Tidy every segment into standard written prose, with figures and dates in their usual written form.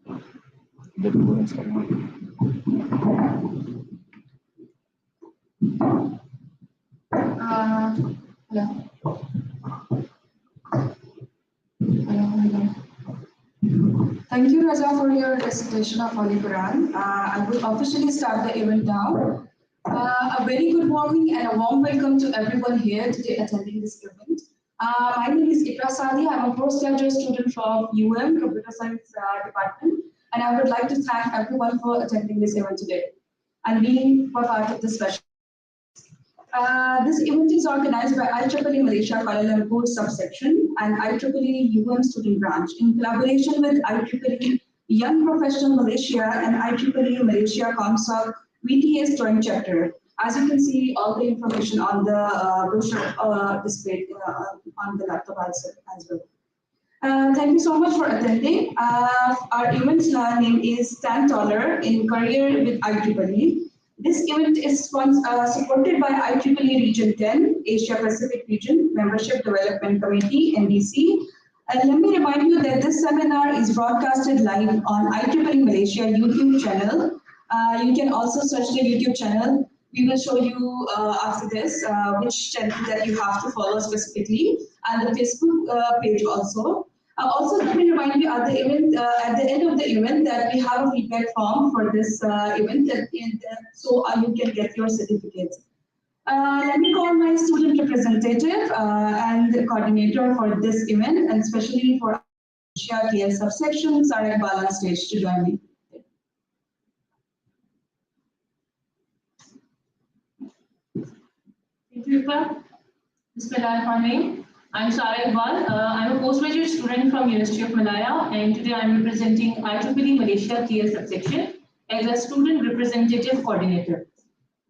Thank you, Raza, for your recitation of Holy Quran. I will officially start the event now. A very good morning and a warm welcome to everyone here today attending this event. My name is Ikra Sadi. I'm a postgraduate student from Computer Science Department, and I would like to thank everyone for attending this event today and being part of this session. This event is organized by IEEE Malaysia Kuala Lumpur subsection and IEEE student branch in collaboration with IEEE Young Professional Malaysia and IEEE Malaysia ComSoc VTS joint chapter. As you can see, all the information on the brochure displayed on the laptop as well. Thank you so much for attending. Our event name is Stand Taller in Career with IEEE. This event is supported by IEEE Region 10, Asia Pacific Region Membership Development Committee, NDC. And let me remind you that this seminar is broadcasted live on IEEE Malaysia YouTube channel. You can also search the YouTube channel. We will show you after this which channel that you have to follow specifically, and the Facebook page also. Also, let me remind you at the event, at the end of the event, that we have a feedback form for this event, so you can get your certificates. Let me call my student representative and the coordinator for this event, and especially for Asia KL subsection, Sarah Bala stage to join me. Thank you, Ikra. Bismillahirrahmanirrahim. I'm Sarah Iqbal. I'm a postgraduate student from University of Malaya, and today I'm representing IEEE Malaysia KL subsection as a student representative coordinator.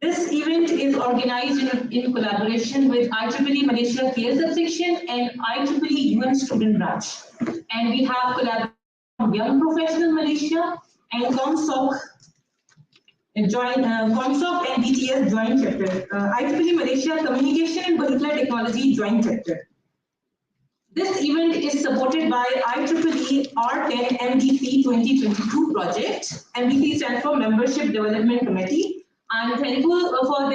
This event is organized in collaboration with IEEE Malaysia KL subsection and IEEE UN student branch. And we have collaborated with Young Professional Malaysia and ComSoc and BTS joint chapter. IEEE Malaysia Communication and Particular Technology joint chapter. This event is supported by IEEE R10 MDC 2022 project. MDC stands for Membership Development Committee. I'm thankful for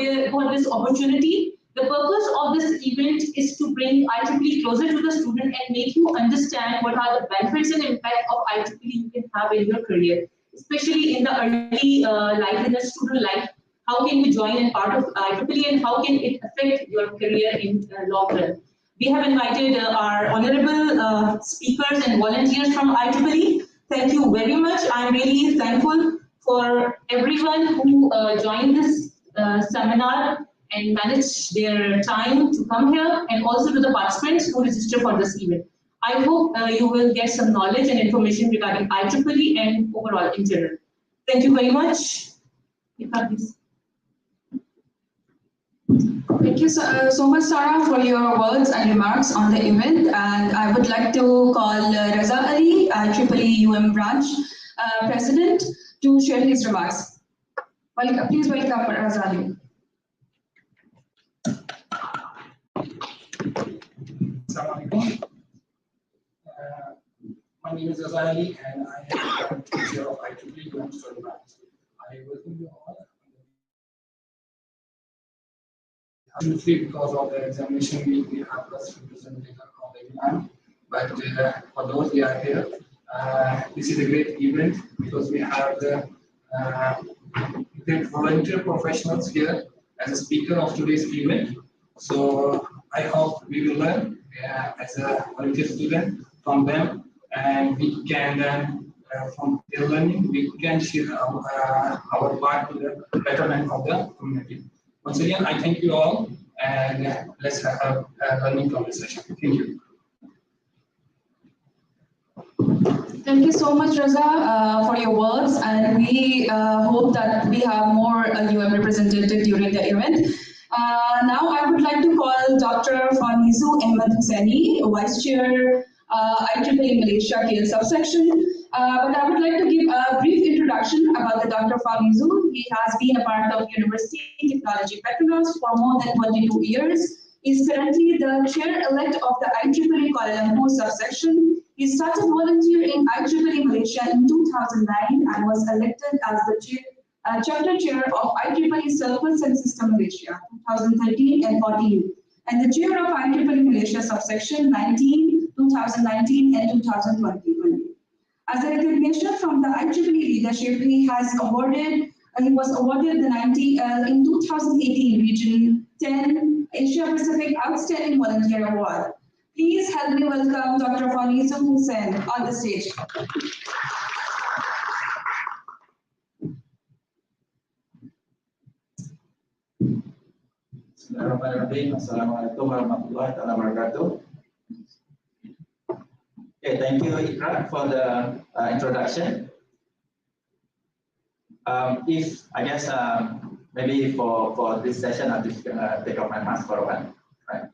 this opportunity. The purpose of this event is to bring IEEE closer to the student and make you understand what are the benefits and impact of IEEE you can have in your career, especially in the early life, in the student life. How can you join and part of IEEE, and how can it affect your career in the long run? We have invited our honorable speakers and volunteers from IEEE. Thank you very much. I'm really thankful for everyone who joined this seminar and managed their time to come here, and also to the participants who registered for this event. I hope you will get some knowledge and information regarding IEEE and overall in general. Thank you very much. Please. Thank you so much, Sarah, for your words and remarks on the event. And I would like to call Razlan Ali, IEEE branch president, to share his remarks. Welcome, please welcome Razlan. Assalamualaikum. My name is Razlan Ali, and I am teacher of IEEE student branch. I welcome you all. Usually, because of the examination week, we have less representation of the exam. But for those who are here, this is a great event because we have the great volunteer professionals here as a speaker of today's event. So I hope we will learn as a volunteer student from them, and we can, from their learning, we can share our part to the betterment of the community. Once again, I thank you all, and let's have a learning conversation. Thank you. Thank you so much, Raza, for your words, and we hope that we have more represented during the event. Now I would like to call Dr. Fawnizu Hussin, Vice Chair, IEEE Malaysia KL subsection. But I would like to give a brief introduction about the Dr. Fawnizu. He has been a part of University Technology Petronas for more than 22 years. He is currently the chair-elect of the IEEE Kuala Lumpur subsection. He started volunteering in IEEE Malaysia in 2009 and was elected as the chapter chair of IEEE Circles and System Malaysia 2013 and 14, and the chair of IEEE Malaysia subsection 2019 and 2020. As a recognition from the IEEE leadership, he was awarded the in 2018 Region 10 Asia Pacific Outstanding Volunteer Award. Please help me welcome Dr. Fawnizu Hussin on the stage. Assalamualaikum warahmatullahi wabarakatuh. Okay, thank you, Ikra, for the introduction. Maybe for this session, I'll just take off my mask for a while. Right.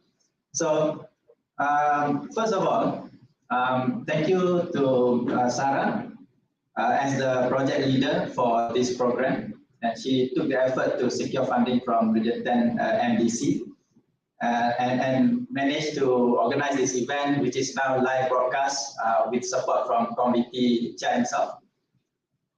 So, first of all, thank you to Sarah as the project leader for this program. And she took the effort to secure funding from Region 10 MDC and managed to organize this event, which is now live broadcast with support from committee chair himself.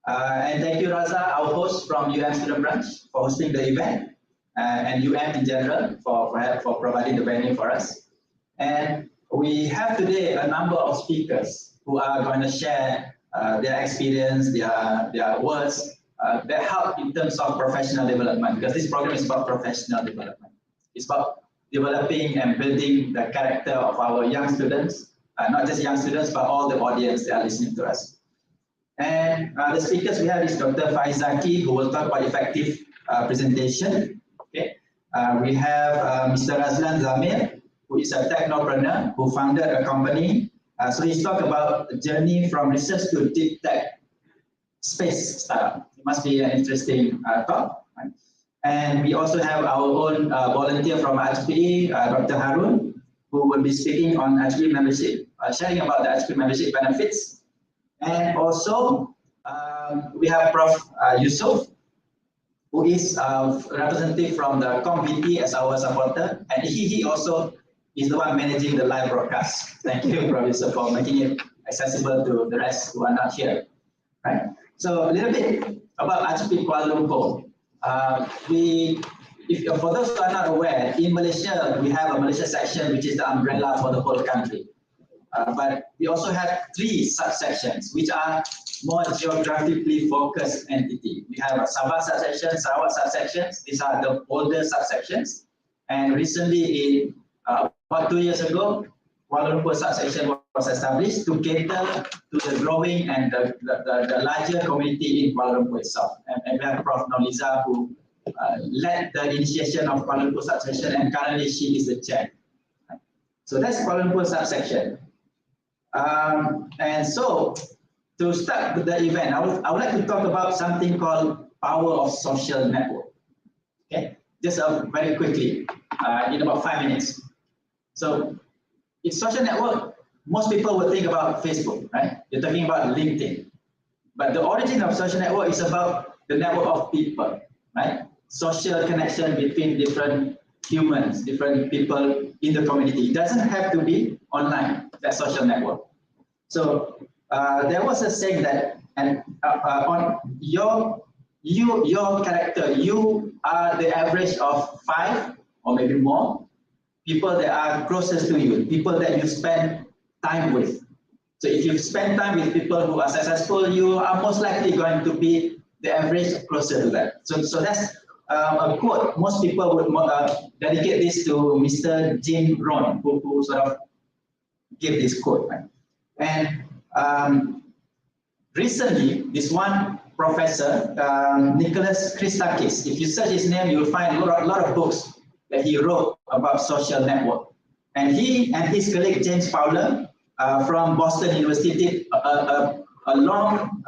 And thank you, Raza, our host from UM Student Branch, for hosting the event, and UM in general for providing the venue for us. And we have today a number of speakers who are going to share their experience, their words, that help in terms of professional development, because this program is about professional development. It's about developing and building the character of our young students, not just young students, but all the audience that are listening to us. And the speakers we have is Dr. Faiz Zaki, who will talk about effective presentation. Okay. We have Mr. Razlan Dhamir, who is a technopreneur who founded a company. So he's talked about the journey from research to Deeptech space startup. It must be an interesting talk. Right? And we also have our own volunteer from IEEE, Dr. Haroon, who will be speaking on IEEE membership, sharing about the IEEE membership benefits. And also, we have Prof. Yusuf, who is a representative from the committee as our supporter, and he also is the one managing the live broadcast. Thank you, Prof. Yusuf, for making it accessible to the rest who are not here. Right. So a little bit about IEEE Kuala Lumpur. For those who are not aware, in Malaysia, we have a Malaysia section, which is the umbrella for the whole country. But we also have 3 subsections, which are more geographically focused entity. We have a Sabah subsection, Sarawak subsections. These are the older subsections. And recently, about 2 years ago, Kuala Lumpur subsection was established to cater to the growing and the larger community in Kuala Lumpur itself. And we have Prof. Norliza, who led the initiation of Kuala Lumpur subsection, and currently she is the chair. So that's Kuala Lumpur subsection. And so, to start with the event, I would like to talk about something called power of social network. Okay, just very quickly, in about 5 minutes. So, in social network, most people will think about Facebook, right? You're talking about LinkedIn. But the origin of social network is about the network of people, right? Social connection between different humans, different people in the community. It doesn't have to be online, that social network. So there was a saying that, on your character, you are the average of 5 or maybe more people that are closest to you, people that you spend time with. So if you spend time with people who are successful, you are most likely going to be the average closer to that. So that's a quote. Most people would dedicate this to Mr. Jim Rohn, who sort of gave this quote. Right? And recently, this one professor, Nicholas Christakis, if you search his name, you'll find a lot of books that he wrote about social network. And he and his colleague James Fowler from Boston University did a long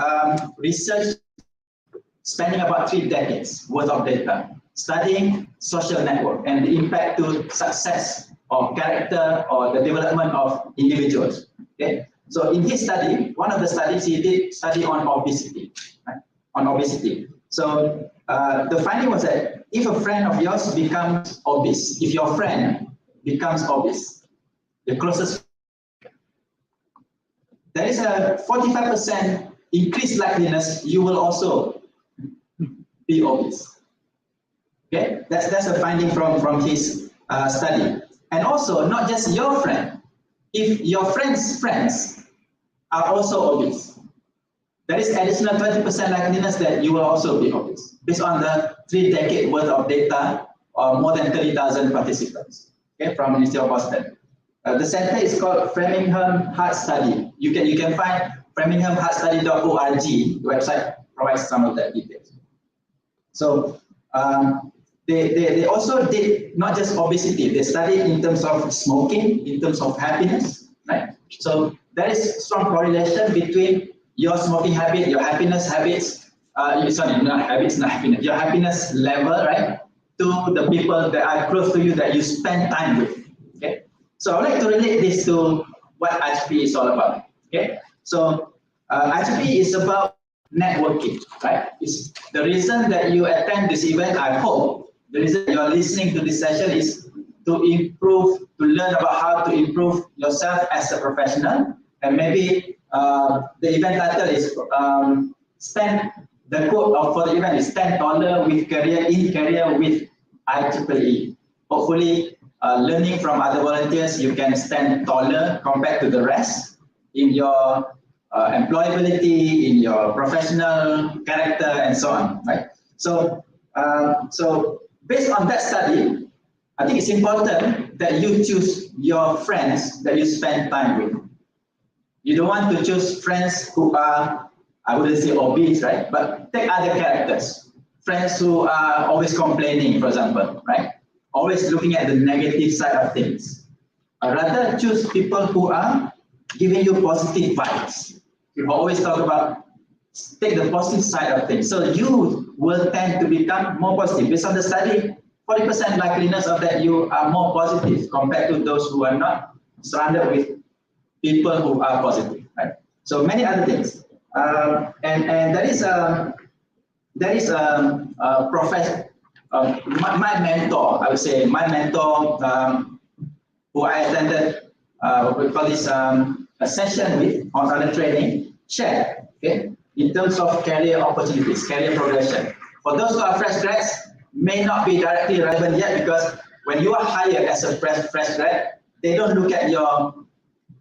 research spanning about 3 decades worth of data, studying social network and the impact to success or character or the development of individuals. Okay? So in his study, one of the studies he did study on obesity, right? On obesity. So the finding was that if a friend of yours becomes obese, if your friend becomes obese, the closest there is a 45% increased likeliness you will also be obese. Okay, that's a finding from his study. And also, not just your friend, if your friends' friends are also obese, there is additional 20% likeliness that you will also be obese, based on the 3 decade worth of data or more than 30,000 participants, okay, from University of Boston. The center is called Framingham Heart Study. You can find framinghamheartstudy.org. The website provides some of that details. So they also did not just obesity. They studied in terms of smoking, in terms of happiness, right? So there is strong correlation between your smoking habit, your happiness habits. Sorry, not habits, not happiness. Your happiness level, right, to the people that are close to you that you spend time with. Okay. So I'd like to relate this to what IEEE is all about. Okay, so IEEE is about networking, right? It's the reason that you attend this event. I hope the reason you are listening to this session is to improve, to learn about how to improve yourself as a professional. And maybe the event title is the quote for the event is $10 with career with IEEE. Hopefully, learning from other volunteers, you can stand taller compared to the rest in your employability, in your professional character, and so on, right? So, so based on that study, I think it's important that you choose your friends that you spend time with. You don't want to choose friends who are, I wouldn't say obese, right? But take other characters. Friends who are always complaining, for example, right? Always looking at the negative side of things. Rather choose people who are giving you positive vibes. You always talk about take the positive side of things. So you will tend to become more positive. Based on the study, 40% likeliness of that you are more positive compared to those who are not surrounded with people who are positive, right? So many other things. And there is a professor, my mentor, I would say, my mentor who I attended, we call this a session with on other training, shared, okay, in terms of career opportunities, career progression. For those who are fresh grads, may not be directly relevant yet because when you are hired as a fresh grad, they don't look at your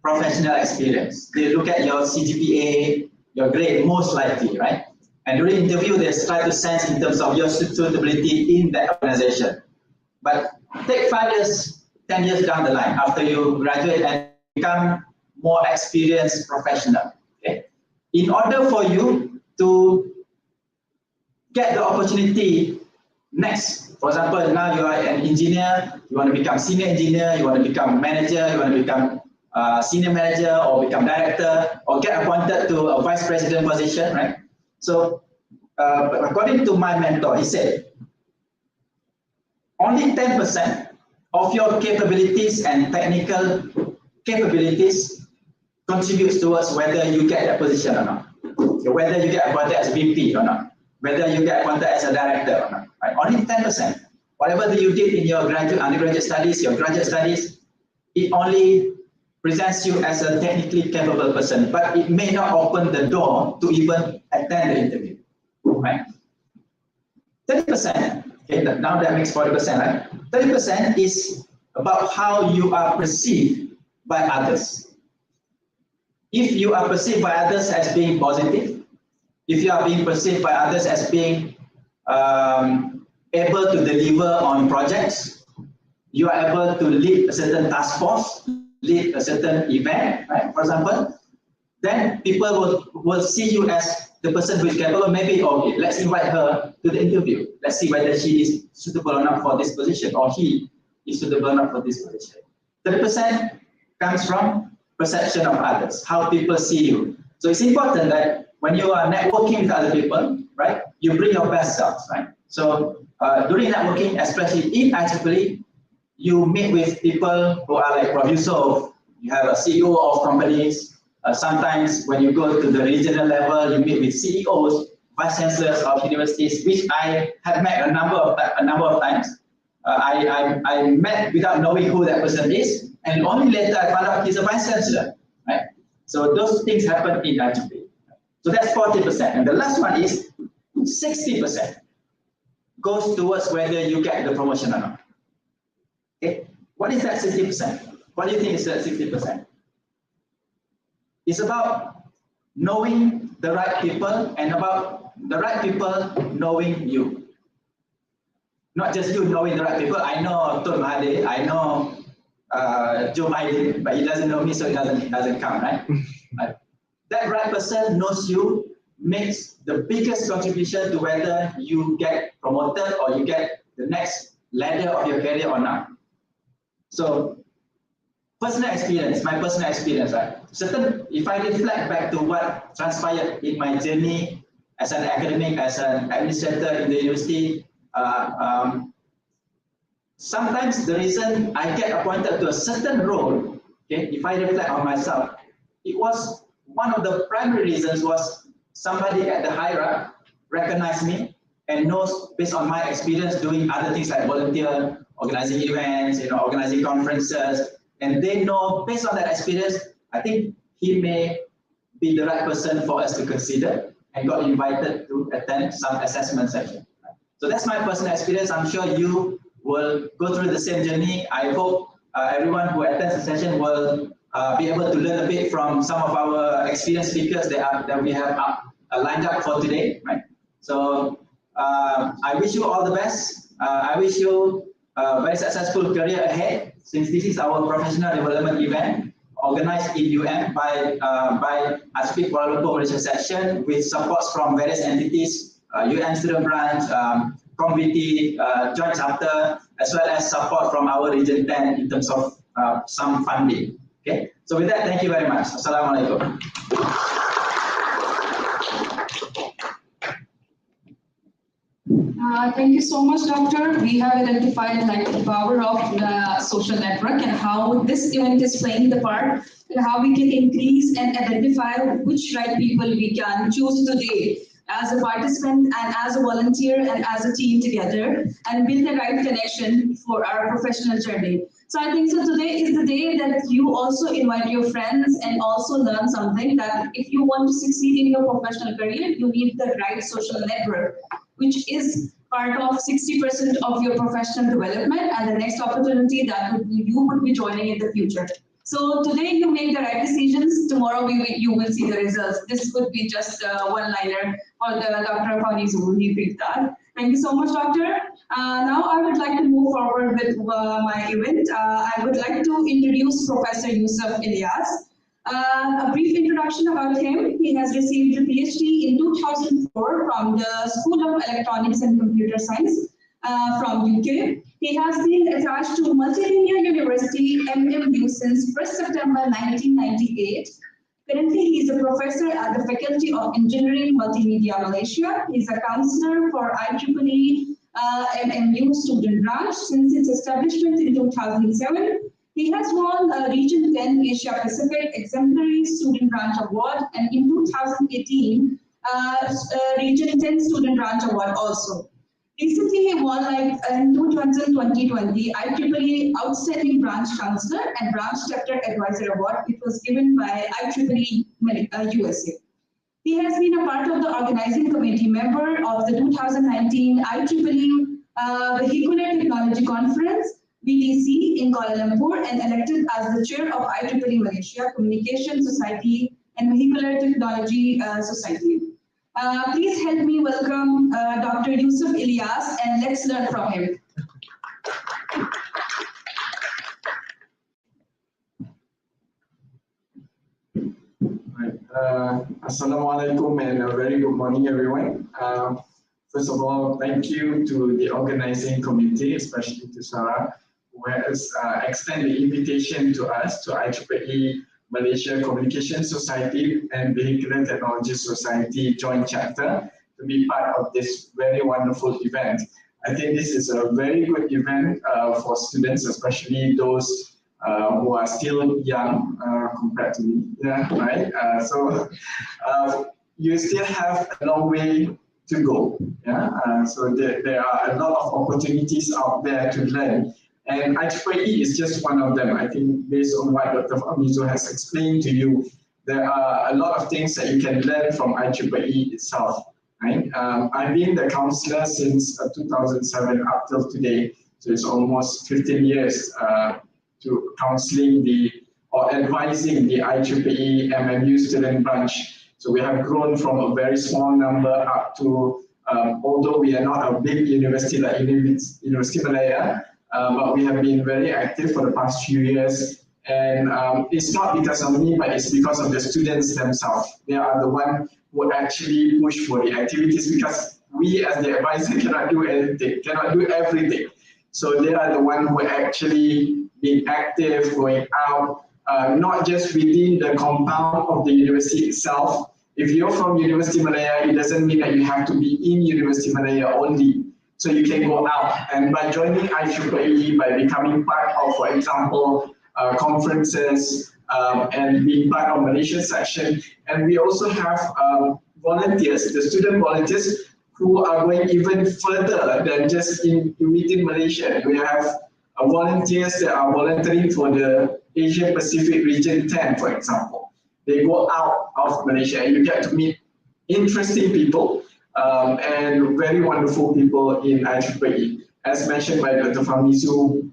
professional experience. They look at your CGPA, your grade, most likely, right? And during interview, they try to sense in terms of your suitability in that organization. But take 5 years, 10 years down the line after you graduate and become more experienced professional. Okay? In order for you to get the opportunity next, for example, now you are an engineer, you want to become senior engineer, you want to become manager, you want to become senior manager or become director or get appointed to a vice president position, right? So, according to my mentor, he said, only 10% of your capabilities and technical capabilities contributes towards whether you get that position or not, whether you get appointed as VP or not, whether you get appointed as a director or not, right? Only 10%. Whatever that you did in your undergraduate studies, your graduate studies, it only presents you as a technically capable person, but it may not open the door to even attend the interview, right? 30%, okay, now that makes 40%, right? 30% is about how you are perceived by others. If you are perceived by others as being positive, if you are being perceived by others as being able to deliver on projects, you are able to lead a certain task force, lead a certain event, right? For example, then people will see you as the person who is capable. Maybe, okay, let's invite her to the interview. Let's see whether she is suitable or not for this position, or he is suitable or not for this position. 30% comes from perception of others, how people see you. So it's important that when you are networking with other people, right, you bring your best selves, right? So during networking, especially in IEEE, you meet with people who are like Prof. Yusuf, you have a CEO of companies. Sometimes when you go to the regional level, you meet with CEOs, vice chancellors of universities, which I have met a number of times. I met without knowing who that person is, and only later I found out he's a vice chancellor, right? So those things happen in IEEE. So that's 40%. And the last one is 60% goes towards whether you get the promotion or not. Okay, what is that 60%? What do you think is that 60%? It's about knowing the right people and about the right people knowing you. Not just you knowing the right people. I know Tun Mahathir, I know Joe Biden, but he doesn't know me, so he doesn't come, right? That right person knows you, makes the biggest contribution to whether you get promoted or you get the next ladder of your career or not. So, personal experience, my personal experience, right? If I reflect back to what transpired in my journey as an academic, as an administrator in the university, sometimes the reason I get appointed to a certain role, okay, if I reflect on myself, it was one of the primary reasons was somebody at the higher up recognized me and knows based on my experience doing other things like volunteer, organizing events, organizing conferences, and they know based on that experience, I think he may be the right person for us to consider and got invited to attend some assessment session. So that's my personal experience. I'm sure you will go through the same journey. I hope everyone who attends the session will be able to learn a bit from some of our experienced speakers that we have lined up for today. Right? So I wish you all the best. I wish you a very successful career ahead, since this is our professional development event organized in UM by IEEE Kuala Lumpur Malaysia section with supports from various entities, UM student branch, community, joint chapter, as well as support from our region 10 in terms of some funding. Okay, so with that, thank you very much. Assalamualaikum. Thank you so much, Doctor. We have identified the power of the social network and how this event is playing the part and how we can increase and identify which right people we can choose today as a participant and as a volunteer and as a team together and build the right connection for our professional journey. So I think so today is the day that you also invite your friends and also learn something that if you want to succeed in your professional career, you need the right social network, which is part of 60% of your professional development and the next opportunity that you would be joining in the future. So today you make the right decisions, tomorrow you will see the results. This would be just one-liner for the Dr. Fawnizu. He picked that. Thank you so much, Doctor. Now I would like to move forward with my event. I would like to introduce Professor Yusuf Ilyas. A brief introduction about him. He has received a PhD in 2004 from the School of Electronics and Computer Science from UK. He has been attached to Multimedia University MMU since 1st September 1998. Currently, he is a professor at the Faculty of Engineering Multimedia Malaysia. He is a counselor for IEEE MMU student branch since its establishment in 2007. He has won a Region 10 Asia Pacific Exemplary Student Branch Award and in 2018, Region 10 Student Branch Award also. Recently, he won in 2020 IEEE Outstanding Branch Counselor and Branch Chapter Advisor Award. It was given by IEEE USA. He has been a part of the organizing committee member of the 2019 IEEE Vehicular Technology Conference, VTC, in Kuala Lumpur and elected as the chair of IEEE Malaysia Communication Society and Vehicular Technology Society. Please help me welcome Dr. Yusuf Ilyas and let's learn from him. Assalamualaikum and a very good morning, everyone. First of all, thank you to the organizing committee, especially to Sarah, who has extended the invitation to us, to IEEE Malaysia Communication Society and Vehicular Technology Society Joint Chapter, to be part of this very wonderful event. I think this is a very good event for students, especially those who are still young compared to me. Yeah, right? So you still have a long way to go. Yeah, so there are a lot of opportunities out there to learn. And IEEE is just one of them. I think based on what Dr. Fawnizu has explained to you, there are a lot of things that you can learn from IEEE itself. Right? I've been the counselor since 2007 up till today, so it's almost 15 years to counseling or advising the IEEE MMU student branch. So we have grown from a very small number up to, although we are not a big university like Universiti Malaya, but we have been very active for the past few years. And it's not because of me, but it's because of the students themselves. They are the one who actually push for the activities, because we as the advisor cannot do anything, cannot do everything. So they are the one who actually being active, going out, not just within the compound of the university itself. If you're from Universiti Malaya, it doesn't mean that you have to be in Universiti Malaya only. So you can go out, and by joining IEEE, by becoming part of, for example, conferences, and being part of Malaysia section. And we also have volunteers, the student volunteers, who are going even further than just within Malaysia. We have volunteers that are volunteering for the Asia Pacific Region 10, for example. They go out of Malaysia and you get to meet interesting people and very wonderful people in IEEE. As mentioned by Dr. Fawnizu,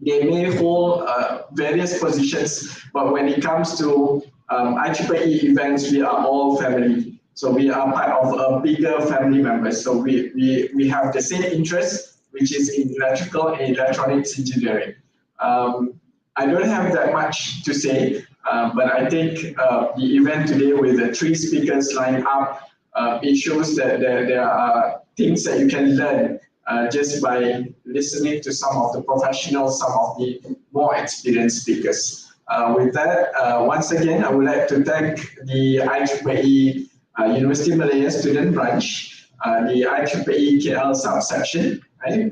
they may hold various positions, but when it comes to IEEE events, we are all family. So we are part of a bigger family members. So we have the same interest, which is in electrical and electronics engineering. I don't have that much to say, but I think the event today with the 3 speakers lined up, it shows that there are things that you can learn just by listening to some of the professionals, some of the more experienced speakers. With that, once again, I would like to thank the IEEE Universiti Malaya student branch, the IEEE KL subsection, right?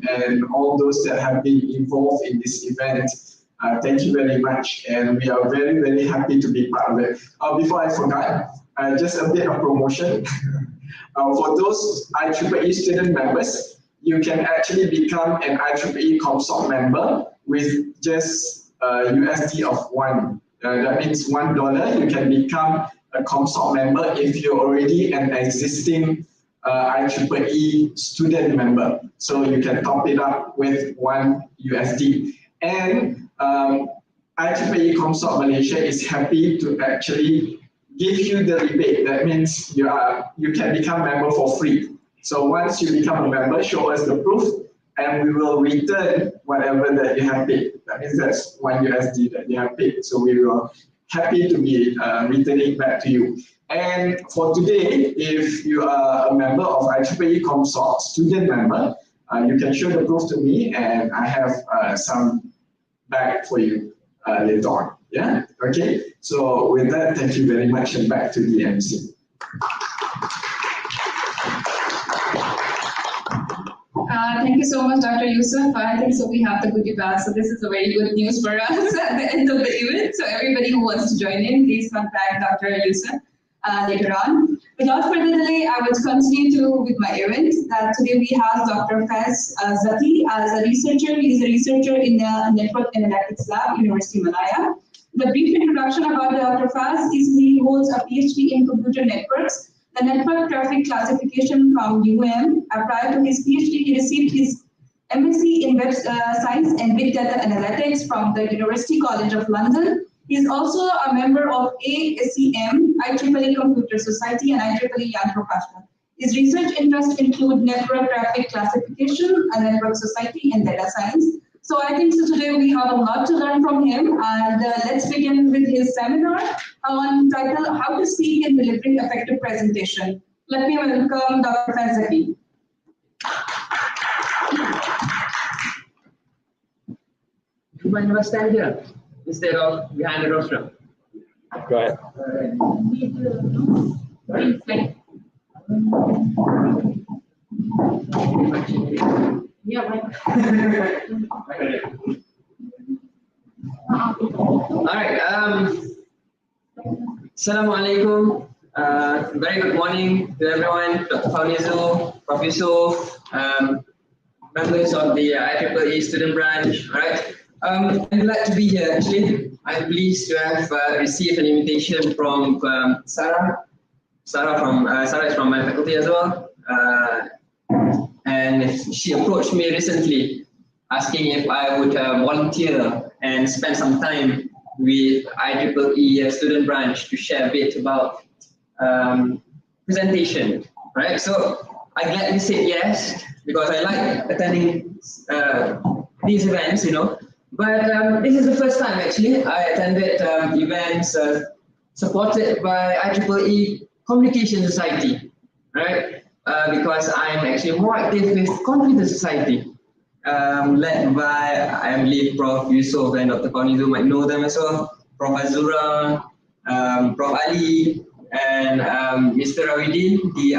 And all those that have been involved in this event. Thank you very much, and we are very, very happy to be part of it. Before I forgot, just a bit of promotion. For those IEEE student members, you can actually become an IEEE Comsort member with just USD of 1. That means $1. You can become a Comsort member if you're already an existing IEEE student member. So you can top it up with 1 USD. And IEEE Comsort Malaysia is happy to actually give you the rebate. That means you can become member for free. So once you become a member, show us the proof, and we will return whatever that you have paid. That means that's 1 USD that you have paid. So we will happy to be returning back to you. And for today, if you are a member of IEEE Comsort, student member, you can show the proof to me, and I have some back for you later on. Yeah, okay. So with that, thank you very much, and back to the MC. Thank you so much, Dr. Yusuf. I think so we have the goodie bag, so this is a very good news for us at the end of the event. So everybody who wants to join in, please contact Dr. Yusuf later on. Without further delay, I would continue with my event. Today we have Dr. Faiz Zaki as a researcher. He is a researcher in the Network Analytics Lab, Universiti Malaya. The brief introduction about Dr. Faiz is he holds a PhD in computer networks, the network traffic classification from UM. Prior to his PhD, he received his MSc in Web Science and Big Data Analytics from the University College of London. He is also a member of ASEM, IEEE Computer Society, and IEEE Young Professional. His research interests include network traffic classification, a network society, and data science. So I think so today we have a lot to learn from him, and let's begin with his seminar titled How to Speak in Delivering Effective Presentation. Let me welcome Dr. Faiz Zaki. Do you mind if I stand here instead of behind the rostrum? Go ahead. Yeah, All right. Assalamualaikum. Very good morning to everyone. Dr. Fawnizu, Prof, members of the IEEE student branch. All right. I'm glad to be here actually. I'm pleased to have received an invitation from Sarah. Sarah is from my faculty as well. And she approached me recently asking if I would volunteer and spend some time with IEEE student branch to share a bit about presentation, right? So I gladly said yes, because I like attending these events, you know. But this is the first time actually I attended events supported by IEEE Communication Society, right? Because I'm actually more active with Computer Society, led by, I believe, Prof Yusuf and Dr. Fawnizu might know them as well, Prof Azura, Prof Ali, and Mr. Rawidin, the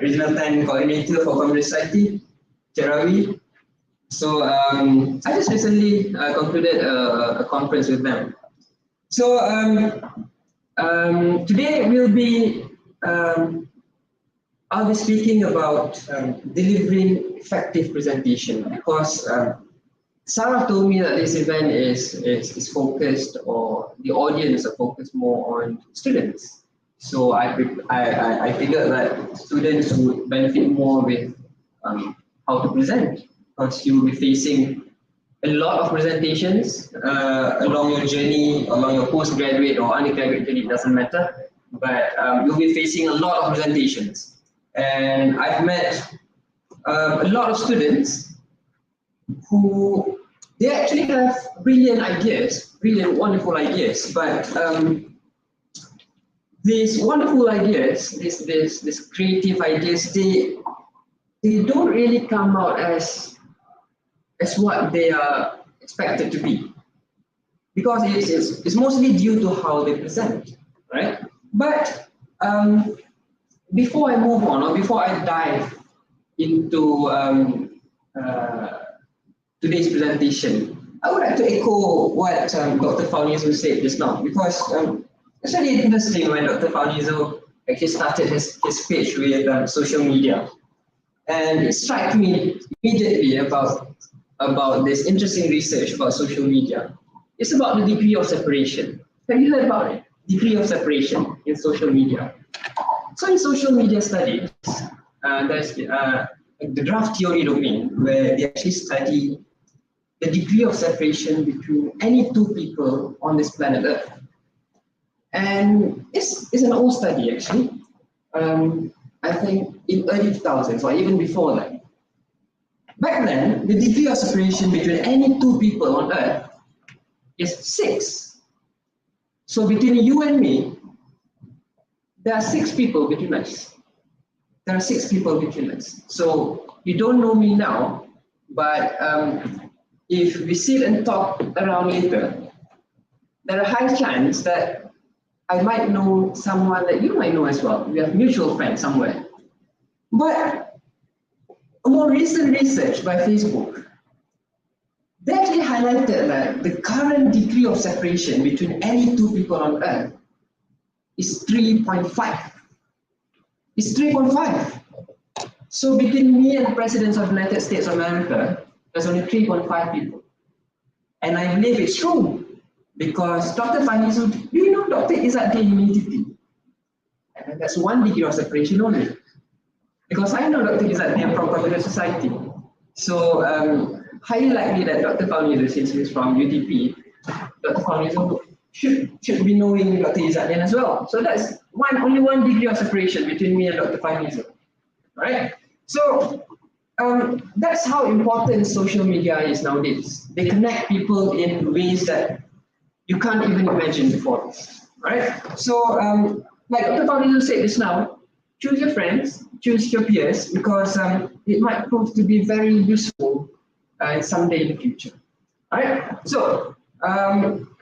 Regional 10 Coordinator for Computer Society, Cherawi. So I just recently concluded a conference with them. So today I'll be speaking about delivering effective presentation, because Sarah told me that this event is focused, or the audience are focused more on students. So I figured that students would benefit more with how to present, because you will be facing a lot of presentations along your journey, along your postgraduate or undergraduate journey, it doesn't matter. But you'll be facing a lot of presentations. And I've met a lot of students who, they actually have brilliant ideas, brilliant, wonderful ideas, but these wonderful ideas, these creative ideas, they don't really come out as what they are expected to be, because it's mostly due to how they present, right? But before I move on, or before I dive into today's presentation, I would like to echo what Dr. Fawnizu said just now, because it's really interesting when Dr. Fawnizu actually started his page with social media. And it struck me immediately about this interesting research about social media. It's about the degree of separation. Have you heard about it? Degree of separation in social media. So in social media studies, there's the draft theory domain, where they actually study the degree of separation between any two people on this planet Earth. And it's an old study actually. I think in early 2000s or even before that. Back then, the degree of separation between any two people on Earth is 6. So between you and me, there are 6 people between us. There are 6 people between us. So you don't know me now, but if we sit and talk around later, there are high chance that I might know someone that you might know as well. We have mutual friends somewhere. But a more recent research by Facebook, they actually highlighted that the current degree of separation between any two people on Earth is 3.5. It's 3.5. So between me and the President of the United States of America, there's only 3.5 people. And I believe it's true, because Dr. Fawnizu, do you know Dr. Izzaddin University? And that's 1 degree of separation only. Because I know Dr. Izzaddin from Computer Society. So highly likely that Dr. Fawnizu, since he's from UTP, Dr. Fawnizu should be knowing Dr. Izzaddin as well. So that's only 1 degree of separation between me and Dr. Fawnizu. Right? So that's how important social media is nowadays. They connect people in ways that you can't even imagine before this. Right? So like Dr. Fawnizu said just now, choose your friends, choose your peers, because it might prove to be very useful someday in the future. All right, so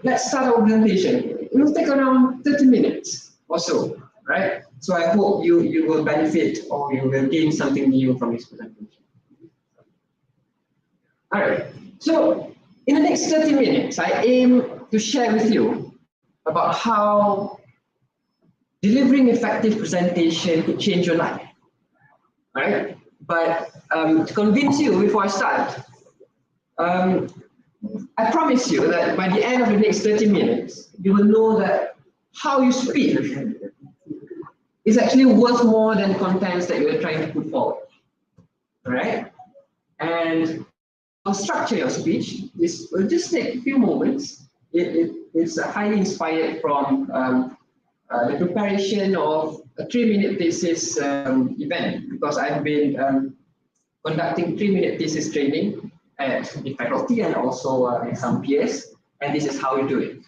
let's start our presentation. It will take around 30 minutes or so, right? So I hope you will benefit, or you will gain something new from this presentation. All right, so in the next 30 minutes, I aim to share with you about how delivering effective presentation could change your life, right? But to convince you before I start, I promise you that by the end of the next 30 minutes, you will know that how you speak is actually worth more than contents that you're trying to put forward. All right? And I'll structure your speech. This will just take a few moments. It's highly inspired from the preparation of a 3-minute thesis event, because I've been conducting 3-minute thesis training at the faculty and also some peers, and this is how we do it.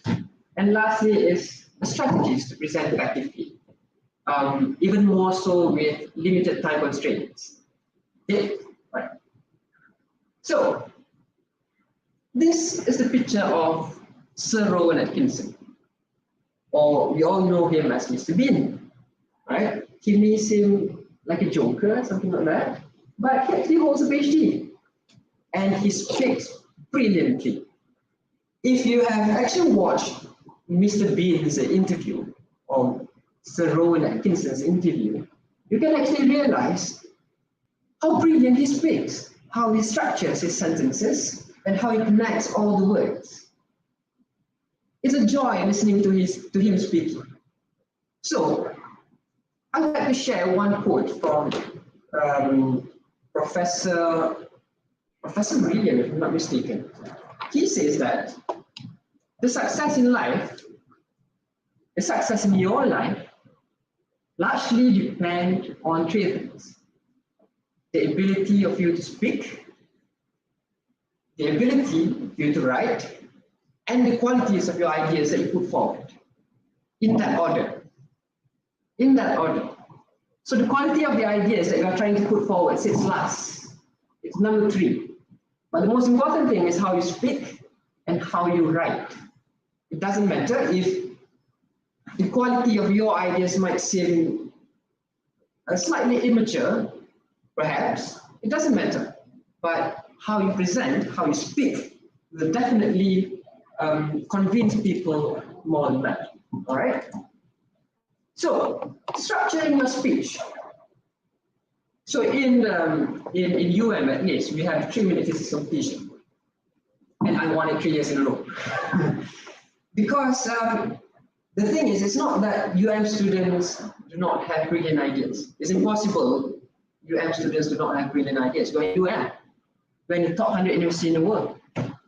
And lastly is the strategies to present effectively, even more so with limited time constraints. Okay? Right. So, this is the picture of Sir Rowan Atkinson, or we all know him as Mr. Bean, right? He may seem like a joker, something like that, but he actually holds a PhD, and he speaks brilliantly. If you have actually watched Mr. Bean's interview, or Sir Rowan Atkinson's interview, you can actually realize how brilliant he speaks, how he structures his sentences, and how he connects all the words. It's a joy listening to him speaking. So, I'd like to share one quote from Professor William, if I'm not mistaken. He says that the success in life, the success in your life, largely depend on 3 things: the ability of you to speak, the ability of you to write, and the qualities of your ideas that you put forward. In that order. In that order. So the quality of the ideas that you are trying to put forward sits last. It's number 3. But the most important thing is how you speak and how you write. It doesn't matter if the quality of your ideas might seem slightly immature, perhaps. It doesn't matter. But how you present, how you speak, will definitely convince people more than that. All right? So, structuring your speech. So in UM at least, we have 3-minute thesis completion. And I won it 3 years in a row. Because the thing is, it's not that UM students do not have brilliant ideas. It's impossible UM students do not have brilliant ideas. We're UM. We're in the top 100 university in the world.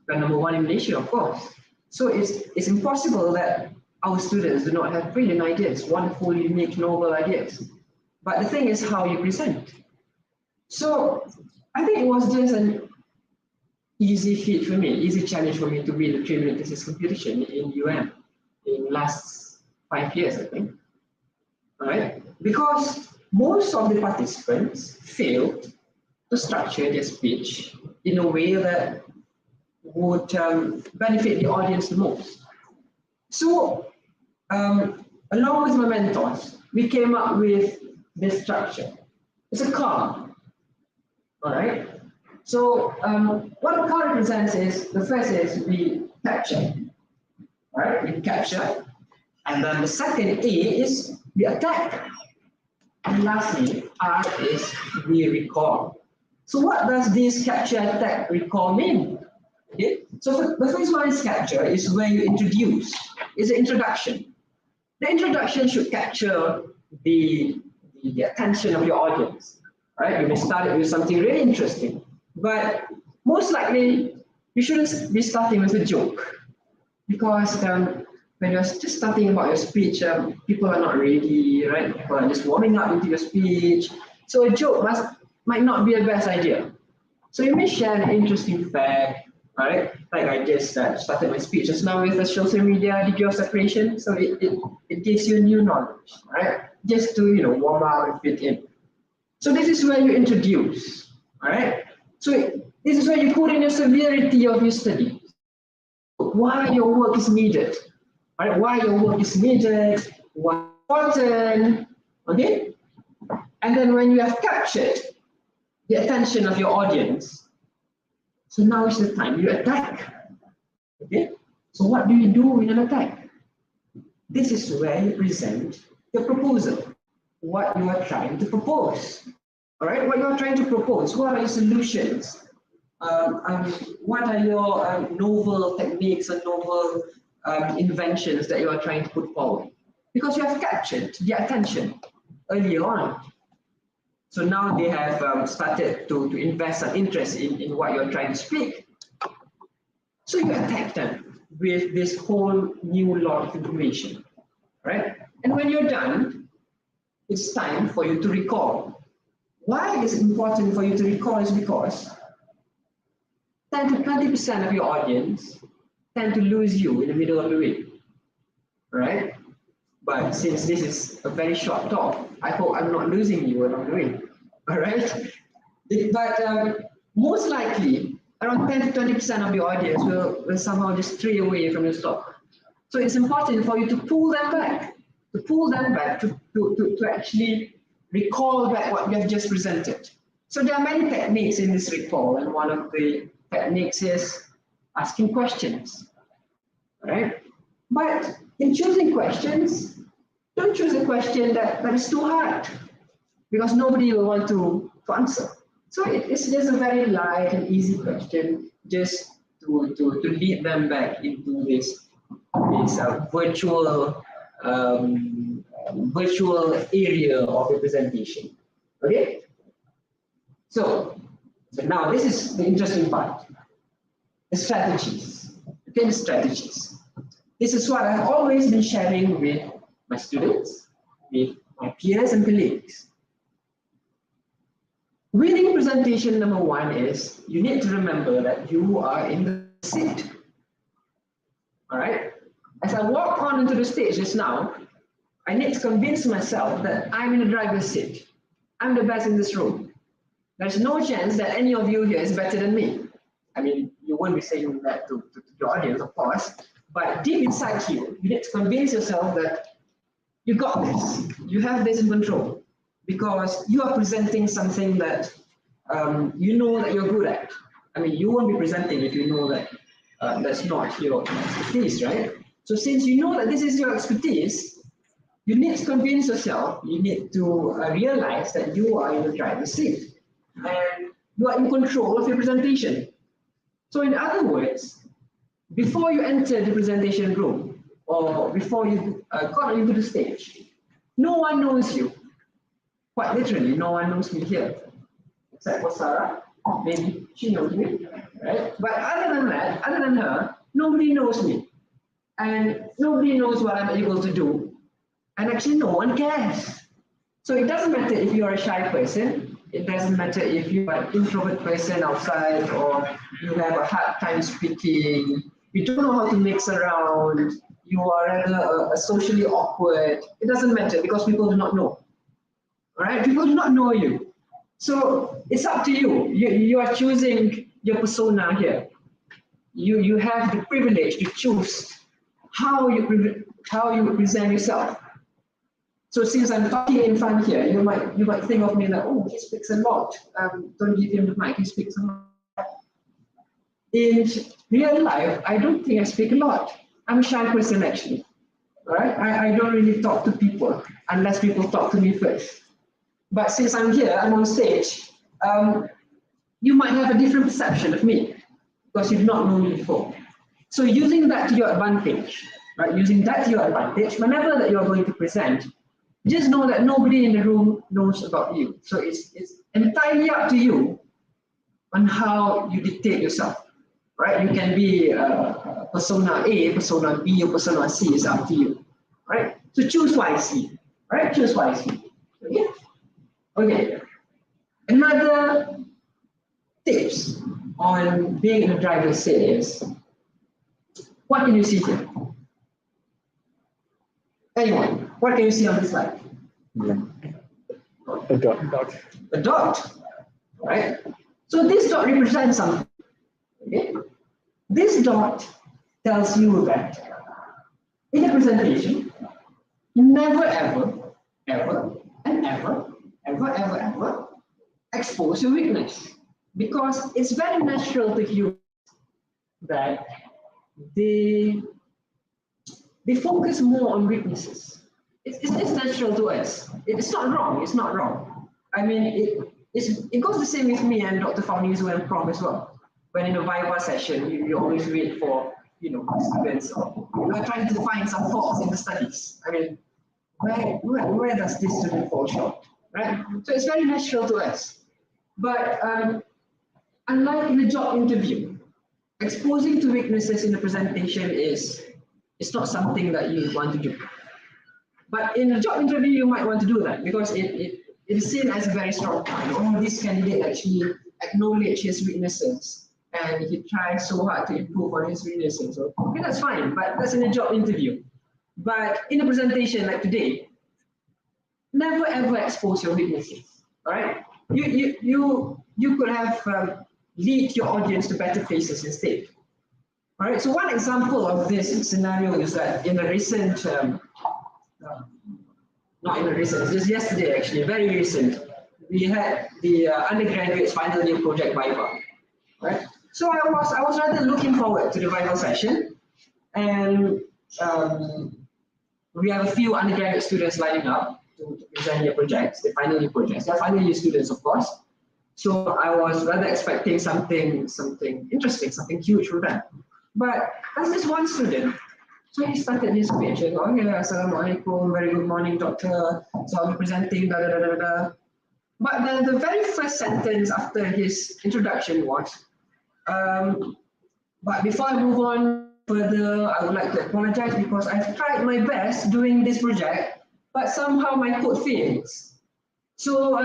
We're number 1 in Malaysia, of course. So it's impossible that our students do not have brilliant ideas, wonderful, unique, novel ideas. But the thing is how you present. So I think it was just an easy feat for me, easy challenge for me to read the 3-minute thesis competition in UM in last 5 years, I think. All right? Because most of the participants failed to structure their speech in a way that would benefit the audience the most. So, along with my mentors, we came up with this structure. It's a card. All right. So, what the card represents is the first is we capture. All right, we capture, and then the second A is we attack, and lastly R is we recall. So, what does this capture, attack, recall mean? Okay. So, the first one is capture, is where you introduce. It's an introduction. The introduction should capture the attention of your audience. Right? You may start it with something really interesting, but most likely you shouldn't be starting with a joke, because when you're just starting about your speech, people are not ready, right? People are just warming up into your speech. So a joke might not be the best idea. So you may share an interesting fact, right? Like I just started my speech just now with a social media degree of separation, so it gives you new knowledge, right? Just to warm up and fit in. So this is where you introduce, all right? So this is where you put in the severity of your study. Why your work is needed, right? Why your work is needed, why important, okay? And then when you have captured the attention of your audience, so now is the time you attack, okay? So what do you do in an attack? This is where you present your proposal. What you are trying to propose. All right, what you are trying to propose, what are your solutions what are your novel techniques and novel inventions that you are trying to put forward? Because you have captured their attention earlier on. So now they have started to invest some interest in what you're trying to speak. So you attack them with this whole new lot of information, right? And when you're done, it's time for you to recall. Why is it important for you to recall is because 10 to 20% of your audience tend to lose you in the middle of the week, right? But since this is a very short talk, I hope I'm not losing you along the way, all right? But most likely, around 10 to 20% of your audience will somehow just stray away from your talk. So it's important for you to pull them back, to actually recall back what you have just presented. So there are many techniques in this recall, and one of the techniques is asking questions, right? But in choosing questions, don't choose a question that is too hard, because nobody will want to answer. So it's just a very light and easy question, just to lead them back into this virtual area of the presentation. Okay? So now this is the interesting part. The strategies. Okay, the strategies. This is what I've always been sharing with my students, with my peers and colleagues. Winning presentation number one is you need to remember that you are in the seat. All right? As I walk on into the stage just now, I need to convince myself that I'm in the driver's seat. I'm the best in this room. There's no chance that any of you here is better than me. I mean, you won't be saying that to the audience, of course, but deep inside you, you need to convince yourself that you got this. You have this in control, because you are presenting something that you know that you're good at. I mean, you won't be presenting if you know that that's not your expertise, right? So since you know that this is your expertise, you need to convince yourself, you need to realize that you are in the driver's seat and you are in control of your presentation. So in other words, before you enter the presentation room or before you got into the stage, no one knows you. Quite literally, no one knows me here, except for Sarah. Maybe she knows me, right? But other than that, other than her, nobody knows me. And nobody knows what I'm able to do. And actually, no one cares. So it doesn't matter if you're a shy person. It doesn't matter if you're an introvert person outside, or you have a hard time speaking, you don't know how to mix around, you are rather socially awkward. It doesn't matter, because people do not know. All right? People do not know you. So it's up to you. You are choosing your persona here. You have the privilege to choose how you present yourself. So since I'm talking in front here, you might think of me like, oh, he speaks a lot. Don't give him the mic, he speaks a lot. In real life, I don't think I speak a lot. I'm a shy person actually. All right? I don't really talk to people unless people talk to me first. But since I'm here, I'm on stage, you might have a different perception of me because you've not known me before. So using that to your advantage, right? Using that to your advantage, whenever that you're going to present, just know that nobody in the room knows about you. So it's entirely up to you on how you dictate yourself, right? You can be persona A, persona B, or persona C. It's up to you, right? So choose wisely, right? Choose wisely. Okay. Okay. Another tips on being in a driver's seat is, what can you see here? Anyone? What can you see on this slide? A dot. A dot, right? So this dot represents something. Okay? This dot tells you that in a presentation, never ever expose your weakness, because it's very natural to humans that they focus more on weaknesses. It's natural to us. It's not wrong. It's not wrong. I mean, it goes the same with me and Dr. Fawnizu and Prof as well. when in a Viva session, you always wait for, students, or you're trying to find some faults in the studies. I mean, where does this student fall short, right? So it's very natural to us. But unlike in a job interview, exposing to weaknesses in a presentation it's not something that you want to do. But in a job interview, you might want to do that because it is seen as a very strong point. Oh, this candidate actually acknowledged his weaknesses and he tries so hard to improve on his weaknesses. So, okay, that's fine, but that's in a job interview. But in a presentation like today, never ever expose your weaknesses. All right, you could have lead your audience to better places instead. All right. So one example of this scenario is that in a recent, not in a recent, just yesterday actually, very recent, we had the undergraduates final year project Viva. Right. So I was rather looking forward to the Viva session, and we have a few undergraduate students lining up to present their projects, their final year projects. They're final year students, of course. So I was rather expecting something interesting, something huge from them. But there's this one student. So he started his speech and, okay, Assalamualaikum, very good morning, doctor. So I'll be presenting, da da da da da. But then the very first sentence after his introduction was, but before I move on further, I would like to apologize because I've tried my best doing this project, but somehow my code fails. So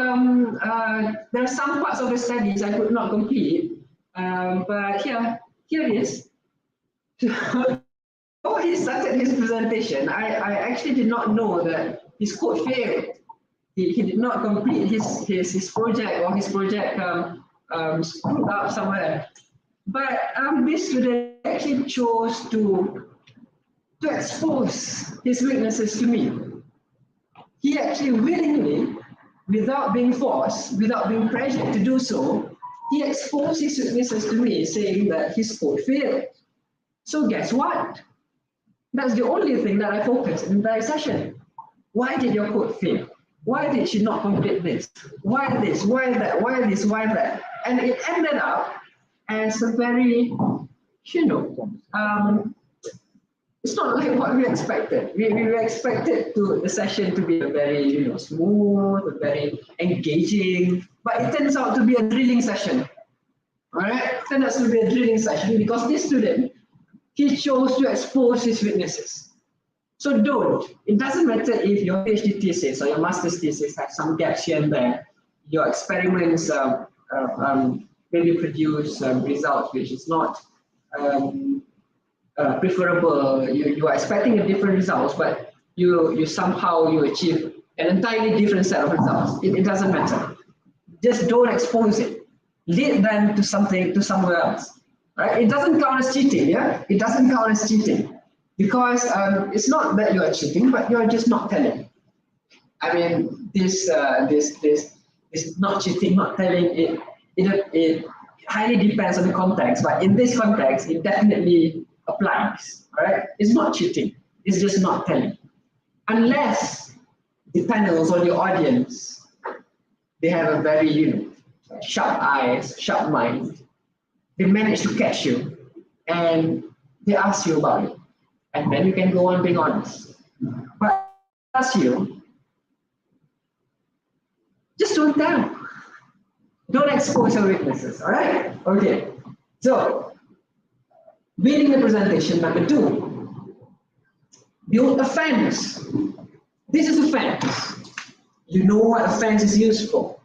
there are some parts of the studies I could not complete, but here it is. Oh, he started his presentation. I actually did not know that his code failed. He did not complete his project, or his project screwed up somewhere. But this student actually chose to expose his weaknesses to me. He actually willingly, without being forced, without being pressured to do so, he exposed his weaknesses to me, saying that his code failed. So guess what? That's the only thing that I focused in the entire session. Why did your code fail? Why did she not complete this? Why this? Why that? Why this? Why that? And it ended up as a very, it's not like what we expected. We expected the session to be a very, smooth, very engaging, but it turns out to be a drilling session. All right, it turns out to be a drilling session because this student, he chose to expose his weaknesses. So don't. It doesn't matter if your PhD thesis or your master's thesis has some gaps here and there. Your experiments maybe produce results which is not preferable. You are expecting a different results, but you somehow achieve an entirely different set of results. It doesn't matter. Just don't expose it. Lead them to somewhere else. Right? It doesn't count as cheating. Yeah, it doesn't count as cheating because it's not that you are cheating, but you are just not telling. I mean, this not cheating, not telling. It highly depends on the context, but in this context, it definitely applies. All right, it's not cheating. It's just not telling, unless the panels or the audience, they have a very sharp eyes, sharp mind. They manage to catch you, and they ask you about it, and then you can go on being honest. But ask you, just don't tell. Don't expose your weaknesses. All right? Okay. So, building the presentation number 2. Build a fence. This is a fence. You know what a fence is used for.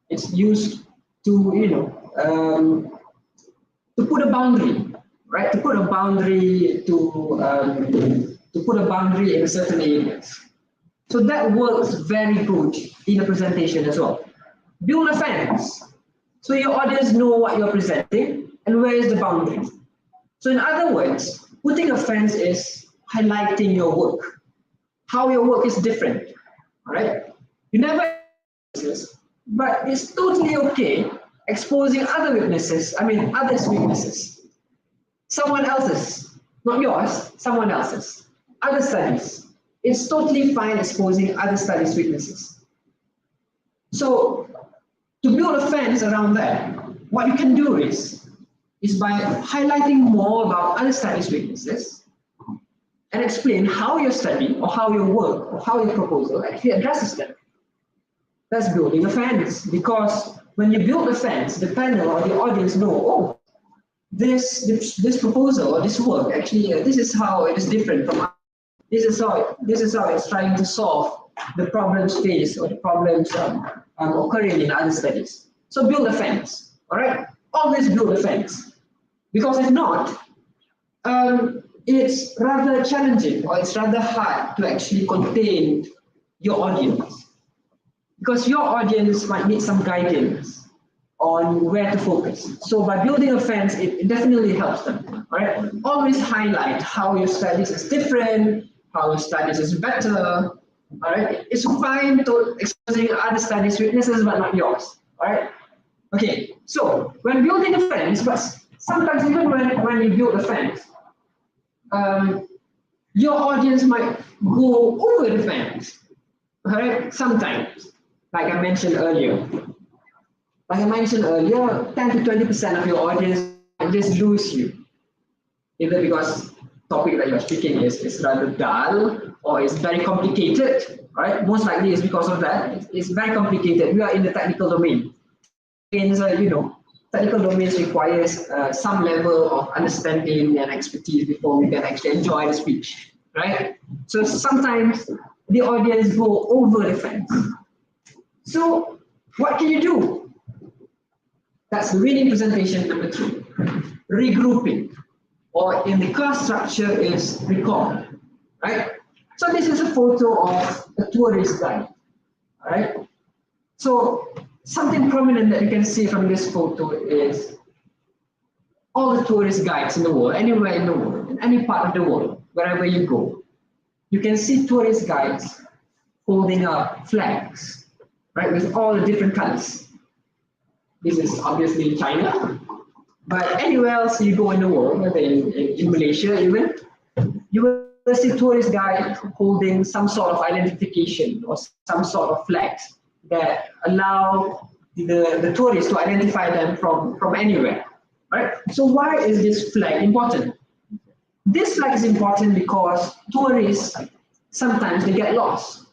It's used to, to put a boundary, right? To put a boundary to put a boundary in certain areas. So that works very good in a presentation as well. Build a fence. So your audience know what you're presenting and where is the boundary. So in other words, putting a fence is highlighting your work, how your work is different, all right? You never, but it's totally okay exposing other weaknesses, others' weaknesses. Someone else's, not yours, someone else's. Other studies. It's totally fine exposing other studies' weaknesses. So, to build a fence around that, what you can do is, is by highlighting more about other studies' weaknesses and explain how your study or how your work or how your proposal actually addresses them. That's building a fence, because when you build a fence, the panel or the audience know, oh, this proposal or this work actually this is how it is different from this is how it's trying to solve the problems faced or the problems occurring in other studies. So build a fence, all right? Always build a fence, because if not, it's rather challenging or it's rather hard to actually contain your audience, because your audience might need some guidance on where to focus. So by building a fence, it definitely helps them. All right. Always highlight how your studies is different, how your studies is better. All right. It's fine to exposing other studies' weaknesses, but not yours. All right. Okay. So when building a fence, but sometimes even when you build a fence, your audience might go over the fence. All right. Sometimes, like I mentioned earlier. 10 to 20% of your audience just lose you. Either because the topic that you're speaking is rather dull or it's very complicated, right? Most likely it's because of that. It's very complicated. We are in the technical domain. Technical domains requires some level of understanding and expertise before we can actually enjoy the speech, right? So sometimes the audience go over the fence. So what can you do? That's the winning presentation number 2. Regrouping, or in the class structure is recall, right? So this is a photo of a tourist guide, all right? So something prominent that you can see from this photo is all the tourist guides in the world, anywhere in the world, in any part of the world, wherever you go, you can see tourist guides holding up flags, right, with all the different colors. This is obviously China, but anywhere else you go in the world, whether in Malaysia even, you will see tourist guides holding some sort of identification or some sort of flags that allow the tourists to identify them from anywhere. Right? So why is this flag important? This flag is important because tourists, sometimes they get lost.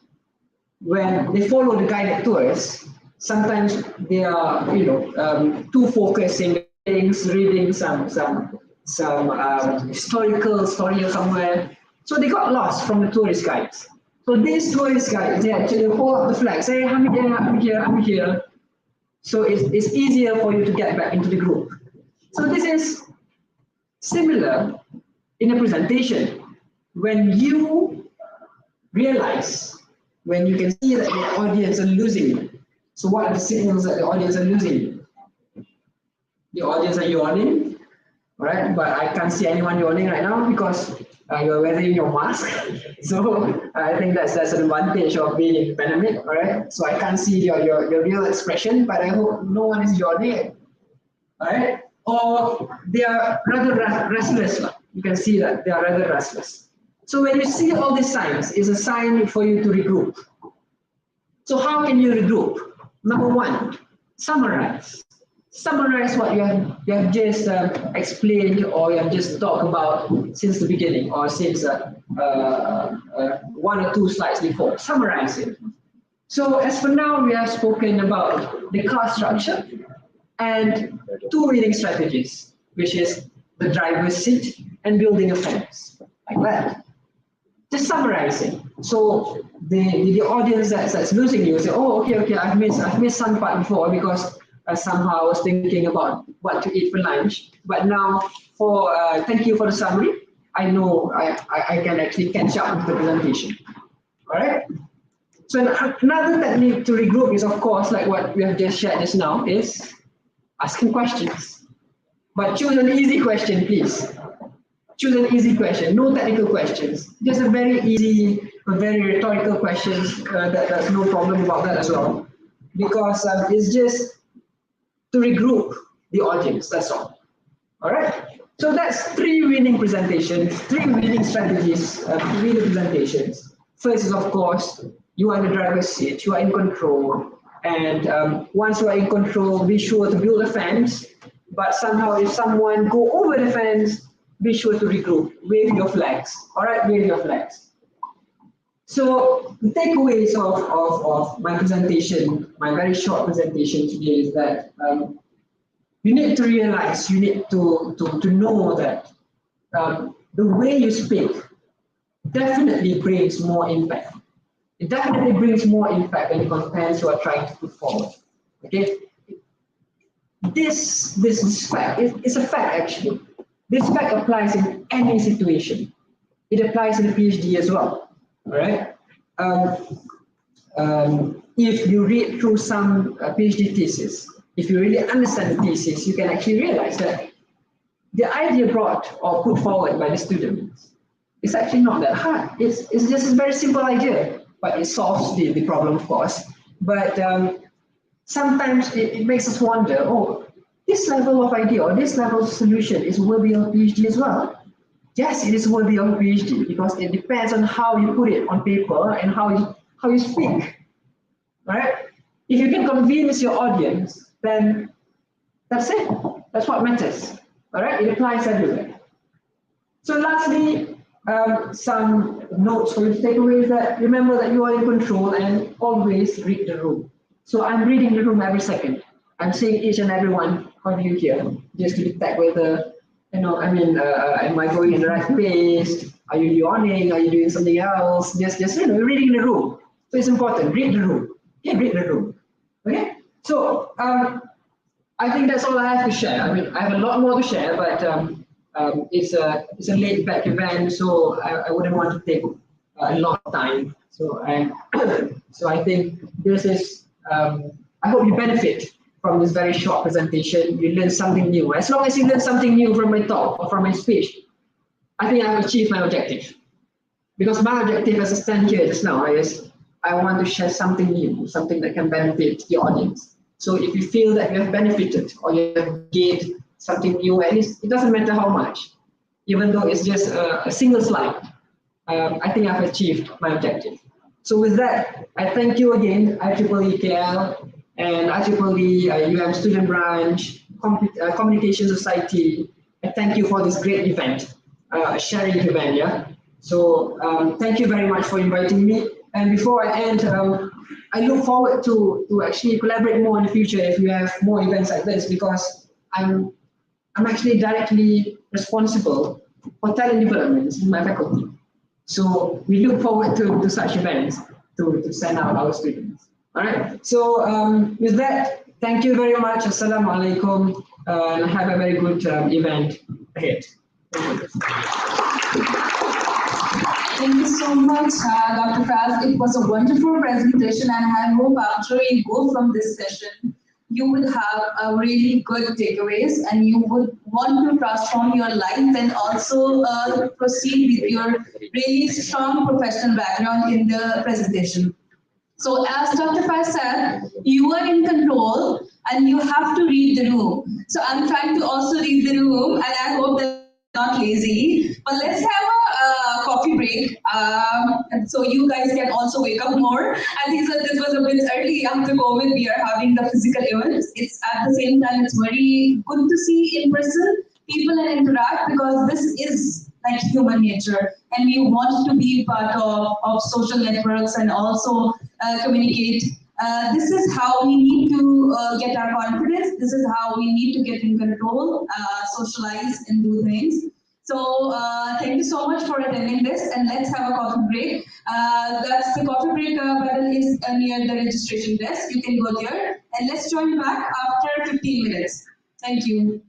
When they follow the guided tours, sometimes they are, too focused in things, reading some historical story or somewhere. So they got lost from the tourist guides. So these tourist guides, they actually hold up the flag, say, I'm here. So it's easier for you to get back into the group. So this is similar in a presentation. When you realize, when you can see that the audience are losing you. So what are the signals that the audience are losing you? The audience are yawning, right? But I can't see anyone yawning right now because you're wearing your mask. So I think that's an advantage of being in the pandemic, right? So I can't see your real expression, but I hope no one is yawning, right? Or they are rather restless. You can see that they are rather restless. So when you see all these signs, it's a sign for you to regroup. So how can you regroup? Number 1, summarize. Summarize what you have just explained or you have just talked about since the beginning or since 1 or 2 slides before. Summarize it. So as for now, we have spoken about the class structure and 2 reading strategies, which is the driver's seat and building a fence, like that. Just summarizing. So the audience that's losing you say, oh, okay, I've missed some part before because somehow I was thinking about what to eat for lunch. But now, thank you for the summary. I know I can actually catch up with the presentation. All right. So another technique to regroup is, of course, like what we have just shared just now, is asking questions. But choose an easy question, please. Choose an easy question, no technical questions. Just a very easy, very rhetorical questions. There's no problem about that as well. Because it's just to regroup the audience, that's all. All right? So that's 3 winning presentations, 3 winning strategies to win the presentations. First is, of course, you are in the driver's seat, you are in control. And once you are in control, be sure to build a fence. but somehow if someone go over the fence, be sure to regroup, wave your flags, all right, wave your flags. So the takeaways of my presentation, my very short presentation today is that you need to realize, you need to know that the way you speak definitely brings more impact. It definitely brings more impact than the contents you are trying to put forward. Okay, this fact is a fact actually. This fact applies in any situation. It applies in a PhD as well. All right. If you read through some PhD thesis, if you really understand the thesis, you can actually realize that the idea brought or put forward by the students is actually not that hard. It's just a very simple idea, but it solves the problem, of course. But sometimes it makes us wonder, oh, this level of idea or this level of solution is worthy of PhD as well. Yes, it is worthy of PhD because it depends on how you put it on paper and how you speak. Right? If you can convince your audience, then that's it. That's what matters. All right? It applies everywhere. So lastly, some notes for you to take away is that remember that you are in control and always read the room. So I'm reading the room every second. I'm seeing each and every one of you here just to detect whether, am I going in the right place? Are you yawning? Are you doing something else? Just you're reading the room. So it's important. Read the room. Yeah, read the room. Okay. So I think that's all I have to share. I mean, I have a lot more to share, but it's a laid back event, so I wouldn't want to take a lot of time. So I think this is. I hope you benefit from this very short presentation. You learn something new. As long as you learn something new from my talk or from my speech, I think I've achieved my objective. Because my objective as I stand here just now is I want to share something new, something that can benefit the audience. So if you feel that you have benefited or you have gained something new, at least it doesn't matter how much, even though it's just a single slide, I think I've achieved my objective. So with that, I thank you again, IEEE KL and IEEE UM Student Branch, Communication Society. I thank you for this great event, sharing event, yeah. So thank you very much for inviting me. And before I end, I look forward to actually collaborate more in the future if you have more events like this, because I'm actually directly responsible for talent development in my faculty. So we look forward to such events to send out our students. All right. So with that, thank you very much. Assalamu alaikum. And have a very good event ahead. Thank you so much, Dr. Faiz. It was a wonderful presentation, and I hope after you go from this session, you will have a really good takeaways and you would want to transform your life and also proceed with your really strong professional background in the presentation. So as Dr. Faiz said, you are in control and you have to read the room. So I'm trying to also read the room, and I hope that not lazy, but let's have a coffee break, and so you guys can also wake up more. And he said this was a bit early after COVID. We are having the physical events. It's at the same time, it's very good to see in person people and interact, because this is like human nature, and we want to be part of social networks and also communicate. This is how we need to get our confidence. This is how we need to get in control, socialize, and do things. So thank you so much for attending this, and let's have a coffee break. That's the coffee break button is near the registration desk. You can go there, and let's join back after 15 minutes. Thank you.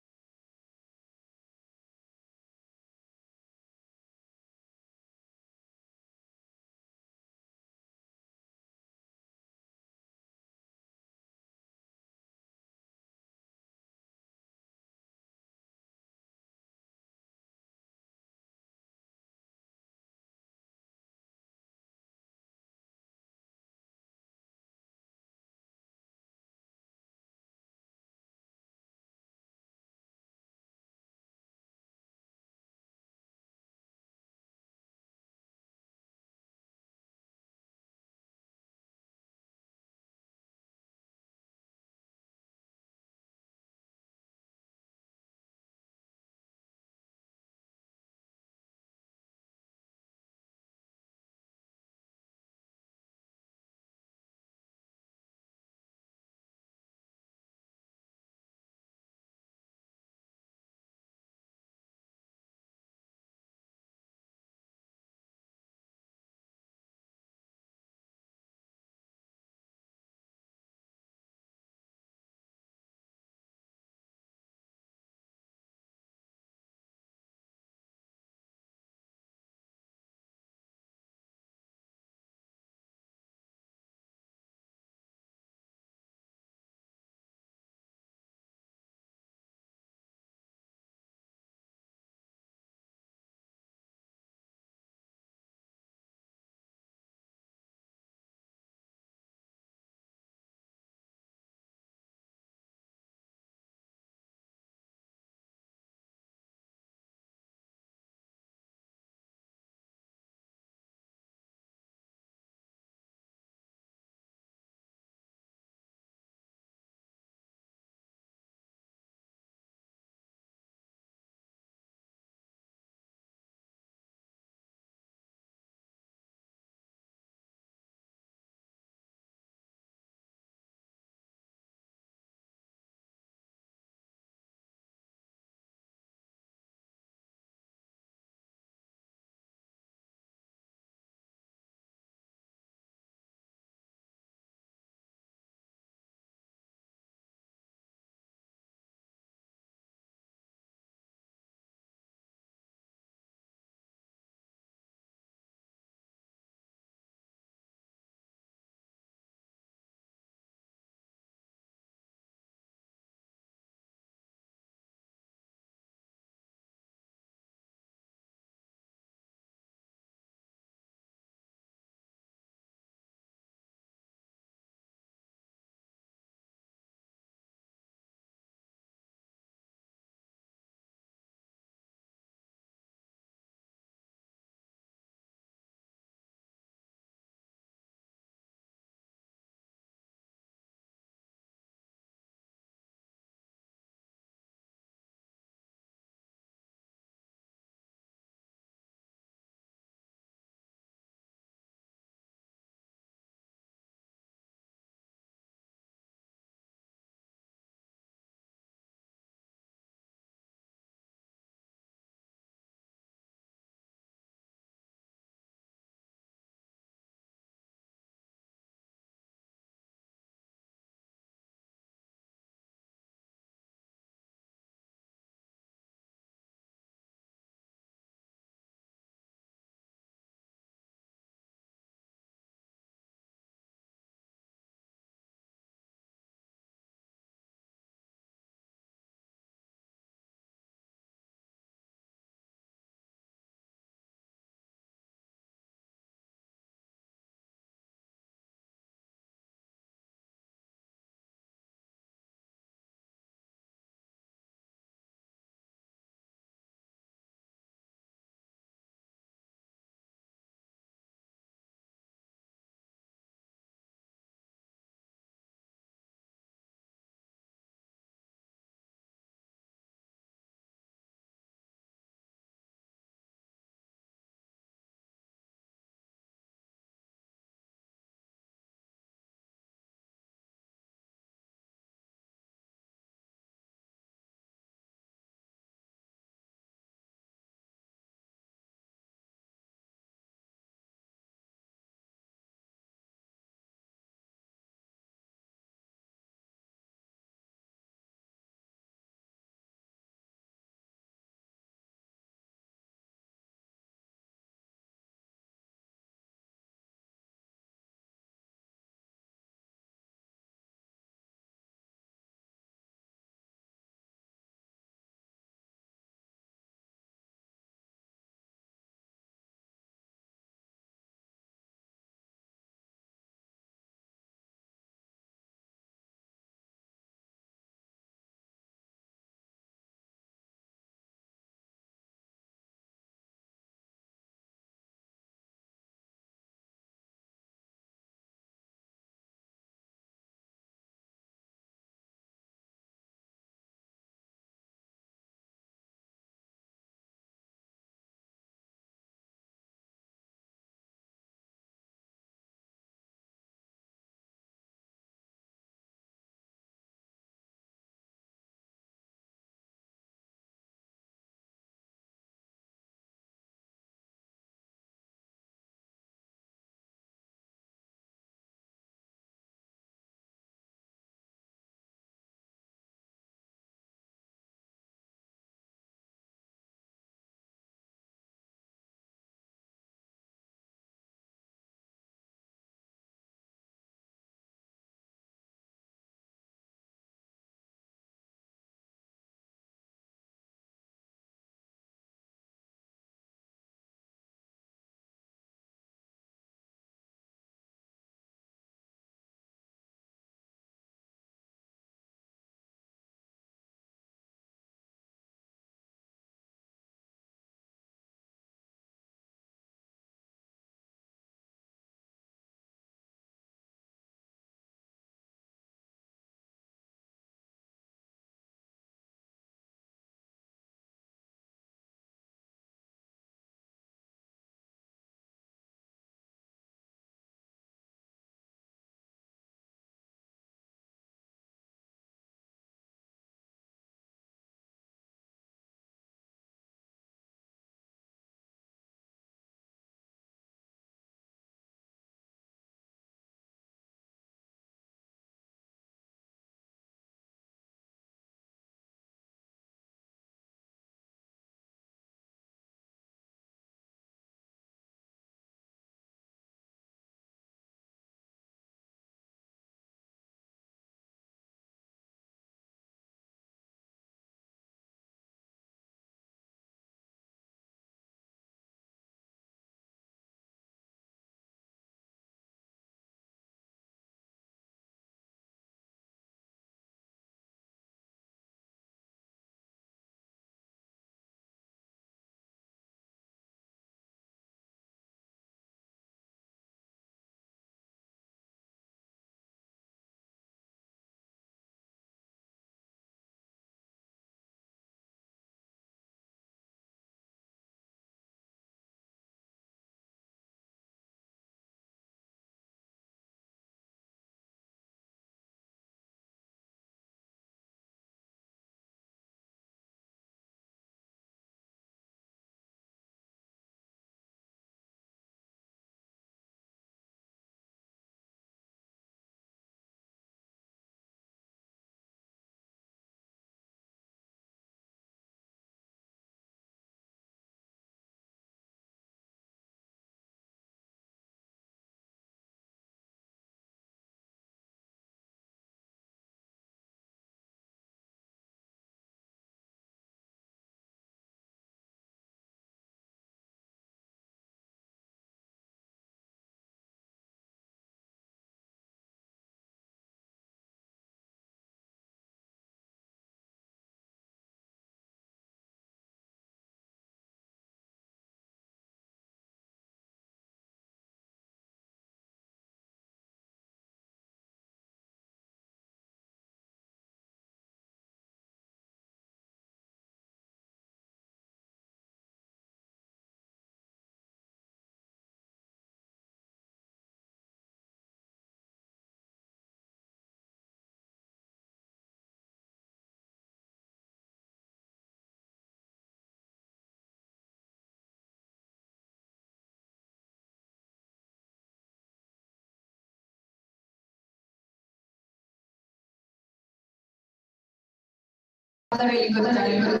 a really good time.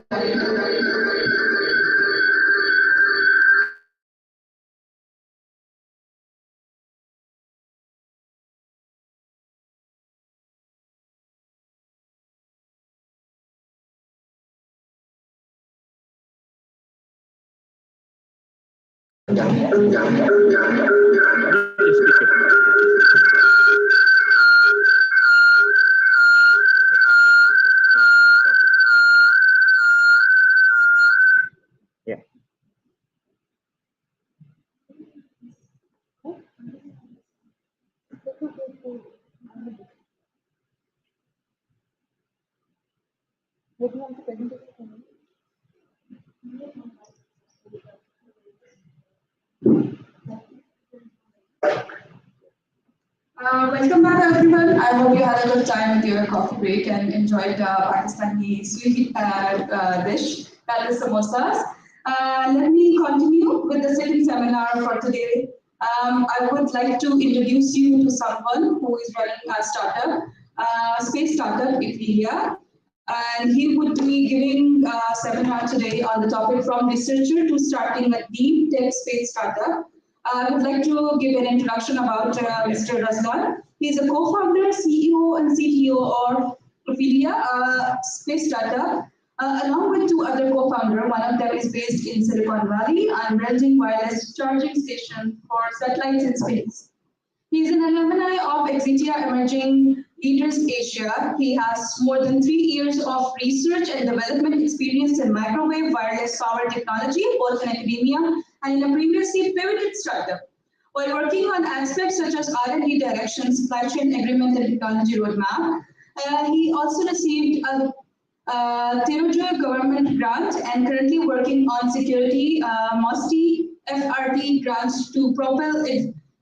Welcome back, everyone. I hope you had a good time with your coffee break and enjoyed Pakistani sweet dish, that is samosas. Let me continue with the second seminar for today. I would like to introduce you to someone who is running a startup, space startup, Aphelia. And he would be giving a seminar today on the topic from researcher to starting a Deeptech space startup. I would like to give an introduction about Mr. Razlan. He is a co-founder, CEO, and CTO of Aphelia, a space startup, along with two other co-founders. One of them is based in Silicon Valley and building wireless charging station for satellites in space. He is an alumni of Exitia Emerging Leaders Asia. He has more than 3 years of research and development experience in microwave wireless power technology, both in academia and in a previously pivoted startup. While working on aspects such as R&D direction, supply chain agreement, and technology roadmap, he also received a territorial government grant and currently working on security MOSTI FRT grants to propel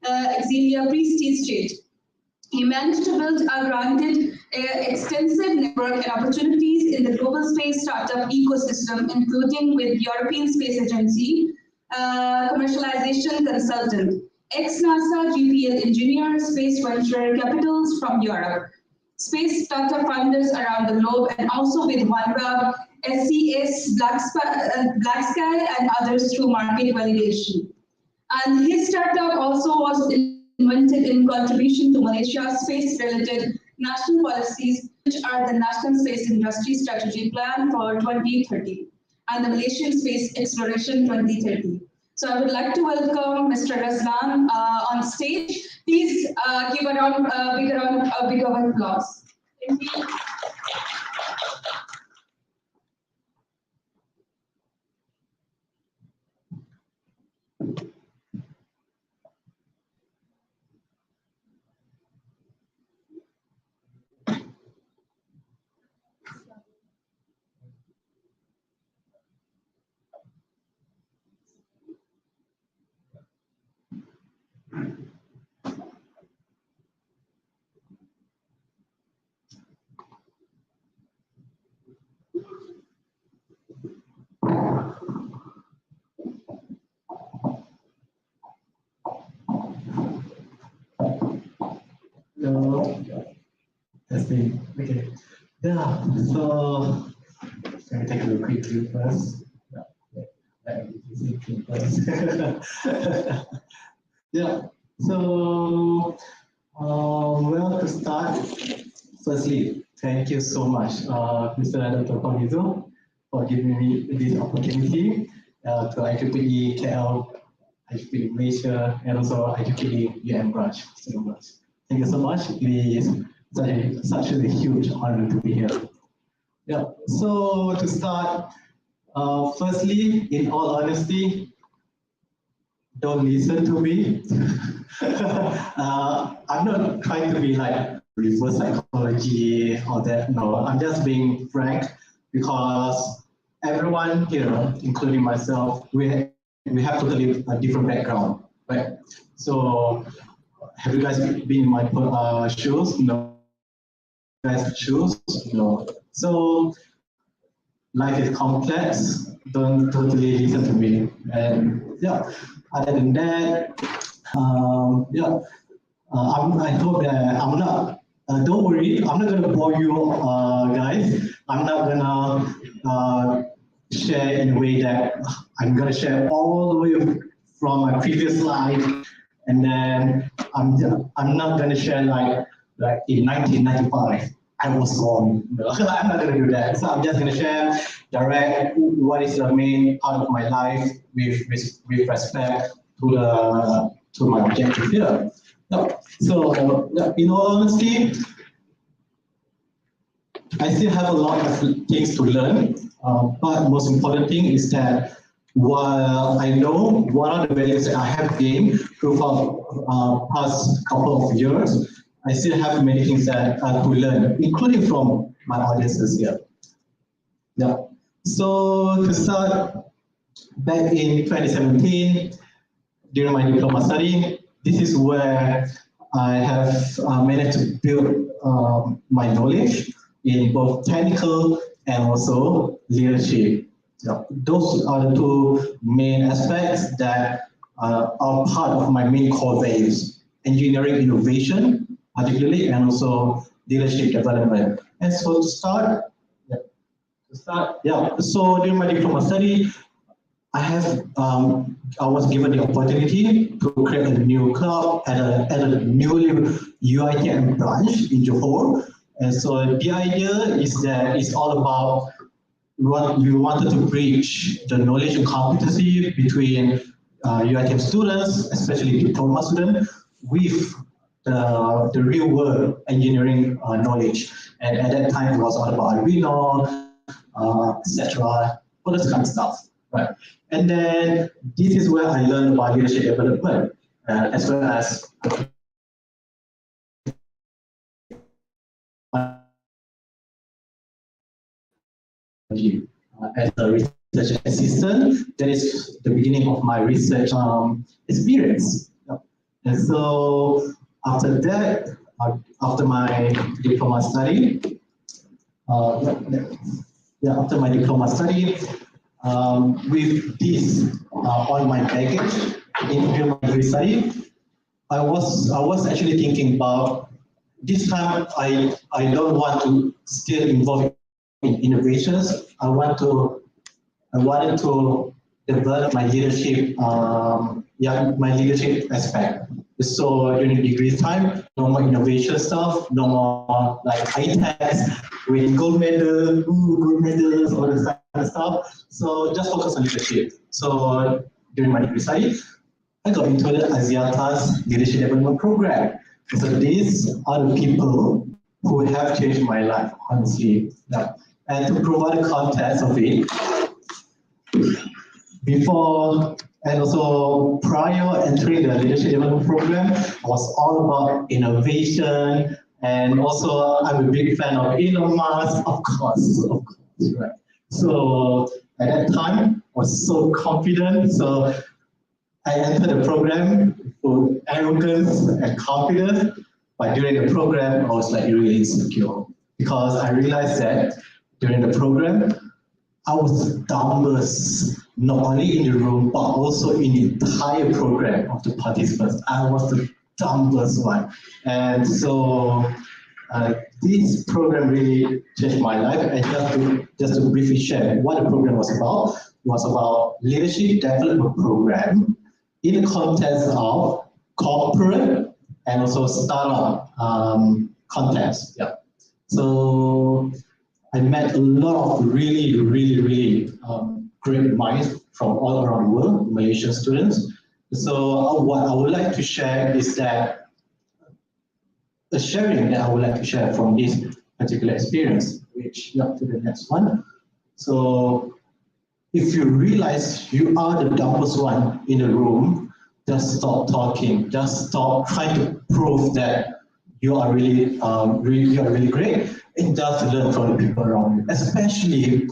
Exilia pre-seed stage. He managed to build a granted extensive network and opportunities in the global space startup ecosystem, including with European Space Agency, commercialization consultant, ex-NASA GPL engineer, space venture capitals from Europe, space startup founders around the globe, and also with OneWeb, SCS, Black Sky, and others through market validation. And his startup also was invented in contribution to Malaysia's space-related national policies, which are the National Space Industry Strategy Plan for 2030 and the Malaysian Space Exploration 2030. So I would like to welcome Mr. Razlan on stage. Please give a big round of applause. Thank you. Testing. Okay. Yeah. So let me take a quick view first. Yeah. So well, to start, firstly, thank you so much, Mr. Dr. Fawnizu, for giving me this opportunity to IEEE KL, IEEE Malaysia, and also IEEE UM branch. So much. Thank you so much. It is such a huge honor to be here. Yeah. So to start, firstly, in all honesty, don't listen to me. I'm not trying to be like reverse psychology or that. No, I'm just being frank because everyone here, including myself, we have totally a different background, right? So, have you guys been in my shoes? No. Guys' shoes? No. So, life is complex. Don't totally listen to me. And yeah. Other than that, I hope that I'm not don't worry, I'm not going to bore you guys. I'm not going to share in a way that I'm going to share all the way from my previous life, and then I'm not going to share like in 1995 I was born. I'm not going to do that. So I'm just going to share direct what is the main part of my life with respect to my objective here. So in all honesty, I still have a lot of things to learn, but most important thing is that while I know what are the values that I have gained through past couple of years, I still have many things that I have to learn, including from my audiences here. Yeah. So to start, back in 2017, during my diploma study, this is where I have managed to build my knowledge in both technical and also leadership. Yeah. Those are the two main aspects that are part of my main core values: engineering innovation, particularly, and also leadership development. And so to start, so during my diploma study, I was given the opportunity to create a new club at a newly UITM branch in Johor. And so the idea is that it's all about what we wanted to bridge the knowledge and competency between UITM students, especially diploma students, with the real world engineering knowledge. And at that time, it was all about Arduino, etc., all this kind of stuff, right? And then this is where I learned about leadership development, as well as as a research assistant. That is the beginning of my research experience. And so after that, after my diploma study, with this on my baggage in my degree study, I was actually thinking about this time. I don't want to still involve in innovations. I wanted to develop my leadership, my leadership aspect. So during degree time, no more innovation stuff, no more like high techs with gold medals, all this kind of stuff. So just focus on leadership. So during my degree study, I got into the Axiata's leadership development program. So these are the people who have changed my life, honestly. Yeah. And to provide a context of it, before and also prior entering the leadership development program, was all about innovation, and also I'm a big fan of Elon Musk, of course, right? So at that time, I was so confident. So I entered the program with arrogance and confidence, but during the program, I was like really insecure because I realized that during the program, I was the dumbest, not only in the room, but also in the entire program of the participants. I was the dumbest one. And so this program really changed my life. And just to briefly share what the program was about, it was about leadership development program in the context of corporate and also startup context. Yeah. So I met a lot of really great minds from all around the world, Malaysian students. So what I would like to share is that the sharing that I would like to share from this particular experience, which up to the next one. So if you realize you are the dumbest one in the room, just stop talking. Just stop trying to prove that you are really great. And just learn from the people around you, especially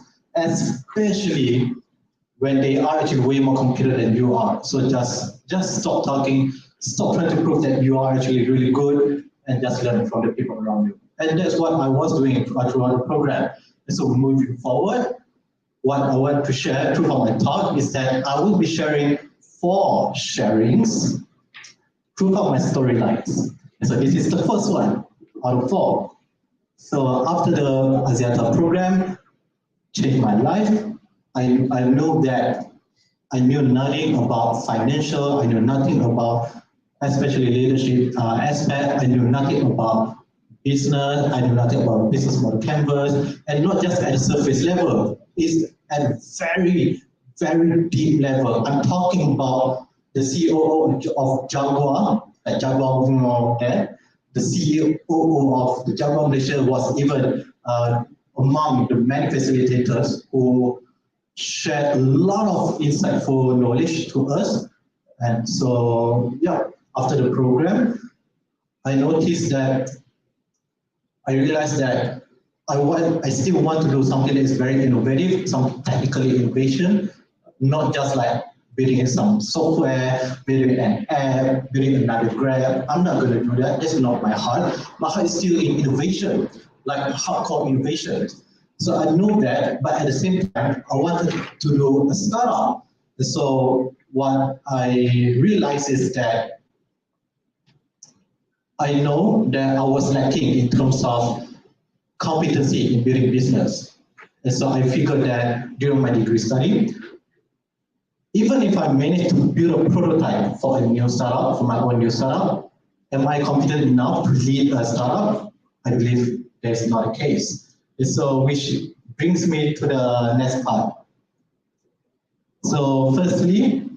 when they are actually way more competent than you are. So just stop talking, stop trying to prove that you are actually really good, and just learn from the people around you. And that's what I was doing throughout the program. And so moving forward, what I want to share throughout my talk is that I will be sharing 4 sharings throughout my storylines. And so this is the first one. out of 4. So after the Axiata program, changed my life. I know that I knew nothing about financial, I knew nothing about especially leadership aspect, I knew nothing about business, I knew nothing about business model canvas, and not just at the surface level, it's at a very, very deep level. I'm talking about the CEO of Jaguar, Jaguar there. The CEO of the Jaguar Malaysia was even among the many facilitators who shared a lot of insightful knowledge to us. And so, yeah, after the program, I noticed that, I realized that I still want to do something that is very innovative, some technical innovation, not just like building some software, building an app, building another graph. I'm not going to do that. That's not my heart. My heart is still in innovation, like hardcore innovation. So I know that, but at the same time, I wanted to do a startup. So what I realized is that I know that I was lacking in terms of competency in building business. And so I figured that during my degree study, even if I manage to build a prototype for a new startup, for my own new startup, am I competent enough to lead a startup? I believe that's not the case. And so which brings me to the next part. So firstly,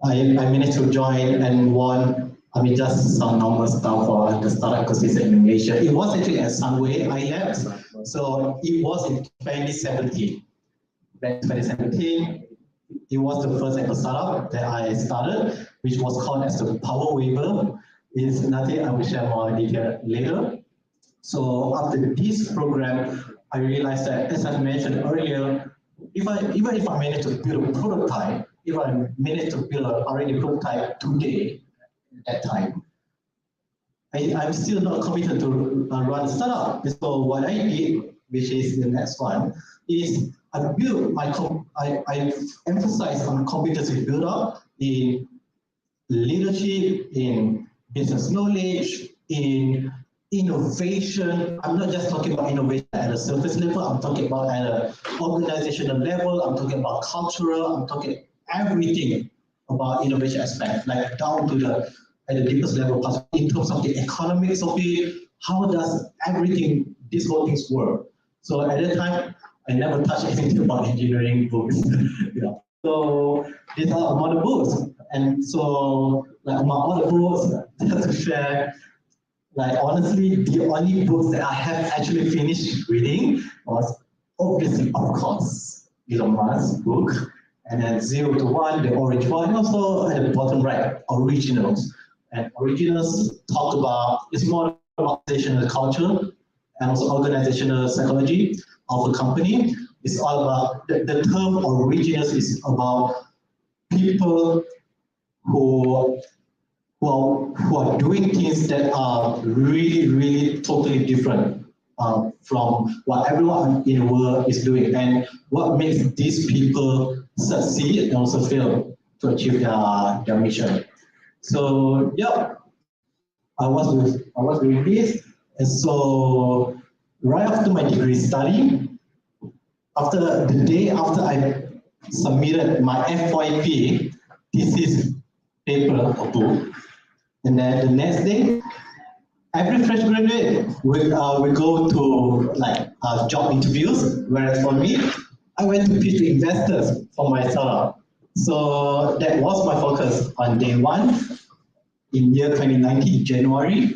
I managed to join and won, just some normal stuff for the startup ecosystem in Malaysia. It was actually at Sunway I so it was in 2017. Back in 2017, it was the first ever startup that I started, which was called as the Power Waver. It's nothing, I will share more detail later. So after this program, I realized that, as I mentioned earlier, even if I manage to build a prototype, if I manage to build an R&D prototype today, at that time, I'm still not committed to run a startup. So what I did, which is the next one, is I emphasize on competency build up in leadership, in business knowledge, in innovation. I'm not just talking about innovation at a surface level, I'm talking about at an organizational level, I'm talking about cultural, I'm talking everything about innovation aspect, like down to at the deepest level, in terms of the economics of it, how does everything, these whole things work. So at that time, I never touched anything about engineering books. So these are among the books. And so like among all the books, just to share, like honestly, the only books that I have actually finished reading was obviously, of course, Elon Musk's book, and then 0 to 1, the orange one, and also at the bottom right, originals. And originals talk about, it's more about organizational culture and also organizational psychology of a company. It's all about, the term originals is about people who are doing things that are really, really totally different from what everyone in the world is doing, and what makes these people succeed and also fail to achieve their mission. So yeah, I was doing this, and so right after my degree study, after the day after I submitted my FYP thesis paper or book, and then the next day, every fresh graduate will go to like job interviews, whereas for me, I went to pitch to investors for my startup. So that was my focus on day one in year 2019, January,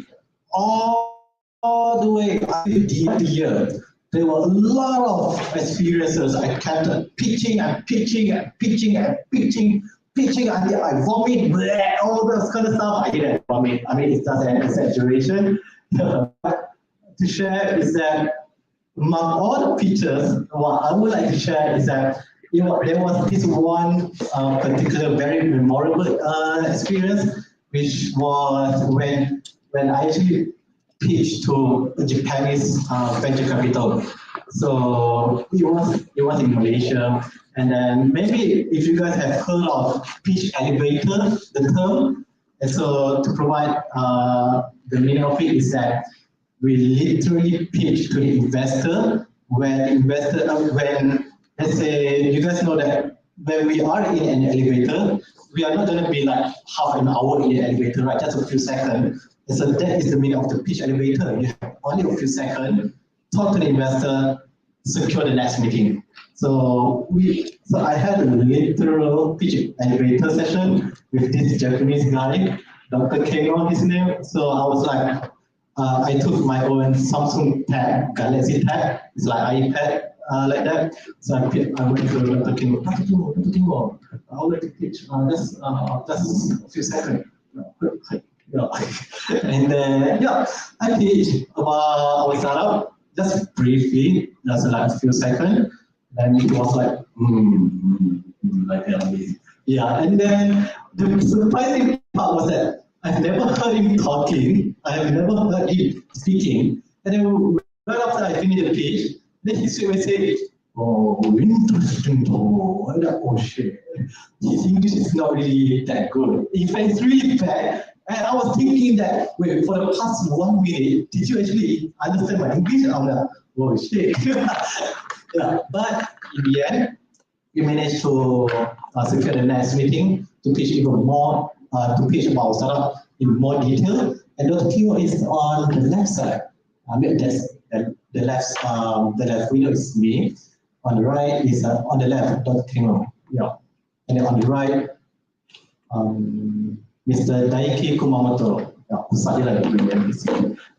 all the way until the end of the year. There were a lot of experiences. I kept pitching and pitching and pitching and pitching until I vomit, all those kind of stuff. I didn't vomit. It's just an exaggeration. But to share is that among all the pitches, what I would like to share is that there was this one particular very memorable experience, which was when I actually pitched to a Japanese venture capital. So it was in Malaysia, and then maybe if you guys have heard of pitch elevator, the term, And so to provide the meaning of it is that we literally pitch to the investor when the investor, when let's say you guys know that when we are in an elevator, we are not going to be like half an hour in the elevator, right? Just a few seconds. And so that is the meaning of the pitch elevator. You have only a few seconds, talk to the investor, secure the next meeting. So I had a literal pitch elevator session with this Japanese guy, Dr. Keno, his name. So I was like, I took my own Samsung Tab, Galaxy Tab. It's like iPad, like that. So I went to Dr. Keno. Dr. Keno, I would like to pitch. Just a few seconds. And then, I pitched about our startup, just briefly, just like a few seconds. Then it was like, like that. Yeah, and then the surprising part was that I've never heard him talking. I have never heard him speaking. And then right after I finished the pitch, then he straight away said, "Oh, interesting. Oh shit. His English is not really that good. In fact, it's really bad." And I was thinking that, wait, for the past 1 minute, did you actually understand my English? I'm like, oh shit. Yeah, but in the end, we managed to secure the next meeting to pitch even more, to pitch about startup in more detail. And Dr. Kino is on the left side. I mean, that's the left window is me. On the right is on the left, Dr. Kino. Yeah, and then on the right, Mr. Daiki Kumamoto.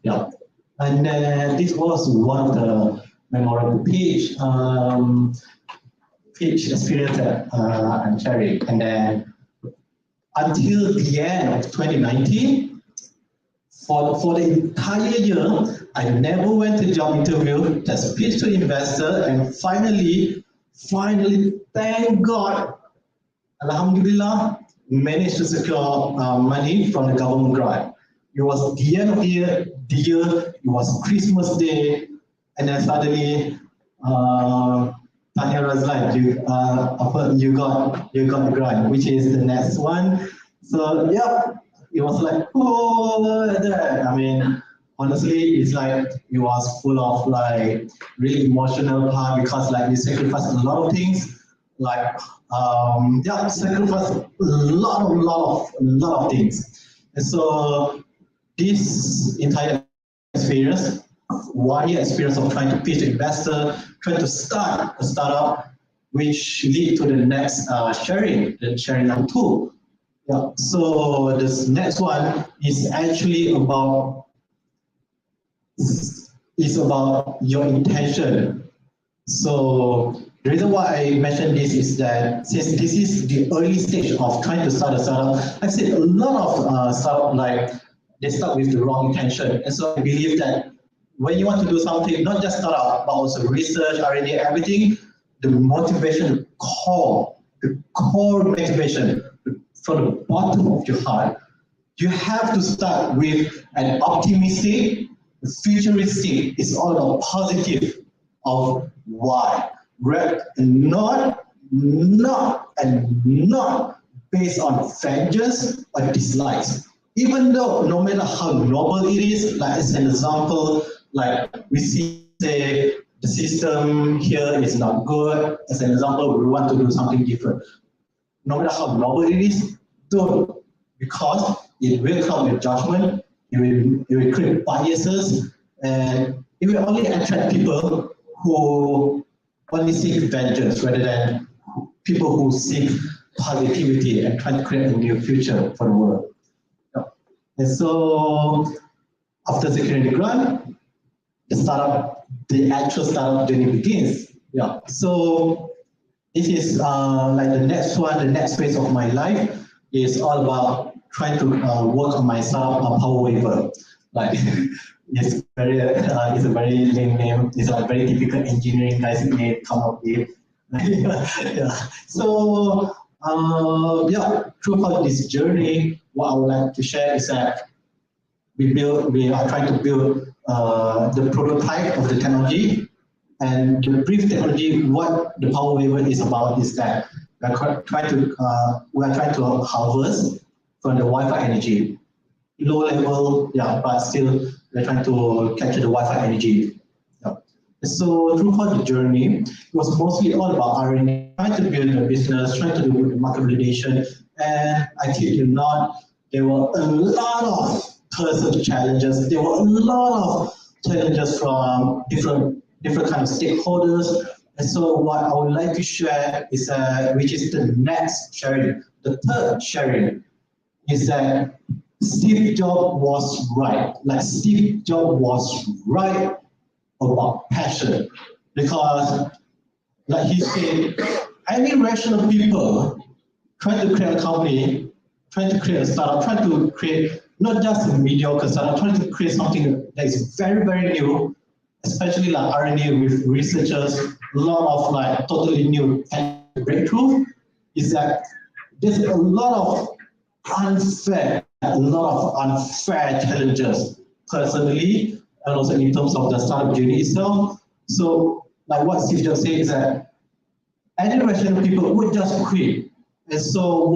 Yeah, and this was one of the memorable pitch experience that I'm sharing. And then until the end of 2019, for the entire year, I never went to job interview, just pitched to investor, and finally, thank God, Alhamdulillah, managed to secure money from the government grant. It was the end of the year, it was Christmas Day, and then suddenly, Tanya Razlan, you got the grant, which is the next one. So yeah, it was like, I mean, honestly, it's like it was full of like really emotional part because like we sacrificed a lot of things, like sacrificed a lot of things. And so this entire experience, 1 year experience of trying to pitch an investor, trying to start a startup, which lead to the next sharing number 2. Yeah. So this next one is actually about your intention. So the reason why I mentioned this is that since this is the early stage of trying to start a startup, I've seen a lot of startup like they start with the wrong intention, and so I believe that when you want to do something, not just start out, but also research, R&D, everything, the motivation, the core motivation from the bottom of your heart, you have to start with an optimistic, futuristic, it's all about positive of why. Not based on vengeance or dislikes. Even though no matter how noble it is, like as an example, like we see say the system here is not good. As an example, we want to do something different. No matter how noble it is, don't, because it will come with judgment, it will create biases, and it will only attract people who only seek vengeance rather than people who seek positivity and try to create a new future for the world. And so after securing the grant, the actual startup journey begins. Yeah. So this is like the next one, the next phase of my life is all about trying to work on my startup, Power Waver. Like it's a very lame name. It's a very typical engineering guys name come up with. Yeah. So throughout this journey, what I would like to share is that we are trying to build the prototype of the technology. And the brief technology, what the Power Waver is about is that we are trying to harvest from the Wi-Fi energy. Low level, yeah, but still they're trying to capture the Wi-Fi energy. Yeah. So throughout the journey, it was mostly all about R&D, trying to build a business, trying to do the market validation, and I kid you not, there were a lot of personal challenges. There were a lot of challenges from different kind of stakeholders. And so what I would like to share is, which is the next sharing, the third sharing, is that Steve Jobs was right. Like Steve Jobs was right about passion, because like he said, any rational people trying to create a company, trying to create a startup, trying to create not just a mediocre startup, trying to create something that is very, very new, especially like R&D with researchers, a lot of like totally new breakthrough, is that there's a lot of unfair challenges personally, and also in terms of the startup journey itself. So like what Steve just said is that any rational people would just quit. And so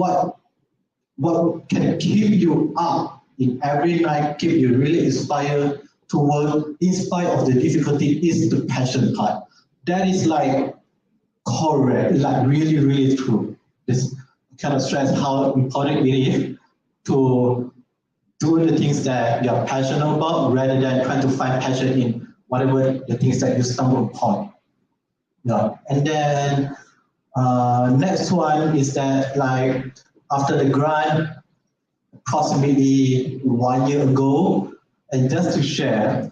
what can keep you up in every night, keep you really inspired to work in spite of the difficulty is the passion part. That is like correct, like really, really true. This kind of stress how important it is to do the things that you're passionate about rather than trying to find passion in whatever the things that you stumble upon. Yeah. And then next one is that like after the grant, approximately 1 year ago, and just to share,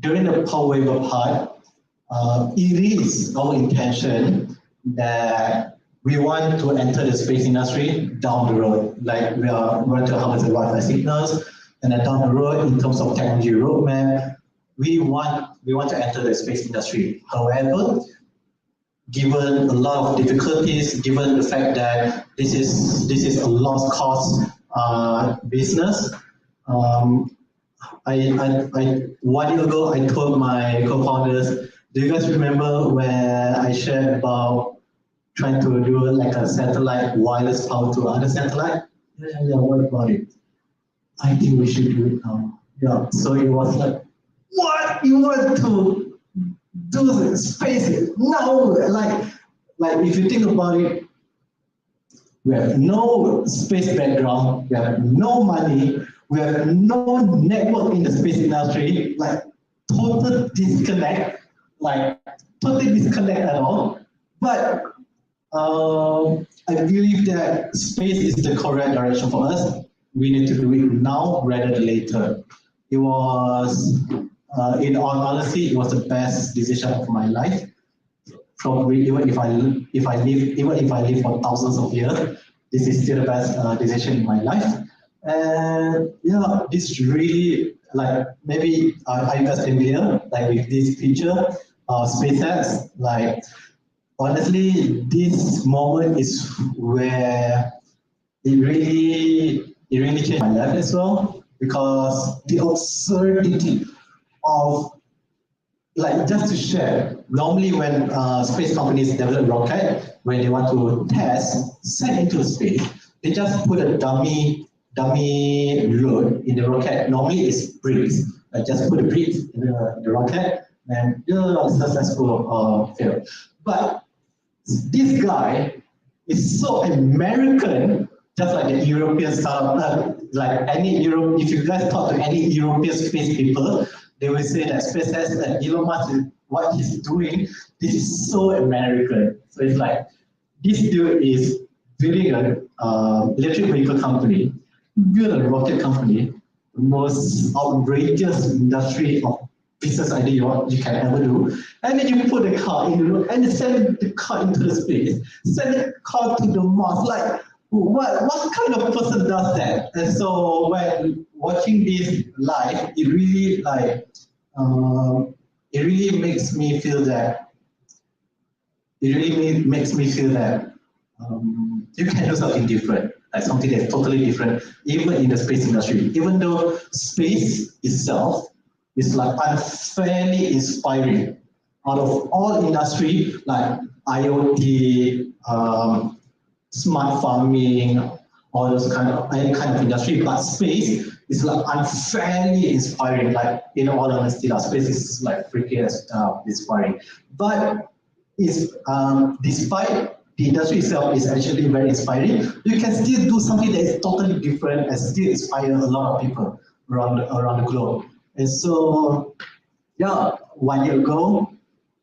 during the power waiver part, it is our intention that we want to enter the space industry down the road. Like we are going to harvest the Wi-Fi signals, and then down the road, in terms of technology roadmap, we want to enter the space industry. However, given a lot of difficulties, given the fact that this is a lost cost business, 1 year ago I told my co-founders, do you guys remember where I shared about trying to do like a satellite wireless power to other satellite? Yeah, what about it? I think we should do it now. Yeah, so it was like, what? You want to do the space now? Like if you think about it, we have no space background, we have no money, we have no network in the space industry, like total disconnect, at all. But I believe that space is the correct direction for us. We need to do it now rather than later. It was, in all honesty, it was the best decision of my life. Probably even if I live for thousands of years, this is still the best decision in my life. And yeah, this really, like, maybe are you guys familiar like with this feature of SpaceX? Like, honestly, this moment is where it really changed my life as well, because the absurdity of, like, just to share, normally when space companies develop rocket, when they want to test, send into space, they just put a dummy load in the rocket. Normally it's bricks. Just put a brick in the rocket and successful or fail. But this guy is so American, just like the European startup, like any Europe. If you guys talk to any European space people, they will say that SpaceX and Elon Musk, what he's doing, this is so American. So it's like, this dude is building an electric vehicle company, build a rocket company, the most outrageous industry of business idea you can ever do, and then you put the car in the road and send the car into the space, send the car to the Mars. Like, what kind of person does that? And so when watching this live, it really makes me feel that you can do something different, like something that's totally different, even in the space industry. Even though space itself is like unfairly inspiring. Out of all industry, like IoT, smart farming, all those any kind of industry, but space is like unfairly inspiring. Like in all honesty, space is like freaking inspiring. But is despite the industry itself is actually very inspiring, you can still do something that is totally different and still inspire a lot of people around the globe. And so, yeah, 1 year ago,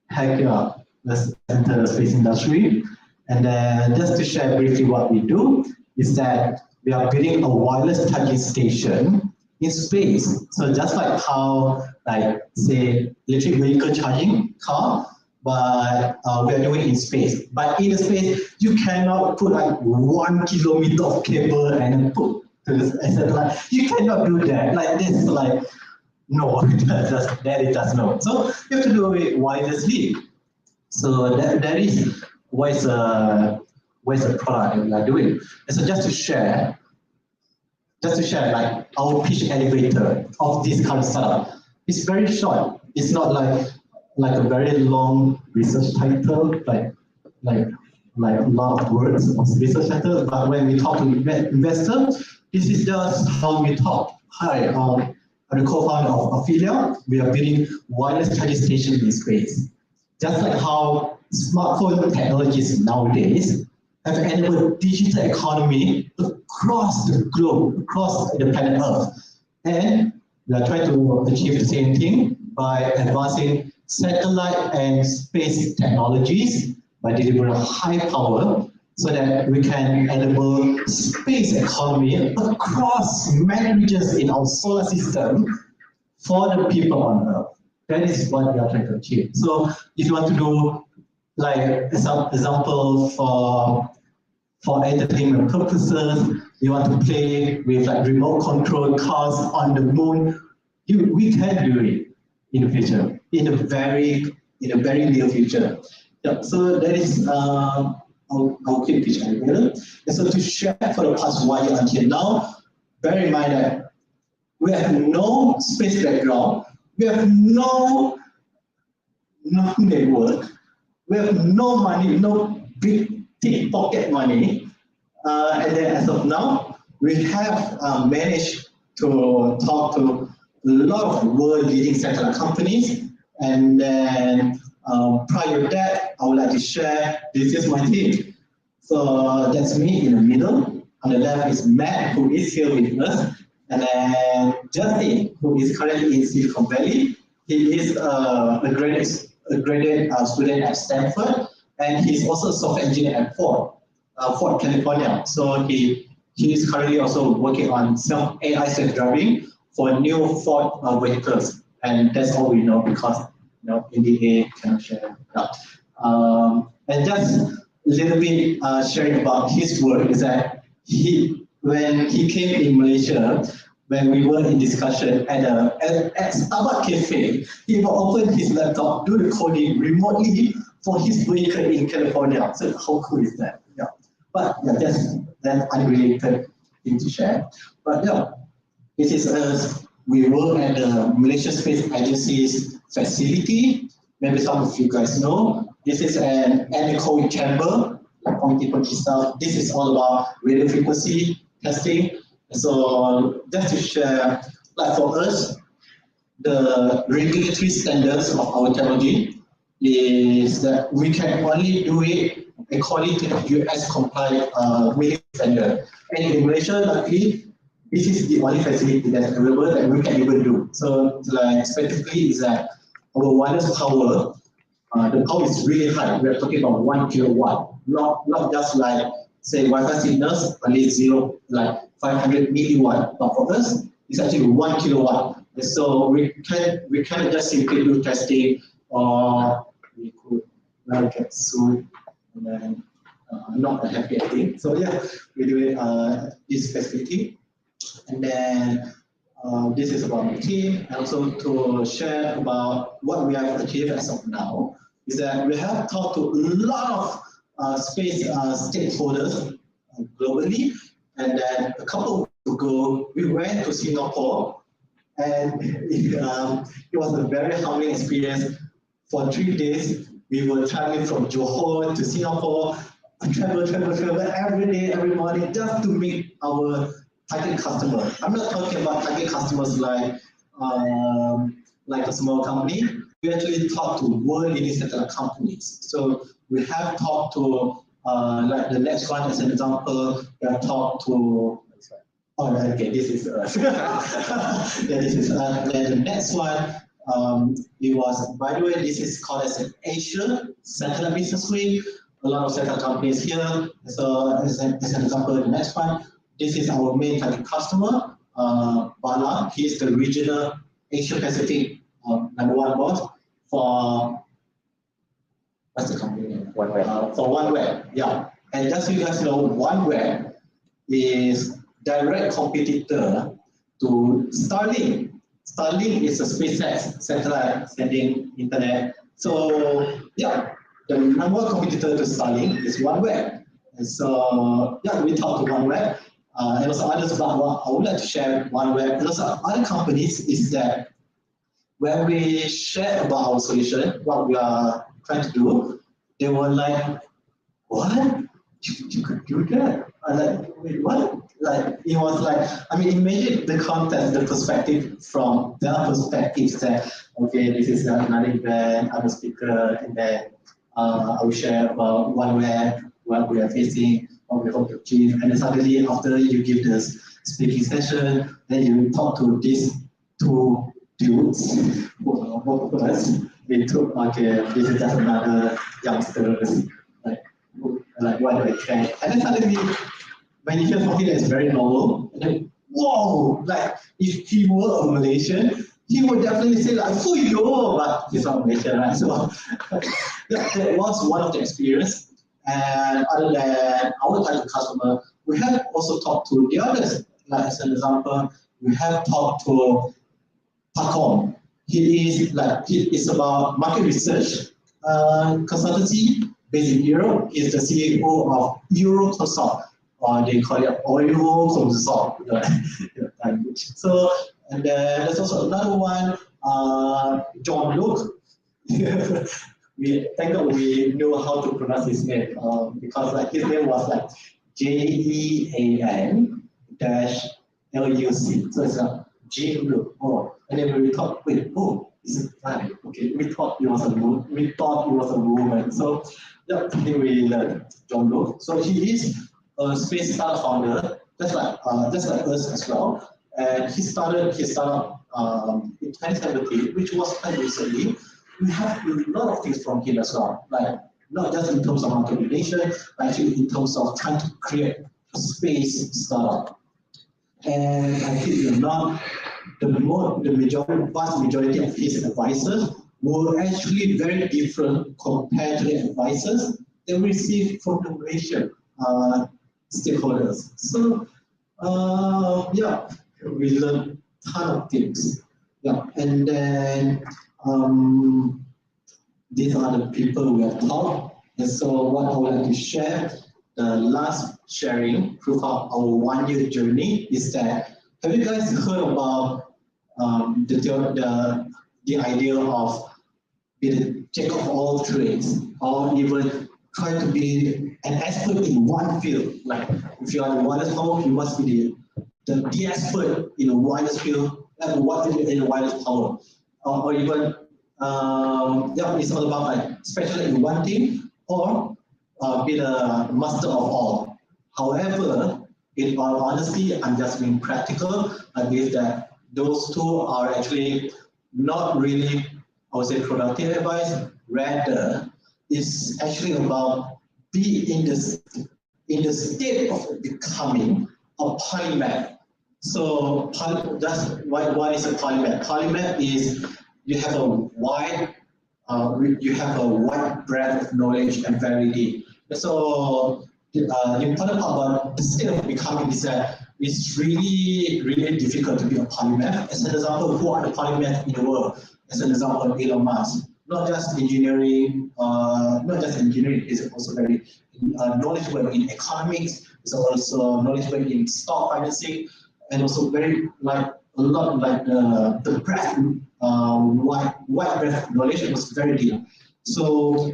heck yeah, let's enter the space industry. And then just to share briefly what we do is that we are building a wireless charging station in space. So just like how, like, say, electric vehicle charging car, but we are doing it in space. But in space, you cannot put like 1 kilometer of cable and then put to the satellite. You cannot do that. Like this, like no, that is just no. So you have to do it wirelessly. So that is what is the product that we are doing. And so just to share like our pitch elevator of this kind of startup. It's very short. It's not like a very long research title, like a lot of words of research title. But when we talk to investors, this is just how we talk. Hi, I'm the co-founder of Aphelia. We are building wireless charging stations in space. Just like how smartphone technologies nowadays have enabled digital economy across the globe, across the planet Earth. And we are trying to achieve the same thing by advancing satellite and space technologies by delivering high power so that we can enable space economy across many regions in our solar system for the people on Earth. That is what we are trying to achieve. So if you want to do like example for entertainment purposes, you want to play with like remote control cars on the moon, we can do it in the future, in a very near future. Yeah, so that is our quick pitch elevator. And so to share for the past 1 year until now, bear in mind that we have no space background, we have no network, we have no money, no big deep pocket money. And then as of now, we have managed to talk to a lot of world-leading satellite companies. And then prior to that, I would like to share, this is my team. So that's me in the middle. On the left is Matt, who is here with us. And then Justin, who is currently in Silicon Valley. He is a graded student at Stanford. And he's also a software engineer at Ford, California. So he is currently also working on some AI self-driving for new Ford vehicles. And that's all we know because NDA cannot share that. And just a little bit sharing about his work is that when he came in Malaysia, when we were in discussion at Starbucks Cafe, he will open his laptop, do the coding remotely for his vehicle in California. So how cool is that? Yeah. But yeah, that's unrelated thing to share. But yeah, this is we work at the Malaysia Space Agency's facility. Maybe some of you guys know. This is an anechoic chamber, like pointy stuff. This is all about radio frequency testing. So just to share, like for us, the regulatory standards of our technology is that we can only do it according to the US compliant military standard. And in Malaysia, luckily, this is the only facility that's available that we can even do. So like specifically is that our wireless power, the power is really high. We are talking about 1 kilowatt, not just like say Wi-Fi signals, only 500 milliwatt. But for us, it's actually 1 kilowatt. And so we cannot just simply do testing, or we could get sued and then not a happy ending. So yeah, we do it this facility. And then this is about my team, and also to share about what we have achieved as of now, is that we have talked to a lot of space stakeholders globally. And then a couple of weeks ago, we went to Singapore, and it was a very humbling experience. For 3 days, we were traveling from Johor to Singapore, travel every day, every morning, just to meet our target customer. I'm not talking about target customers like a small company. We actually talk to world-leading satellite companies. So we have talked to, like the next one as an example, we have talked to, oh, okay, this is us. Yeah, this is us. Then the next one, it was, by the way, this is called as an Asia Satellite Business Week. A lot of satellite companies here. So as an example, the next one, this is our main target customer, Bala. He is the regional Asia Pacific #1 boss for, what's the company name? OneWeb. For OneWeb, yeah. And just so you guys know, OneWeb is direct competitor to Starlink. Starlink is a SpaceX satellite sending internet. So yeah, the number one competitor to Starlink is OneWeb. And so yeah, we talked to OneWeb. And also others, but what I would like to share OneWeb and also other companies is that when we share about our solution, what we are trying to do, they were like, what? You could do that? I like, wait, what? Like, it was like, I mean, imagine the context, the perspective from their perspective that, okay, this is another event, other speaker, and then I will share about OneWeb, what we are facing, what we hope to achieve, and then suddenly after you give this speaking session, then you talk to these two dudes who work with us. They took, okay, this is just another youngsters, like what do I care? And then suddenly, when you hear something that's very normal, and then, whoa, like if he were a Malaysian, he would definitely say like, fuyo, but he's not Malaysian, right? So that was one of the experience. And other than our type of customer, we have also talked to the others. Like as an example, we have talked to Pakom. He is about market research consultancy based in Europe. He's the CEO of Euroconsult, or they call it Euroconsult. So, and then there's also another one, John Luke. We thank God we know how to pronounce his name because like his name was like JEAN-LUC. So it's a Jim Luke. Oh, and then we thought, wait, oh, is it right? Okay, we thought it was a woman. So yeah, today we learned John Luke. So he is a space startup founder, just like us as well. And he started his startup in 2017, which was quite recently. We have a lot of things from him as well, like not just in terms of entrepreneurship, but actually in terms of trying to create a space startup. And I think not the vast majority of his advisors were actually very different compared to the advisors they received from the Malaysian stakeholders. So yeah, we learned a ton of things. Yeah, and then these are the people we have taught. And so what I would like to share, the last sharing throughout our 1 year journey is that, have you guys heard about the idea of being a jack of all trades, or even try to be an expert in one field? Like if you are the wireless power, you must be the expert in a wireless field, and what in the wireless power, or even yeah, it's all about like specialize in one thing, or be the master of all. However, in all honesty, I'm just being practical. I believe that those two are actually not really, I would say, productive advice. Rather, it's actually about be in the state of becoming a polymath. So that's what is a polymath? Polymath is you have a wide breadth of knowledge and variety. So the important part about the state of becoming is that it's really, really difficult to be a polymath. As an example, who are the polymaths in the world? As an example, Elon Musk. Not just engineering, is also very knowledgeable in economics. It's also knowledgeable in stock financing, and also very a lot like the breadth, wide breadth of knowledge was very deep. So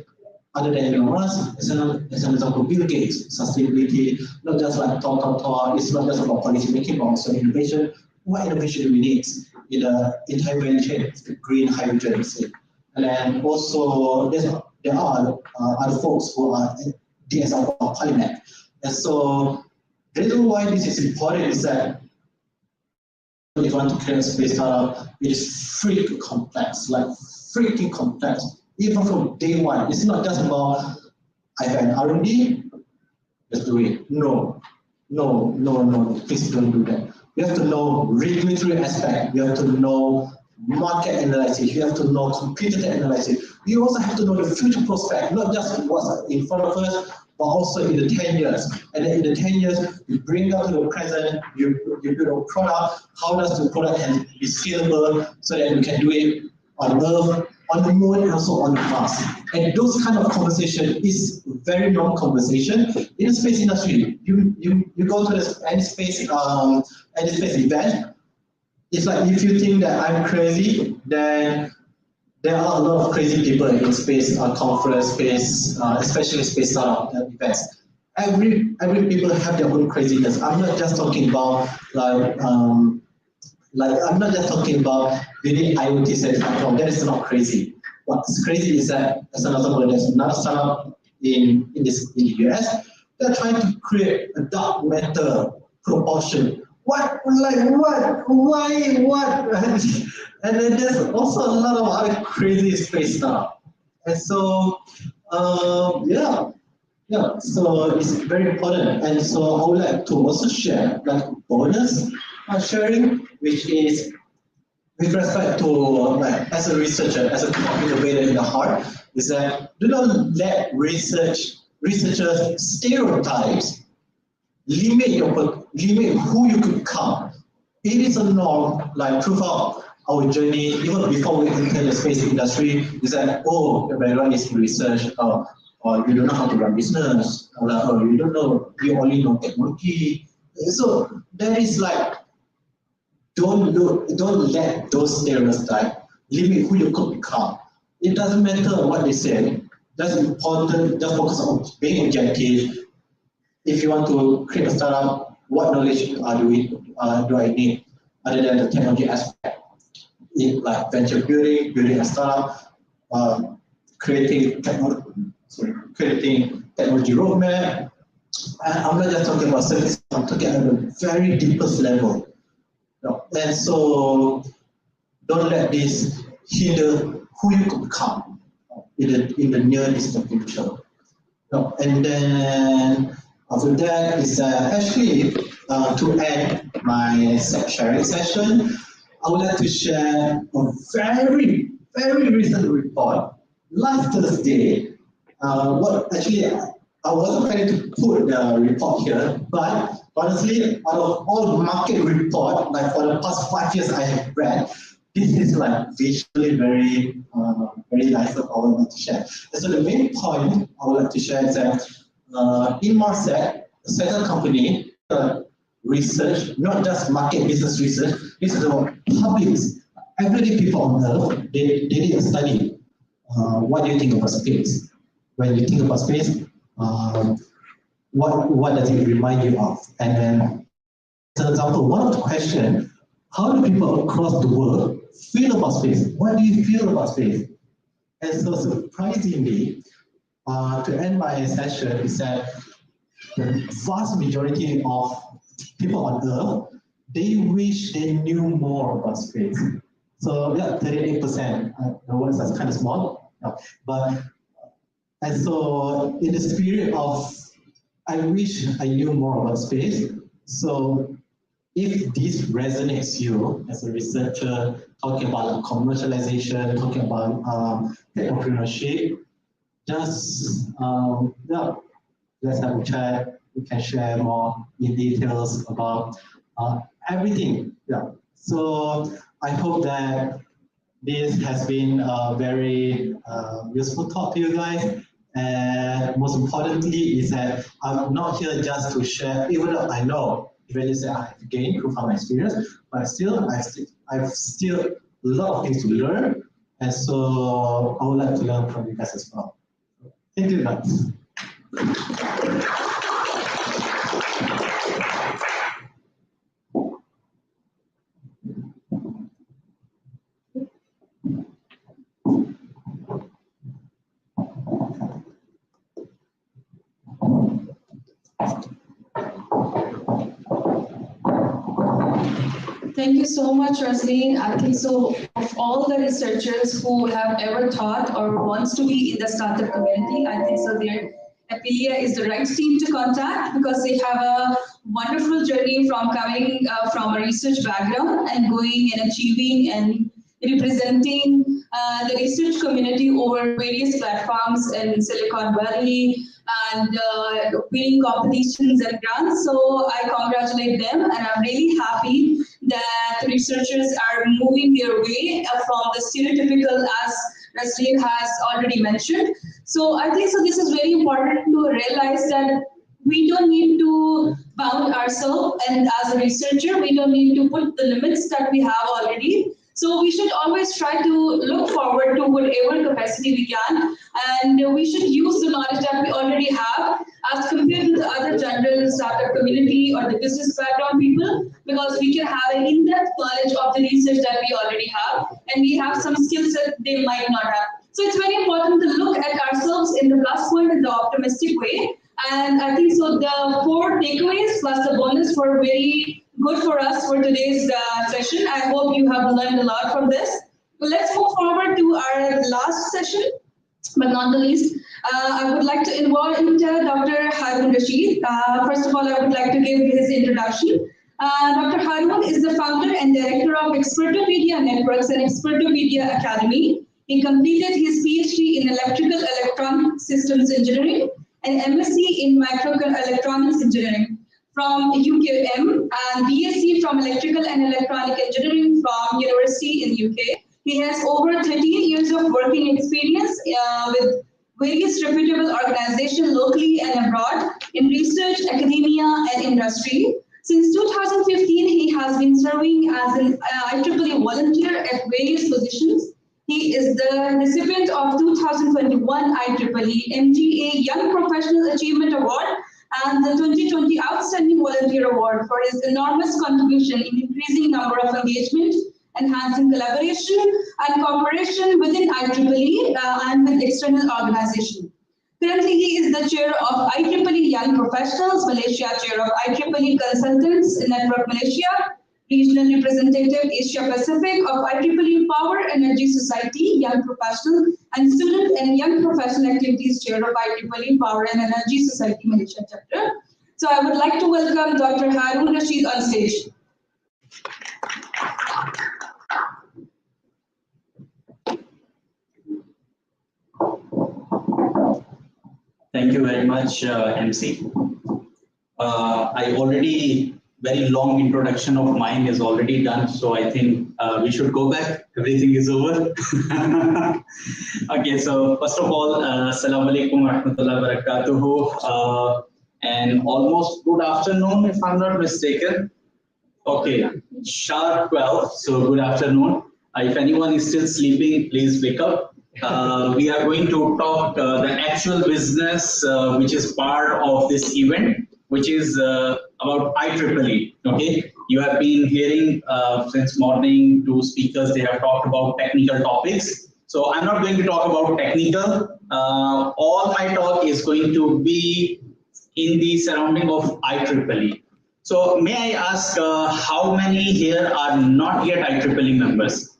other than Elon Musk, as an example, Bill Gates, sustainability, not just like talk, it's not just about policy making, but also innovation. What innovation do we need in the entire value chain, the green hydrogen, say. And then also, there are other folks who are DSR or Polymath. And so, the reason why this is important is that if you want to create a space startup, it is freaking complex, like freaking complex. Even from day one, it's not just about I have an R&D, let's do it. No, please don't do that. You have to know regulatory aspect, you have to know market analysis, you have to know competitor analysis. You also have to know the future prospect, not just what's in front of us, but also in the 10 years. And then in the 10 years, you bring up to the present, you build a product, how does the product can be scalable so that we can do it on Earth, on the moon, and also on the Mars. And those kind of conversation is very normal conversation in the space industry. You go to any space event. It's like if you think that I'm crazy, then there are a lot of crazy people in space conference, space, especially space startup events. Every people have their own craziness. I'm not just talking about I'm not just talking about building IoT sensor. That is not crazy. What's crazy is that, as an example, there's another startup in the US. They're trying to create a dark matter propulsion. What? Why? And then there's also a lot of other crazy space stuff. And so, so it's very important. And so I would like to also share like bonus sharing, which is with respect to like as a researcher, as a innovator in the heart, is that do not let researchers' stereotypes limit who you could become. It is a norm, like throughout our journey, even before we enter the space industry, is that, oh, your background is in research, or you don't know how to run business, or you don't know, you only know technology. So that is like, don't let those stereotypes limit who you could become. It doesn't matter what they say. That's important. Just focus on being objective. If you want to create a startup, what knowledge do I need other than the technology aspect? Like venture building a startup, creating technology roadmap. And I'm not just talking about service. I'm talking at a very deepest level. And so, don't let this hinder who you could become in the near distant future. And then after that is actually to end my sharing session, I would like to share a very, very recent report. Last Thursday, I wasn't planning to put the report here, but honestly, out of all market report, like for the past 5 years I have read, this is like visually very nice of I would like to share. And so the main point I would like to share is that in Marset, a certain company, research, not just market business research, this is about publics, everyday people on Earth, they did a study. What do you think about space? When you think about space, what does it remind you of? And then, as an example, one of the questions, how do people across the world feel about space? What do you feel about space? And so surprisingly, to end my session, is that the vast majority of people on Earth, they wish they knew more about space. So yeah, 38%, the words are kind of small, but and so in the spirit of, I wish I knew more about space. So if this resonates you as a researcher, talking about commercialization, talking about entrepreneurship, just let's have a chat. We can share more in details about everything. Yeah. So I hope that this has been a very useful talk to you guys. And most importantly is that I'm not here just to share, even though I know eventually I have gained from my experience, but I've still a lot of things to learn. And so I would like to learn from you guys as well. Thank you, guys. Thank you so much, Razlan. I think so. Of all the researchers who have ever taught or wants to be in the startup community, I think so. Aphelia is the right team to contact because they have a wonderful journey from coming from a research background and going and achieving and representing the research community over various platforms in Silicon Valley and winning competitions and grants. So I congratulate them, and I'm really happy that researchers are moving their way from the stereotypical, as Rashid has already mentioned. So I think so this is very important to realize that we don't need to bound ourselves, and as a researcher, we don't need to put the limits that we have already. So we should always try to look forward to whatever capacity we can, and we should use the knowledge that we already have as compared to the other general startup community or the business background people, because we can have an in-depth knowledge of the research that we already have, and we have some skills that they might not have. So it's very important to look at ourselves in the plus point in the optimistic way. And I think so the 4 takeaways plus the bonus were very good for us for today's session. I hope you have learned a lot from this. Well, let's move forward to our last session, but not the least. I would like to invite Dr. Haroon Rashid. First of all, I would like to give his introduction. Dr. Haroon is the founder and director of Expertopedia Networks and Expertopedia Academy. He completed his PhD in Electrical Electronic Systems Engineering and MSc in Microelectronics Engineering from UKM and BSc from Electrical and Electronic Engineering from Universiti in UK. He has over 13 years of working experience with various reputable organizations locally and abroad in research, academia, and industry. Since 2015, he has been serving as an IEEE volunteer at various positions. He is the recipient of 2021 IEEE MGA Young Professional Achievement Award and the 2020 Outstanding Volunteer Award for his enormous contribution in increasing number of engagement, enhancing collaboration and cooperation within IEEE and with external organizations. Currently, he is the chair of IEEE Young Professionals Malaysia, chair of IEEE Consultants Network Malaysia, regional representative Asia Pacific of IEEE Power Energy Society Young Professional, and student and young professional activities chair of IEEE Power and Energy Society Malaysia chapter. So I would like to welcome Dr. Haroon Rashid on stage. Thank you very much, MC. I already, very long introduction of mine is already done, so I think we should go back. Everything is over. Okay, so first of all, Assalamu alaikum wa rahmatullahi wa barakatuhu, and almost good afternoon if I'm not mistaken. Okay, sharp 12, so good afternoon. If anyone is still sleeping, please wake up. We are going to talk the actual business, which is part of this event, which is about IEEE. Okay, you have been hearing since morning two speakers. They have talked about technical topics. So I'm not going to talk about technical. All my talk is going to be in the surrounding of IEEE. So may I ask how many here are not yet IEEE members?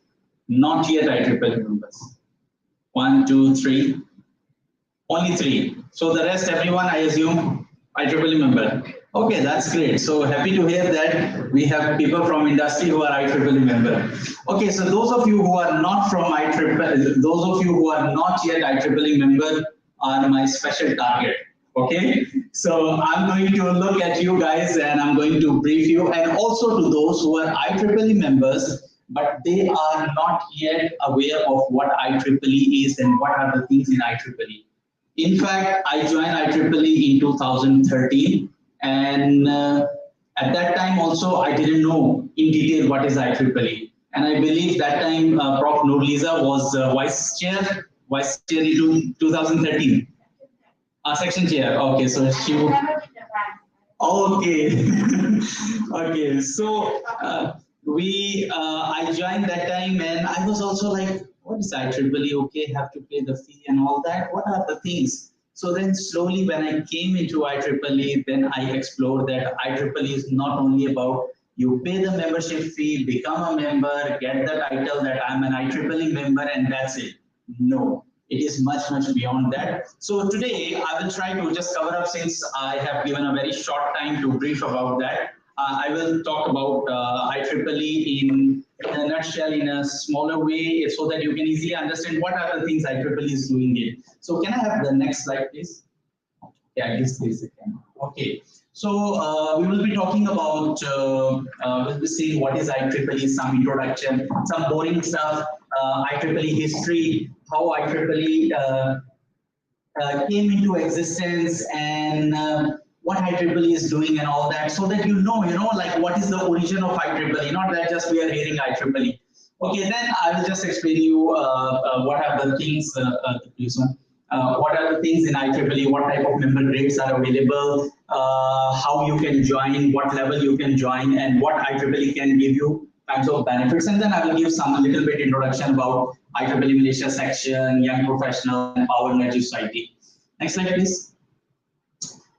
Not yet IEEE members. 1, 2, 3. Only 3. So the rest, everyone, I assume, IEEE member. Okay, that's great. So happy to hear that we have people from industry who are IEEE member. Okay, so those of you who are not from IEEE, those of you who are not yet IEEE member are my special target. Okay, so I'm going to look at you guys and I'm going to brief you, and also to those who are IEEE members, but they are not yet aware of what IEEE is and what are the things in IEEE. In fact, I joined IEEE in 2013, and at that time also I didn't know in detail what is IEEE. And I believe that time Prof. Norliza was vice chair in 2013. Section chair. Okay, so she would. Okay. Okay, so I joined that time and I was also like, what is IEEE? Okay, have to pay the fee and all that. What are the things? So then slowly when I came into IEEE, then I explored that IEEE is not only about you pay the membership fee, become a member, get the title that I'm an IEEE member and that's it. No, it is much, much beyond that. So today I will try to just cover up, since I have given a very short time to brief about that. I will talk about IEEE in a nutshell, in a smaller way, so that you can easily understand what are the things IEEE is doing it. So can I have the next slide, please? Yeah, I guess there's a camera. Okay. So we will be talking about, we'll be seeing what is IEEE, some introduction, some boring stuff, IEEE history, how IEEE came into existence, and what IEEE is doing and all that, so that you know, like what is the origin of IEEE, not that just we are hearing IEEE. Okay, then I will just explain you what are the things, what are the things in IEEE, what type of member grades are available, how you can join, what level you can join, and what IEEE can give you kinds of benefits. And then I will give some little bit introduction about IEEE Malaysia section, young professional, and Power Energy Society. Next slide, please.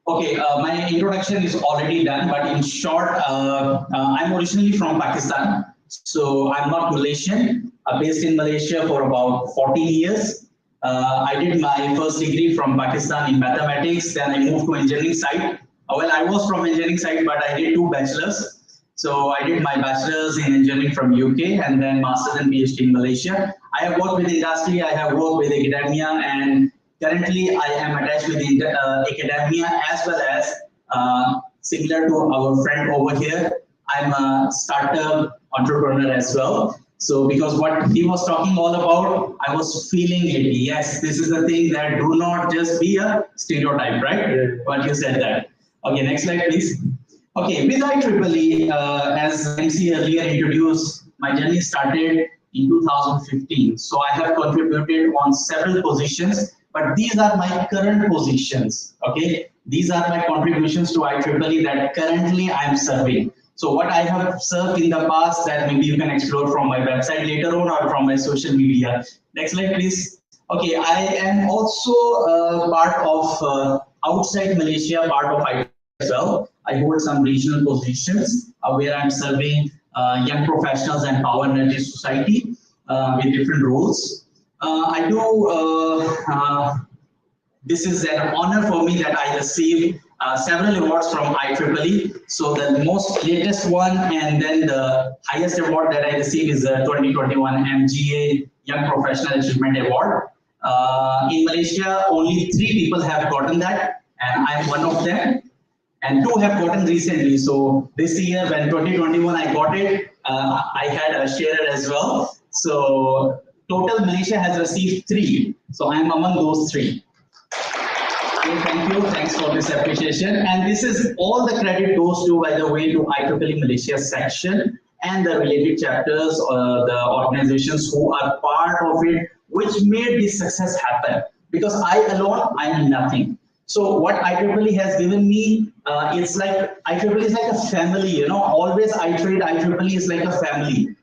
Okay, my introduction is already done, but in short, I'm originally from Pakistan. So I'm not Malaysian, based in Malaysia for about 14 years. I did my first degree from Pakistan in mathematics, then I moved to engineering side. Well, I was from engineering side, but I did 2 bachelors. So I did my bachelor's in engineering from UK and then master's and PhD in Malaysia. I have worked with industry, I have worked with academia, and currently I am attached with academia as well as similar to our friend over here. I'm a startup entrepreneur as well. So because what he was talking all about, I was feeling it. Yes, this is the thing that do not just be a stereotype, right? But you said that. Okay, next slide, please. Okay, with IEEE, as MC earlier introduced, my journey started in 2015. So I have contributed on several positions, but these are my current positions. Okay, these are my contributions to IEEE that currently I am serving. So what I have served in the past, that maybe you can explore from my website later on or from my social media. Next slide, please. Okay, I am also part of outside Malaysia, part of IEEE as well. I hold some regional positions where I'm serving young professionals and Power Energy Society with different roles. I do. This is an honor for me that I received several awards from IEEE. So the most latest one and then the highest award that I received is the 2021 MGA Young Professional Achievement Award. In Malaysia, only 3 people have gotten that, and I'm one of them. And 2 have gotten recently. So this year, when 2021 I got it, I had a share as well. So total Malaysia has received 3. So I'm among those 3. Okay, thank you. Thanks for this appreciation. And this is all the credit goes to, by the way, to IEEE Malaysia section and the related chapters, the organizations who are part of it, which made this success happen. Because I alone, I am nothing. So what IEEE has given me, it's like IEEE is like a family, always I treat IEEE is like a family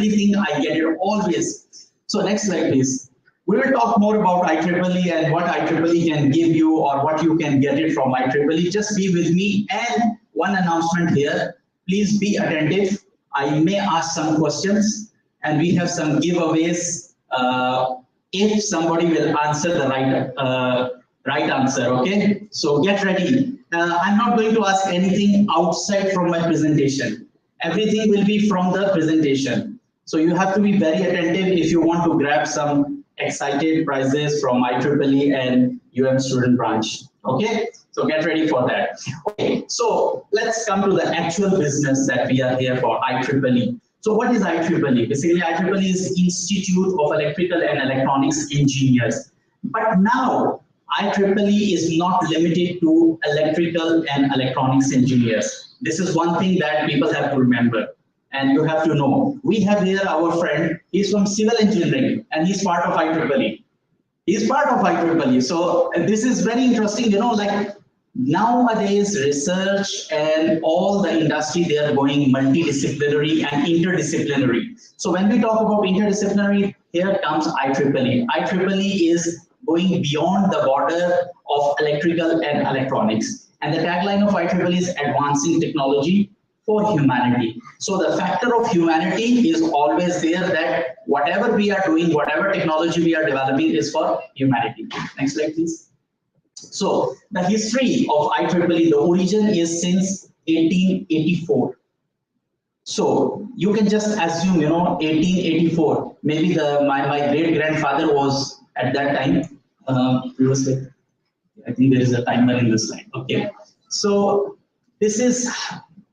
thing, I get it always. So next slide, please. We will talk more about IEEE and what IEEE can give you or what you can get it from IEEE. Just be with me. And one announcement here, please be attentive. I may ask some questions and we have some giveaways if somebody will answer the right answer, okay? So get ready. I'm not going to ask anything outside from my presentation. Everything will be from the presentation. So you have to be very attentive if you want to grab some excited prizes from IEEE and UM student branch, okay? So get ready for that. Okay, so let's come to the actual business that we are here for, IEEE. So what is IEEE? Basically, IEEE is Institute of Electrical and Electronics Engineers. But now, IEEE is not limited to electrical and electronics engineers. This is one thing that people have to remember. And you have to know. We have here our friend, he's from civil engineering and he's part of IEEE. He's part of IEEE. So this is very interesting, like nowadays research and all the industry, they are going multidisciplinary and interdisciplinary. So when we talk about interdisciplinary, here comes IEEE. IEEE is going beyond the border of electrical and electronics. And the tagline of IEEE is advancing technology for humanity. So the factor of humanity is always there, that whatever we are doing, whatever technology we are developing is for humanity. Next slide, please. So the history of IEEE, the origin is since 1884. So you can just assume, 1884. Maybe my great grandfather was at that time. Previously, I think there is a timer in this slide. Okay. So this is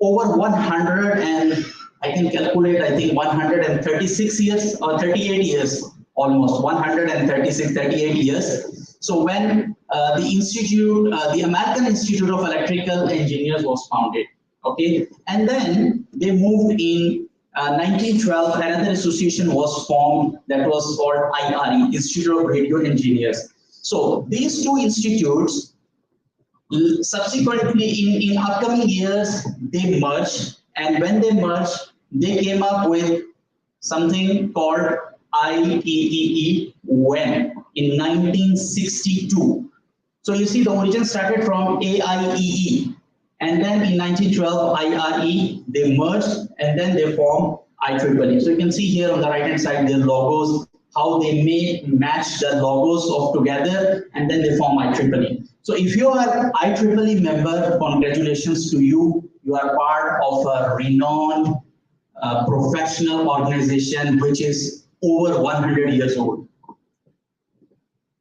over 100, and I can calculate, I think 136 years or 38 years, almost 136, 38 years. So when the American Institute of Electrical Engineers was founded, okay, and then they moved in 1912, another association was formed that was called IRE, Institute of Radio Engineers. So these two institutes, subsequently in upcoming years, they merged, and when they merged, they came up with something called IEEE when in 1962. So you see the origin started from AIEE, and then in 1912 IRE, they merged, and then they formed IEEE. So you can see here on the right hand side their logos, how they match the logos of together, and then they form IEEE. So if you are IEEE member, congratulations to you. You are part of a renowned professional organization which is over 100 years old.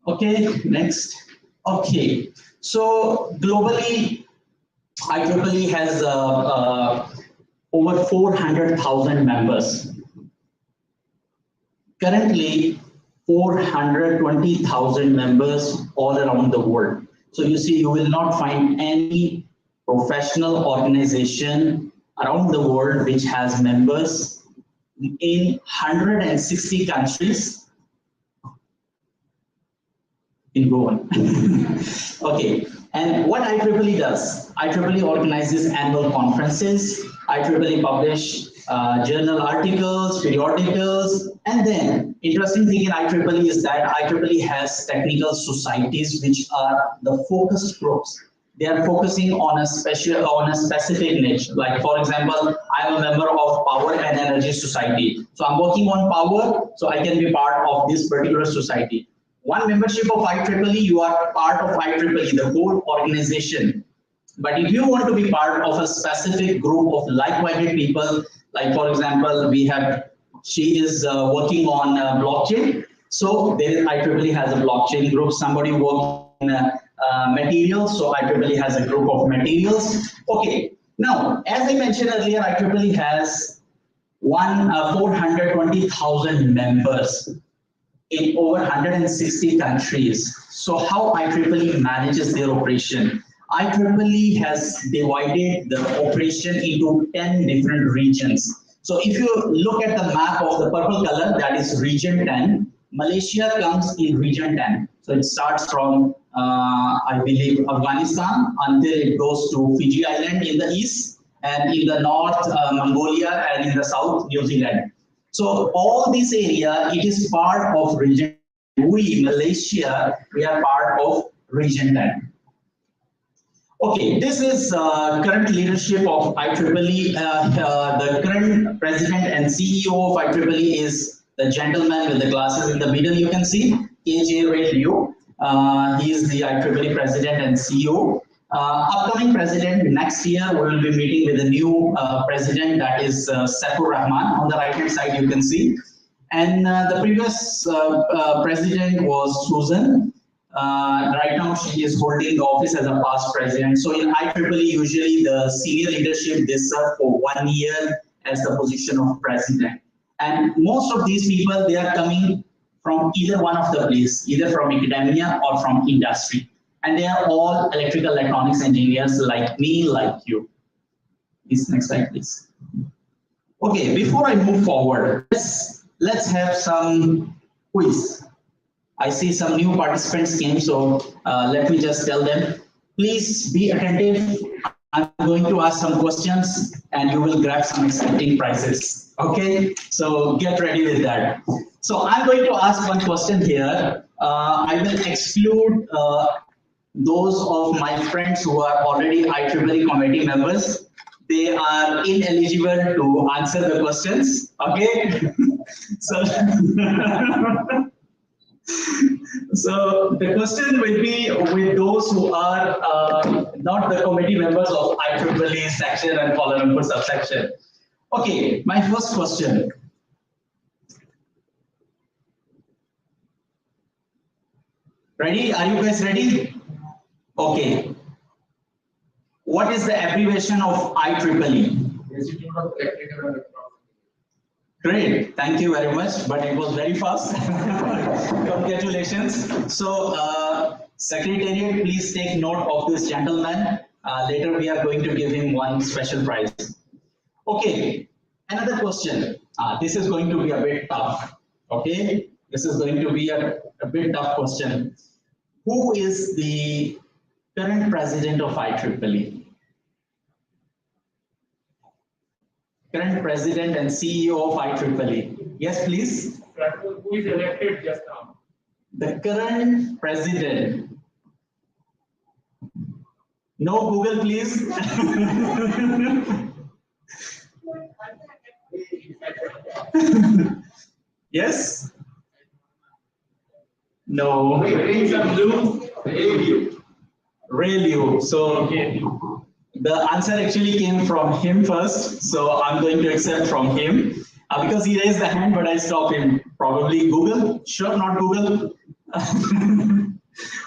Okay, next. Okay, so globally, IEEE has over 400,000 members. Currently, 420,000 members all around the world. So you see, you will not find any professional organization around the world which has members in 160 countries. In go on. Okay, and what IEEE does? IEEE organizes annual conferences. IEEE publish journal articles, periodicals, and then interesting thing in IEEE is that IEEE has technical societies which are the focused groups. They are focusing on a specific niche. Like for example, I am a member of Power and Energy Society. So I'm working on power, so I can be part of this particular society. One membership of IEEE, you are part of IEEE, the whole organization. But if you want to be part of a specific group of like-minded people, like for example, she is working on blockchain. So there IEEE has a blockchain group. Somebody works in materials, so IEEE has a group of materials. Okay, now as I mentioned earlier, IEEE has 420,000 members in over 160 countries. So how IEEE manages their operation? IEEE has divided the operation into 10 different regions. So if you look at the map of the purple color, that is region 10. Malaysia comes in region 10. So it starts from, I believe, Afghanistan until it goes to Fiji Island in the east, and in the north, Mongolia, and in the south, New Zealand. So all this area, it is part of region. We, Malaysia, we are part of region 10. Okay, this is current leadership of IEEE. The current president and CEO of IEEE is the gentleman with the glasses in the middle, you can see, KJ Ray Liu. He is the IEEE president and CEO. Upcoming president next year, we will be meeting with a new president, that is Saifur Rahman. On the right hand side, you can see. And the previous president was Susan. Right now, she is holding the office as a past president. So in IEEE, usually the senior leadership, they serve for 1 year as the position of president. And most of these people, they are coming from either one of the place, either from academia or from industry. And they are all electrical electronics engineers like me, like you. Please, next slide, please. Okay, before I move forward, let's have some quiz. I see some new participants came, so let me just tell them, please be attentive. I'm going to ask some questions and you will grab some exciting prizes. Okay, so get ready with that. So I'm going to ask one question here. I will exclude those of my friends who are already IEEE committee members. They are ineligible to answer the questions. Okay, so so the question will be with those who are not the committee members of IEEE section and Kuala Lumpur subsection. Okay, my first question. Ready? Are you guys ready? Okay. What is the abbreviation of IEEE? Great, thank you very much, but it was very fast. Congratulations. So, Secretariat, please take note of this gentleman. Later, we are going to give him one special prize. Okay, another question. This is going to be a bit tough. Okay, this is going to be a bit tough question. Who is the current president of IEEE? Current president and CEO of IEEE. Yes, please. Who is elected just now? The current president. No Google, please. Yes? No. Rayleigh. So okay. The answer actually came from him first, so I'm going to accept from him because he raised the hand, but I stopped him. Probably Google? Sure, not Google.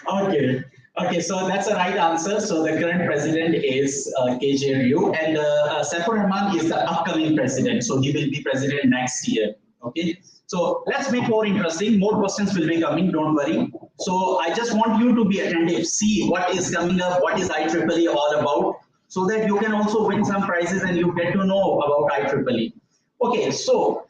Okay. Okay, so that's the right answer. So the current president is KJ Ryu, and Saifur Rahman is the upcoming president. So he will be president next year. Okay. So let's make more interesting. More questions will be coming. Don't worry. So I just want you to be attentive. See what is coming up. What is IEEE all about? So that you can also win some prizes and you get to know about IEEE. Okay, so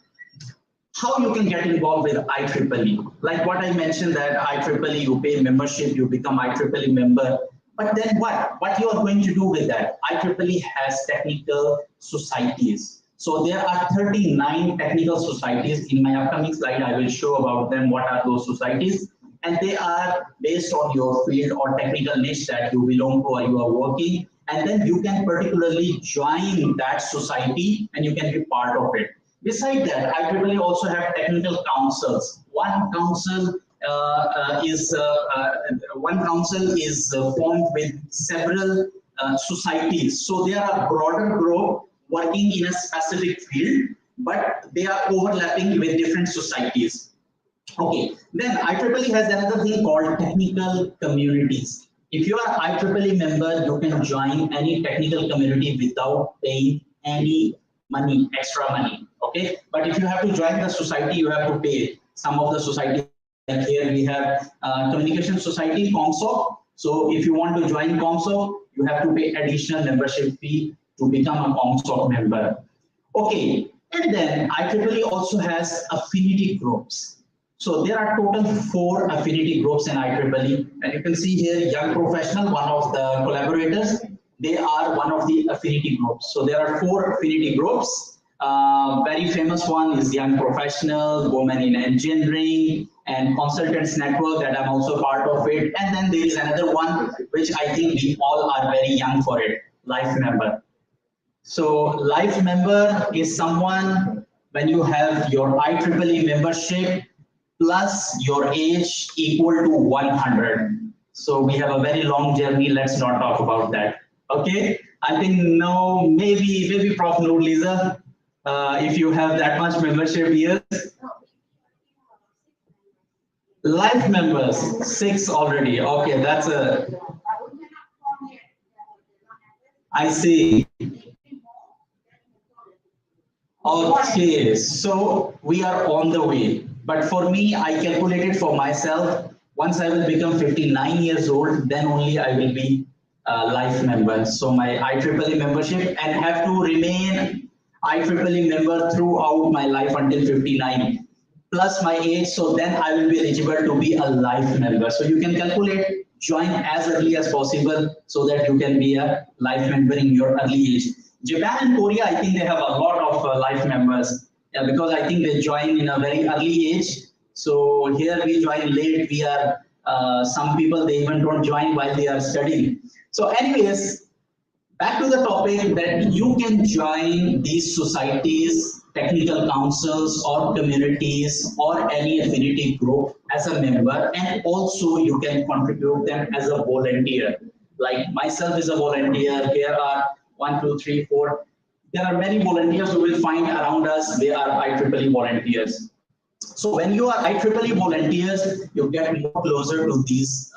how you can get involved with IEEE? Like what I mentioned that IEEE, you pay membership, you become IEEE member. But then what? What you are going to do with that? IEEE has technical societies. So there are 39 technical societies. In my upcoming slide, I will show about them. What are those societies? And they are based on your field or technical niche that you belong to or you are working. And then you can particularly join that society and you can be part of it. Besides that, IEEE also have technical councils. One council is formed with several societies. So they are a broader group working in a specific field, but they are overlapping with different societies. Okay, then IEEE has another thing called technical communities. If you are IEEE member, you can join any technical community without paying any money, extra money. Okay, but if you have to join the society, you have to pay. Some of the society, like here we have Communication Society, COMSOC. So if you want to join COMSOC, you have to pay additional membership fee to become a COMSOC member. Okay, and then IEEE also has affinity groups. So there are total 4 affinity groups in IEEE, and you can see here Young Professional, one of the collaborators. They are one of the affinity groups. So there are 4 affinity groups. Very famous one is Young Professional, Women in Engineering, and Consultants Network that I'm also part of it. And then there is another one which I think we all are very young for it, Life Member. So Life Member is someone when you have your IEEE membership plus your age equal to 100. So we have a very long journey. Let's not talk about that. Okay. I think no, maybe Prof. Norliza, if you have that much membership here. Life members, 6 already. Okay, that's a. I see. Okay, so we are on the way. But for me, I calculated for myself, once I will become 59 years old, then only I will be a life member. So my IEEE membership and have to remain IEEE member throughout my life until 59. plus my age, so then I will be eligible to be a life member. So you can calculate, join as early as possible so that you can be a life member in your early age. Japan and Korea, I think they have a lot of life members because I think they join in a very early age. So here we join late, we are, some people, they even don't join while they are studying. So anyways, back to the topic that you can join these societies, technical councils or communities or any affinity group as a member, and also you can contribute them as a volunteer. Like myself is a volunteer, here are 1, 2, 3, 4. There are many volunteers you will find around us, they are IEEE volunteers. So when you are IEEE volunteers, you get more closer to these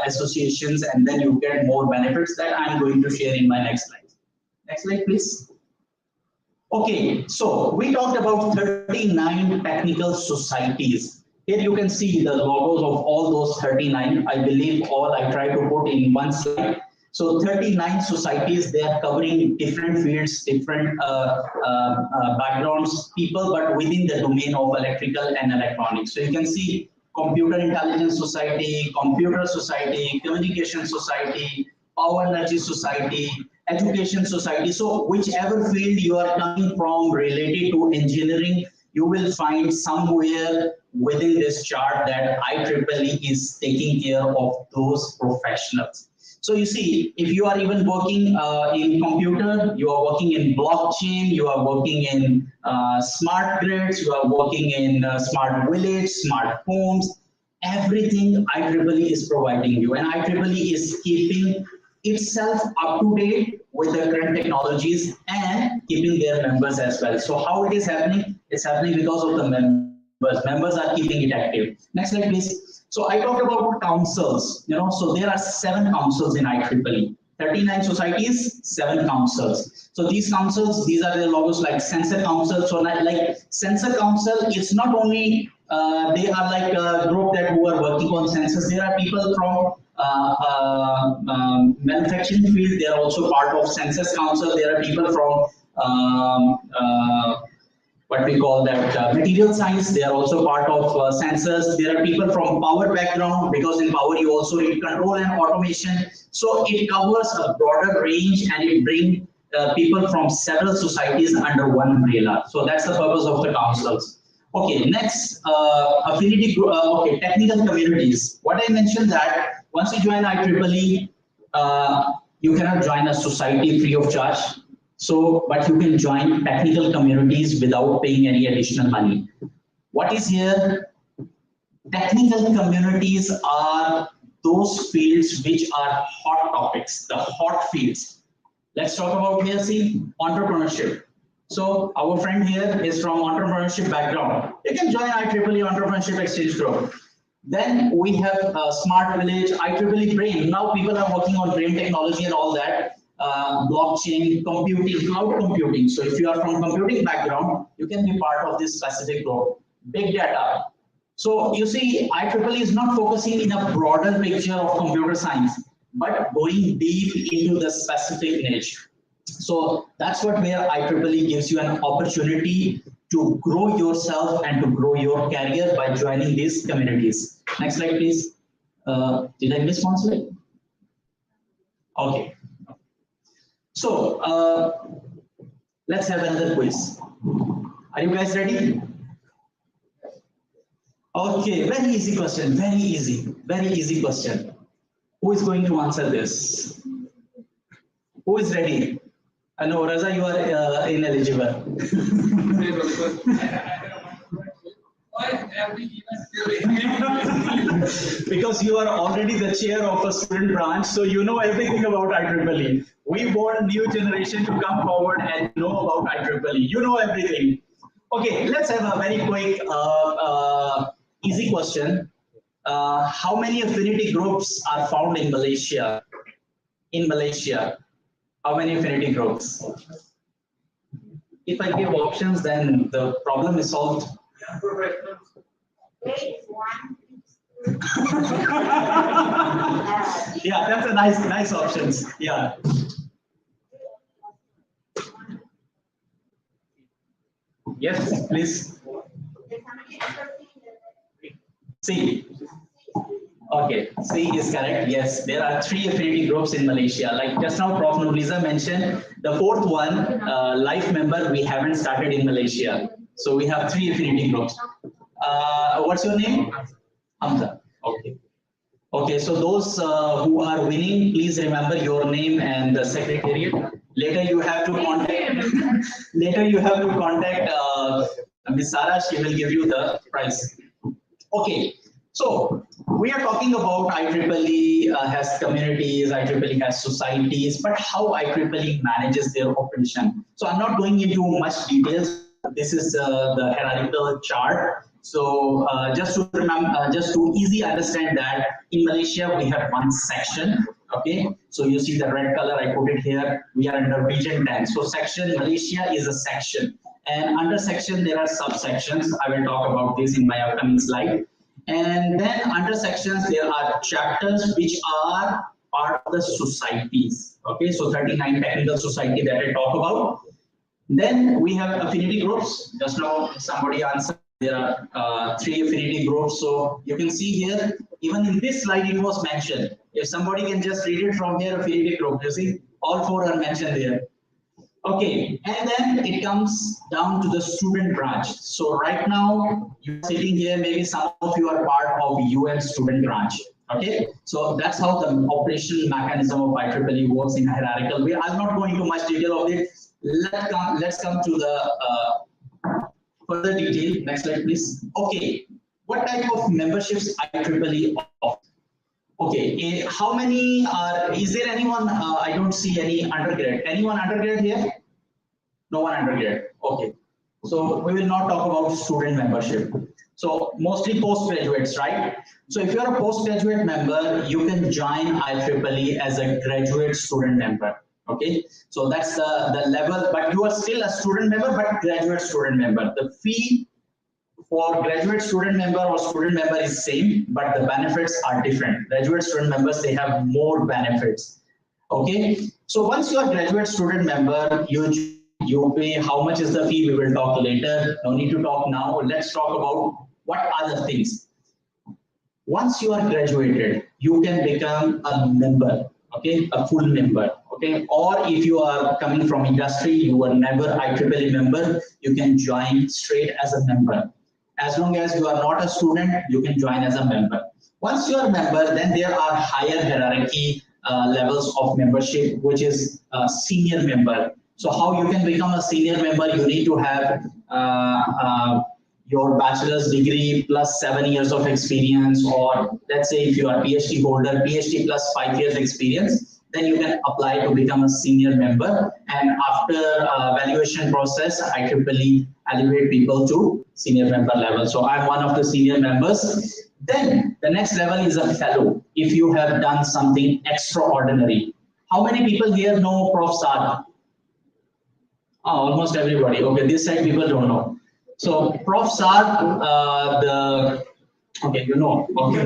associations, and then you get more benefits that I'm going to share in my next slide. Next slide, please. Okay, so we talked about 39 technical societies. Here you can see the logos of all those 39. I believe all I try to put in one slide. So 39 societies, they are covering different fields, different backgrounds, people, but within the domain of electrical and electronics. So you can see Computer Intelligence Society, Computer Society, Communication Society, Power Energy Society, Education Society. So whichever field you are coming from related to engineering, you will find somewhere within this chart that IEEE is taking care of those professionals. So you see, if you are even working in computer, you are working in blockchain, you are working in smart grids, you are working in smart village, smart homes, everything IEEE is providing you, and IEEE is keeping itself up to date with the current technologies and keeping their members as well. So how it is happening? It's happening because of the members. Members are keeping it active. Next slide, please. So I talked about councils, so there are 7 councils in IEEE, 39 societies, 7 councils. So these councils, these are the logos like Sensor Council. So like Sensor Council, it's not only, they are like a group that who are working on sensors. There are people from manufacturing field, they are also part of Sensors Council. There are people from what we call that material science, they are also part of sensors. There are people from power background, because in power you also need control and automation. So it covers a broader range, and it brings people from several societies under one umbrella. So that's the purpose of the councils. Okay, next, affinity group, okay, technical communities. What I mentioned that once you join IEEE, you cannot join a society free of charge. So, but you can join technical communities without paying any additional money. What is here? Technical communities are those fields which are hot topics, the hot fields. Let's talk about here, see, entrepreneurship. So our friend here is from entrepreneurship background. You can join IEEE Entrepreneurship Exchange Group. Then we have Smart Village, IEEE Brain. Now people are working on brain technology and all that. Blockchain, computing, cloud computing. So if you are from computing background, you can be part of this specific group. Big data. So you see, IEEE is not focusing in a broader picture of computer science, but going deep into the specific niche. So that's what where IEEE gives you an opportunity to grow yourself and to grow your career by joining these communities. Next slide, please. Did I miss one slide? Okay. So let's have another quiz. Are you guys ready? Okay, very easy question, very easy question. Who is going to answer this? Who is ready? No, Raza, you are ineligible. Because you are already the chair of a student branch, so you know everything about IEEE. We want new generation to come forward and know about IEEE. You know everything. Okay, let's have a very quick, easy question. How many affinity groups are found in Malaysia? In Malaysia, how many affinity groups? If I give options, then the problem is solved. Yeah, that's a nice options. Yeah. Yes, please. C. Okay, C is correct. Yes, there are 3 affinity groups in Malaysia. Like just now, Prof. Norliza mentioned, the 4th one, life member, we haven't started in Malaysia. So we have 3 affinity groups. What's your name? Hamza. Okay. Okay, so those who are winning, please remember your name and the secretariat. Later you have to contact. Later you have to contact Ms. Sara. She will give you the prize. Okay. So we are talking about IEEE has communities, IEEE has societies, but how IEEE manages their operation. So I'm not going into much details. This is the hierarchical chart. So just to remember, just to easily understand that in Malaysia we have one section. Okay, so you see the red color, I put it here. We are under region 10. So section Malaysia is a section, and under section there are subsections. I will talk about this in my upcoming slide. And then under sections there are chapters which are part of the societies. Okay, so 39 technical society that I talk about. Then we have affinity groups. Just now somebody answered. There are 3 affinity groups. So you can see here, even in this slide it was mentioned. If somebody can just read it from here, affinity group, you see, all 4 are mentioned there. Okay, and then it comes down to the student branch. So right now, you're sitting here, maybe some of you are part of UN student branch. Okay, so that's how the operational mechanism of IEEE works in a hierarchical way. I'll not go into much detail of it. Let's come to the further detail. Next slide, please. Okay, what type of memberships IEEE offers? Okay, how many are, is there anyone, I don't see any undergrad. Anyone undergrad here? No one undergrad. Okay, so we will not talk about student membership. So mostly postgraduates, right? So if you're a postgraduate member, you can join IEEE as a graduate student member. Okay, so that's the level, but you are still a student member, but graduate student member. The fee for graduate student member or student member is same, but the benefits are different. Graduate student members, they have more benefits. Okay, so once you are graduate student member, you pay. How much is the fee? We will talk later. No need to talk now. Let's talk about what other things. Once you are graduated, you can become a member. Okay, a full member. Okay, or if you are coming from industry, you were never IEEE member, you can join straight as a member. As long as you are not a student, you can join as a member. Once you are a member, then there are higher hierarchy levels of membership, which is senior member. So how you can become a senior member, you need to have your bachelor's degree plus 7 years of experience, or let's say if you are PhD holder, PhD plus 5 years experience, then you can apply to become a senior member. And after valuation process, IEEE elevate people to senior member level. So I'm one of the senior members. Then the next level is a fellow. If you have done something extraordinary. How many people here know Prof. Saad? Oh, almost everybody. Okay, this side people don't know. So Prof. Saad, okay, you know. Okay.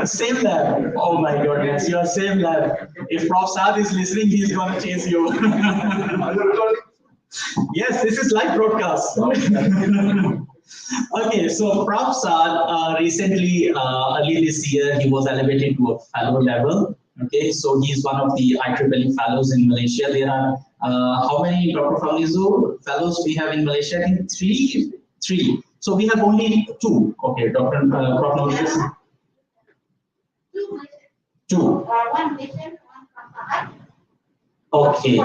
Same lab. Oh my goodness, you are same lab. If Prof. Saad is listening, he's gonna chase you. Yes, this is live broadcast. Okay, so Prof. Saad recently, early this year, he was elevated to a fellow level. Okay, so he's one of the IEEE fellows in Malaysia. There are how many Dr. Fawnizu fellows we have in Malaysia? I think three. So we have only 2. Okay, Dr. Prof. Norliza. 2. One Malaysian, one from Bahrain. Okay.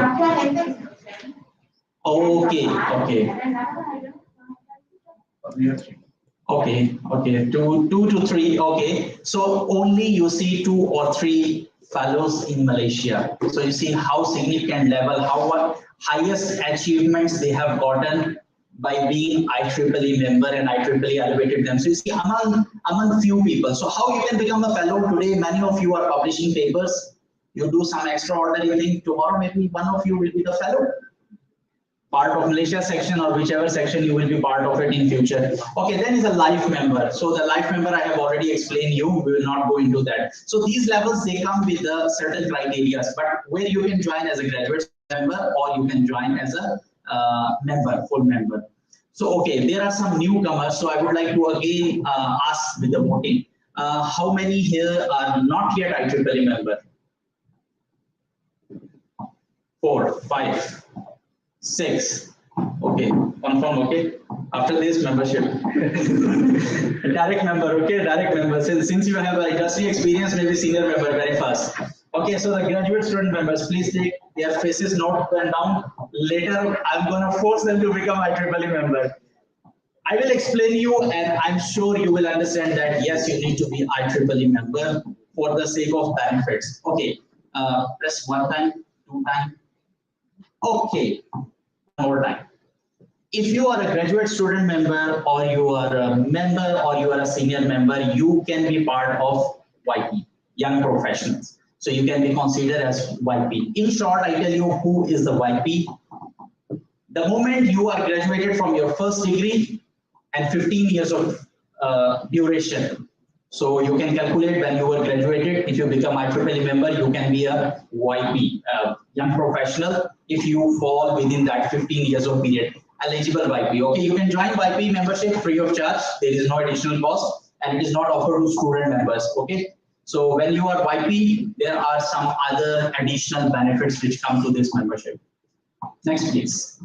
Okay. 2 to 3. Okay. So only you see 2 or 3 fellows in Malaysia. So you see how significant level, how highest achievements they have gotten by being IEEE member, and IEEE elevated them. So you see among few people. So how you can become a fellow today? Many of you are publishing papers. You do some extraordinary thing. Tomorrow maybe one of you will be the fellow, part of Malaysia section or whichever section you will be part of it in future. Okay, then is a life member. So the life member I have already explained you. We will not go into that. So these levels, they come with certain criteria, but where you can join as a graduate member or you can join as a member, full member. So, okay, there are some newcomers. So I would like to again ask with the voting, how many here are not yet IEEE member? 4, 5, 6. Okay, confirm, okay. After this membership, direct member, okay, direct member. Since you have industry experience, maybe senior member very fast. Okay, so the graduate student members, please take their faces note and down. Later, I'm gonna force them to become IEEE member. I will explain you, and I'm sure you will understand that yes, you need to be IEEE member for the sake of benefits. Okay, press 1 time, 2 time. Okay, one more time. If you are a graduate student member, or you are a member, or you are a senior member, you can be part of YP, Young Professionals. So you can be considered as YP. In short, I tell you who is the YP. The moment you are graduated from your first degree and 15 years of duration. So you can calculate when you were graduated. If you become IEEE member, you can be a YP, Young Professional, if you fall within that 15 years of period. Eligible YP. Okay, you can join YP membership free of charge. There is no additional cost, and it is not offered to student members. Okay, so when you are YP, there are some other additional benefits which come to this membership. Next, please.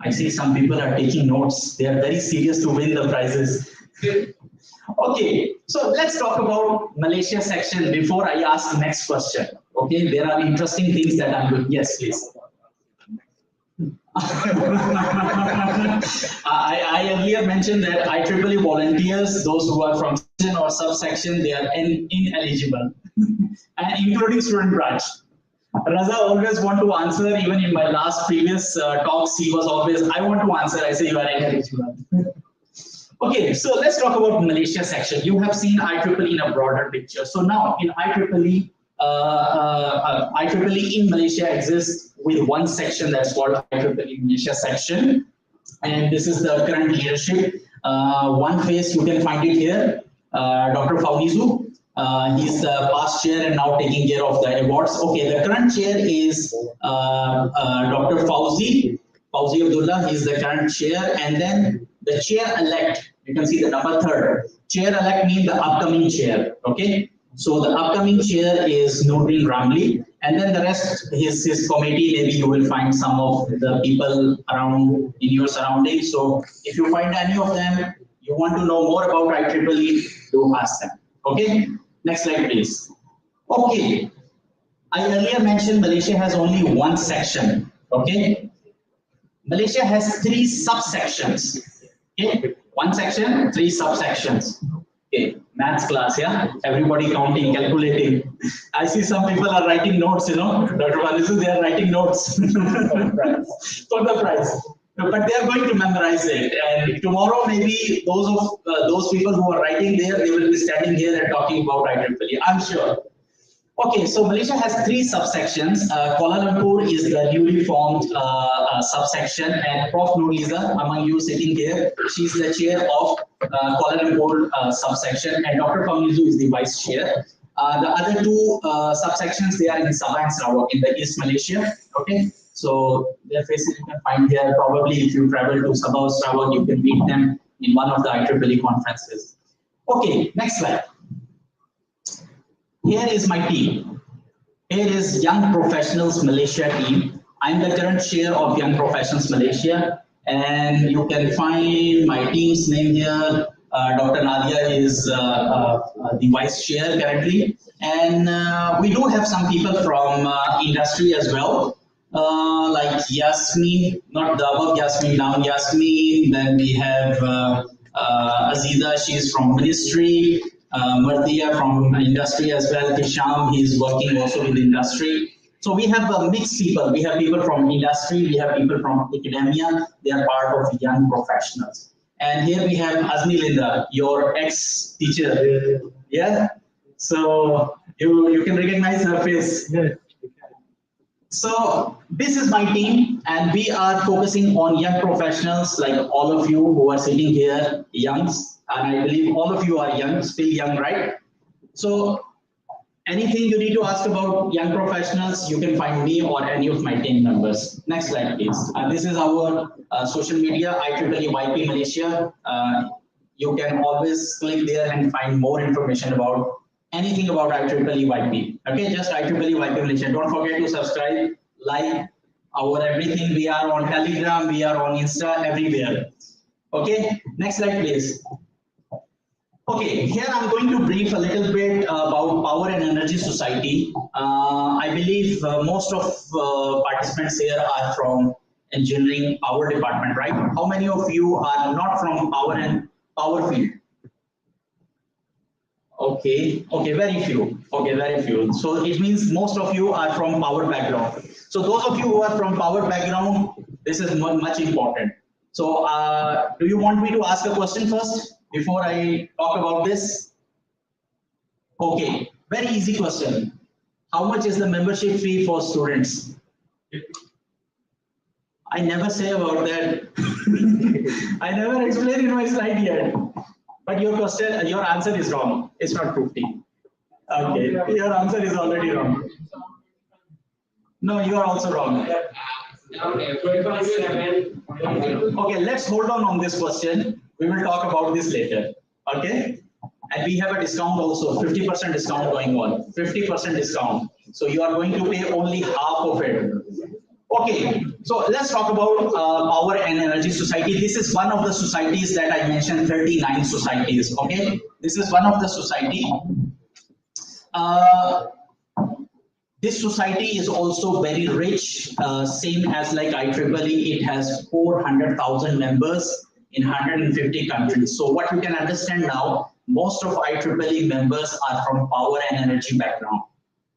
I see some people are taking notes. They are very serious to win the prizes. Okay, so let's talk about Malaysia section before I ask the next question. Okay, there are interesting things that I'm doing. Yes, please. I earlier mentioned that IEEE volunteers, those who are from section or subsection, they are ineligible, and including student branch. Raza always want to answer. Even in my previous talks, he was always, I want to answer. I say you are ineligible. Okay, so let's talk about Malaysia section. You have seen IEEE in a broader picture. So now in IEEE, IEEE in Malaysia exists with one section that's called IEEE Malaysia section, and this is the current leadership. One face you can find it here, Dr. Fawnizu. He's the past chair and now taking care of the awards. Okay, the current chair is Dr. Fauzi Abdullah. He's the current chair, and then the chair-elect. You can see the number 3rd. Chair-elect means the upcoming chair. Okay. So the upcoming chair is Noor Ramli, and then the rest is his committee. Maybe you will find some of the people around in your surroundings. So if you find any of them, you want to know more about IEEE, do ask them. Okay, next slide, please. Okay, I earlier mentioned Malaysia has only one section. Okay, Malaysia has 3 subsections. Okay, one section, 3 subsections. Okay, maths class, yeah? Everybody counting, calculating. I see some people are writing notes, you know. Dr. Fawnizu, they are writing notes for the prize. But they are going to memorize it. And tomorrow, maybe those people who are writing there, they will be standing here and talking about IEEE, I'm sure. Okay, so Malaysia has 3 subsections. Kuala Lumpur is the newly formed subsection, and Prof. Norliza, among you sitting here, she's the chair of Kuala Lumpur subsection, and Dr. Fawnizu is the vice chair. The other 2 subsections, they are in Sabah and Sarawak in the East Malaysia. Okay, so their faces you can find here. Probably if you travel to Sabah or Sarawak, you can meet them in one of the IEEE conferences. Okay, next slide. Here is my team. Here is Young Professionals Malaysia team. I'm the current chair of Young Professionals Malaysia, and you can find my team's name here. Dr. Nadia is the vice chair currently, and we do have some people from industry as well, like Yasmin, not the above Yasmin, down Yasmin. Then we have Aziza, she's from ministry. Mardia from industry as well. Hisham, he's working also with industry. So we have mixed people. We have people from industry, we have people from academia. They are part of Young Professionals. And here we have Azmi Linda, your ex-teacher. Yeah. So you can recognize her face. So this is my team, and we are focusing on young professionals like all of you who are sitting here, youngs. And I believe all of you are young, still young, right? So Anything you need to ask about young professionals, you can find me or any of my team members. Next slide, please. This is our social media, IEEE YP Malaysia. You can always click there and find more information about anything about IEEE YP. Okay, just IEEE YP Malaysia. Don't forget to subscribe, like our everything. We are on Telegram, we are on Insta, everywhere. Okay, next slide, please. Okay, here I'm going to brief a little bit about Power and Energy Society. I believe most of participants here are from engineering power department, right? How many of you are not from power field? Okay, very few. Okay, very few. So it means most of you are from power background. So those of you who are from power background, this is much important. So do you want me to ask a question first before I talk about this? Okay, very easy question. How much is the membership fee for students? I never say about that. I never explained in my slide yet. But your question, your answer is wrong. It's not 50. Okay, your answer is already wrong. No, you are also wrong. Okay, let's hold on this question. We will talk about this later. Okay, and we have a discount also, 50% discount going on. 50% discount. So you are going to pay only half of it. Okay, so let's talk about Power and Energy Society. This is one of the societies that I mentioned, 39 societies. Okay, this is one of the society. This society is also very rich, same as like IEEE. It has 400,000 members in 150 countries. So what you can understand now, most of IEEE members are from power and energy background.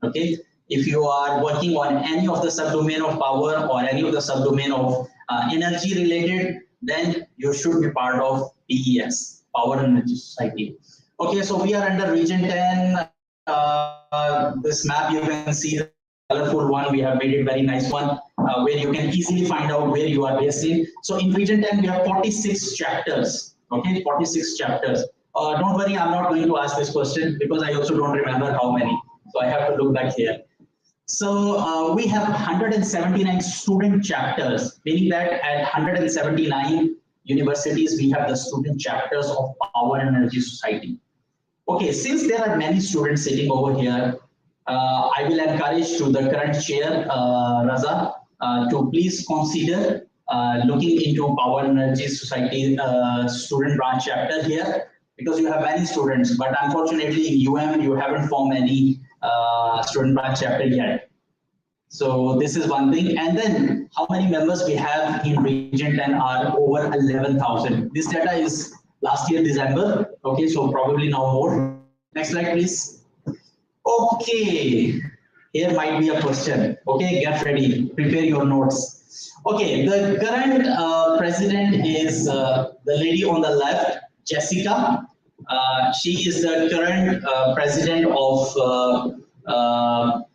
Okay. If you are working on any of the subdomain of power or any of the subdomain of energy related, then you should be part of PES, Power and Energy Society. Okay, so we are under Region 10. This map you can see the colorful one. We have made it very nice one where you can easily find out where you are based in. So in Region 10, we have 46 chapters. Okay, 46 chapters. Don't worry, I'm not going to ask this question because I also don't remember how many. So I have to look back here. So we have 179 student chapters, meaning that at 179 universities, we have the student chapters of Power and Energy Society. Okay, since there are many students sitting over here, I will encourage to the current chair, Raza, to please consider looking into Power and Energy Society student branch chapter here, because you have many students, but unfortunately in UM, you haven't formed any student branch chapter yet. So this is one thing. And then how many members we have in Region 10 are over 11,000. This data is last year December. Okay, so probably now more. Next slide, please. Okay, here might be a question. Okay, get ready, prepare your notes. Okay, the current president is the lady on the left, Jessica. She is the current president of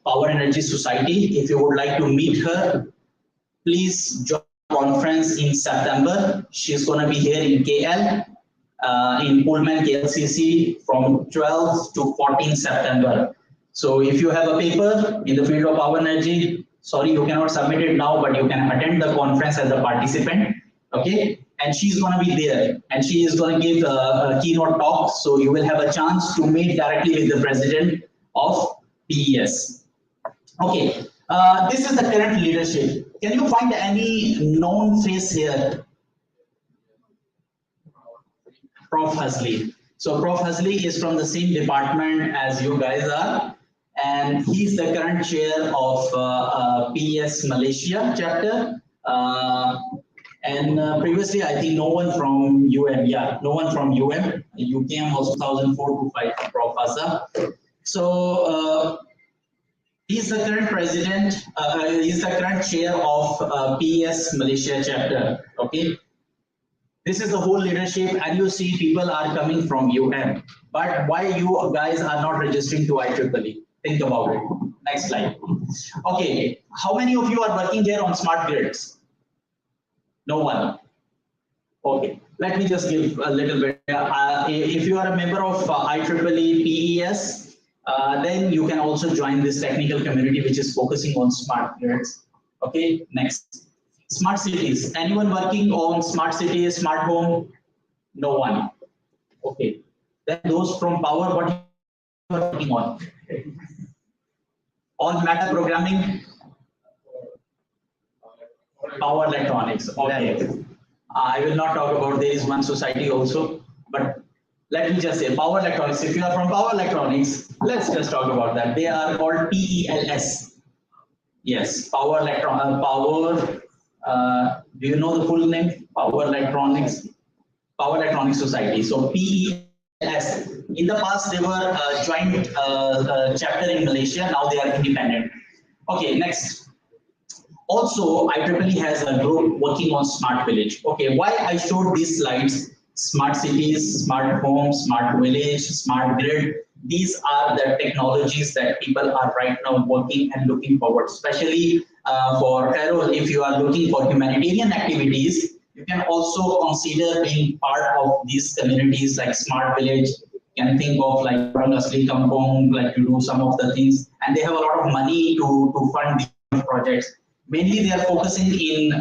Power Energy Society. If you would like to meet her, please join the conference in September. She's going to be here in KL, in Pullman KLCC from 12 to 14 September. So if you have a paper in the field of power energy, sorry, you cannot submit it now, but you can attend the conference as a participant. Okay. And she's going to be there and she is going to give a keynote talk. So you will have a chance to meet directly with the president of PES. Okay, this is the current leadership. Can you find any known face here? Prof. Husley. So Prof. Husley is from the same department as you guys are. And he's the current chair of PES Malaysia chapter. And previously, I think no one from UM, yeah, no one from UM. You came also 2004 to 5, Prof. Asa. So he's the current president, he's the current chair of PES Malaysia chapter, okay? This is the whole leadership and you see people are coming from UM. But why you guys are not registering to IEEE? Think about it. Next slide. Okay, how many of you are working here on smart grids? No one. Okay, let me just give a little bit. If you are a member of IEEE PES, Then you can also join this technical community which is focusing on smart grids. Okay, next. Smart cities. Anyone working on smart cities, smart home? No one. Okay. Then those from power, what are you working on? On matter programming? Power electronics. Okay. I will not talk about, there is one society also, but let me just say power electronics. If you are from power electronics, let's just talk about that. They are called PELS. Yes, power do you know the full name? Power Electronics Society. So PELS. In the past, they were a joint chapter in Malaysia. Now they are independent. Okay, next. Also, IEEE has a group working on smart village. Okay, why I showed these slides? Smart cities, smart homes, smart village, smart grid. These are the technologies that people are right now working and looking forward, especially for Haroon. If you are looking for humanitarian activities, you can also consider being part of these communities like smart village. You can think of like Asli Kampong, like to do some of the things, and they have a lot of money to fund these projects. Mainly, they are focusing in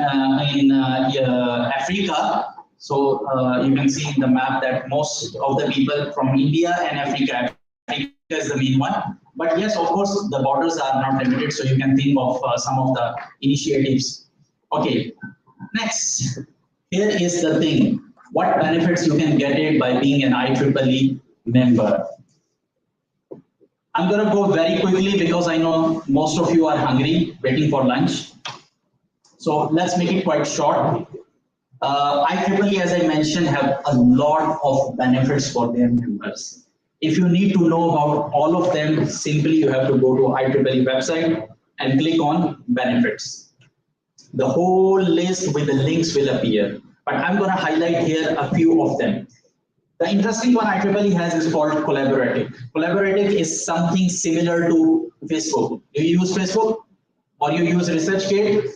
Africa. So you can see in the map that most of the people from India and Africa is the main one. But yes, of course, the borders are not limited. So you can think of some of the initiatives. Okay, next. Here is the thing. What benefits you can get it by being an IEEE member? I'm going to go very quickly because I know most of you are hungry, waiting for lunch. So let's make it quite short. IEEE, as I mentioned, have a lot of benefits for their members. If you need to know about all of them, simply you have to go to IEEE website and click on benefits. The whole list with the links will appear, but I'm going to highlight here a few of them. The interesting one IEEE has is called collaborative. Collaborative is something similar to Facebook. Do you use Facebook or you use ResearchGate?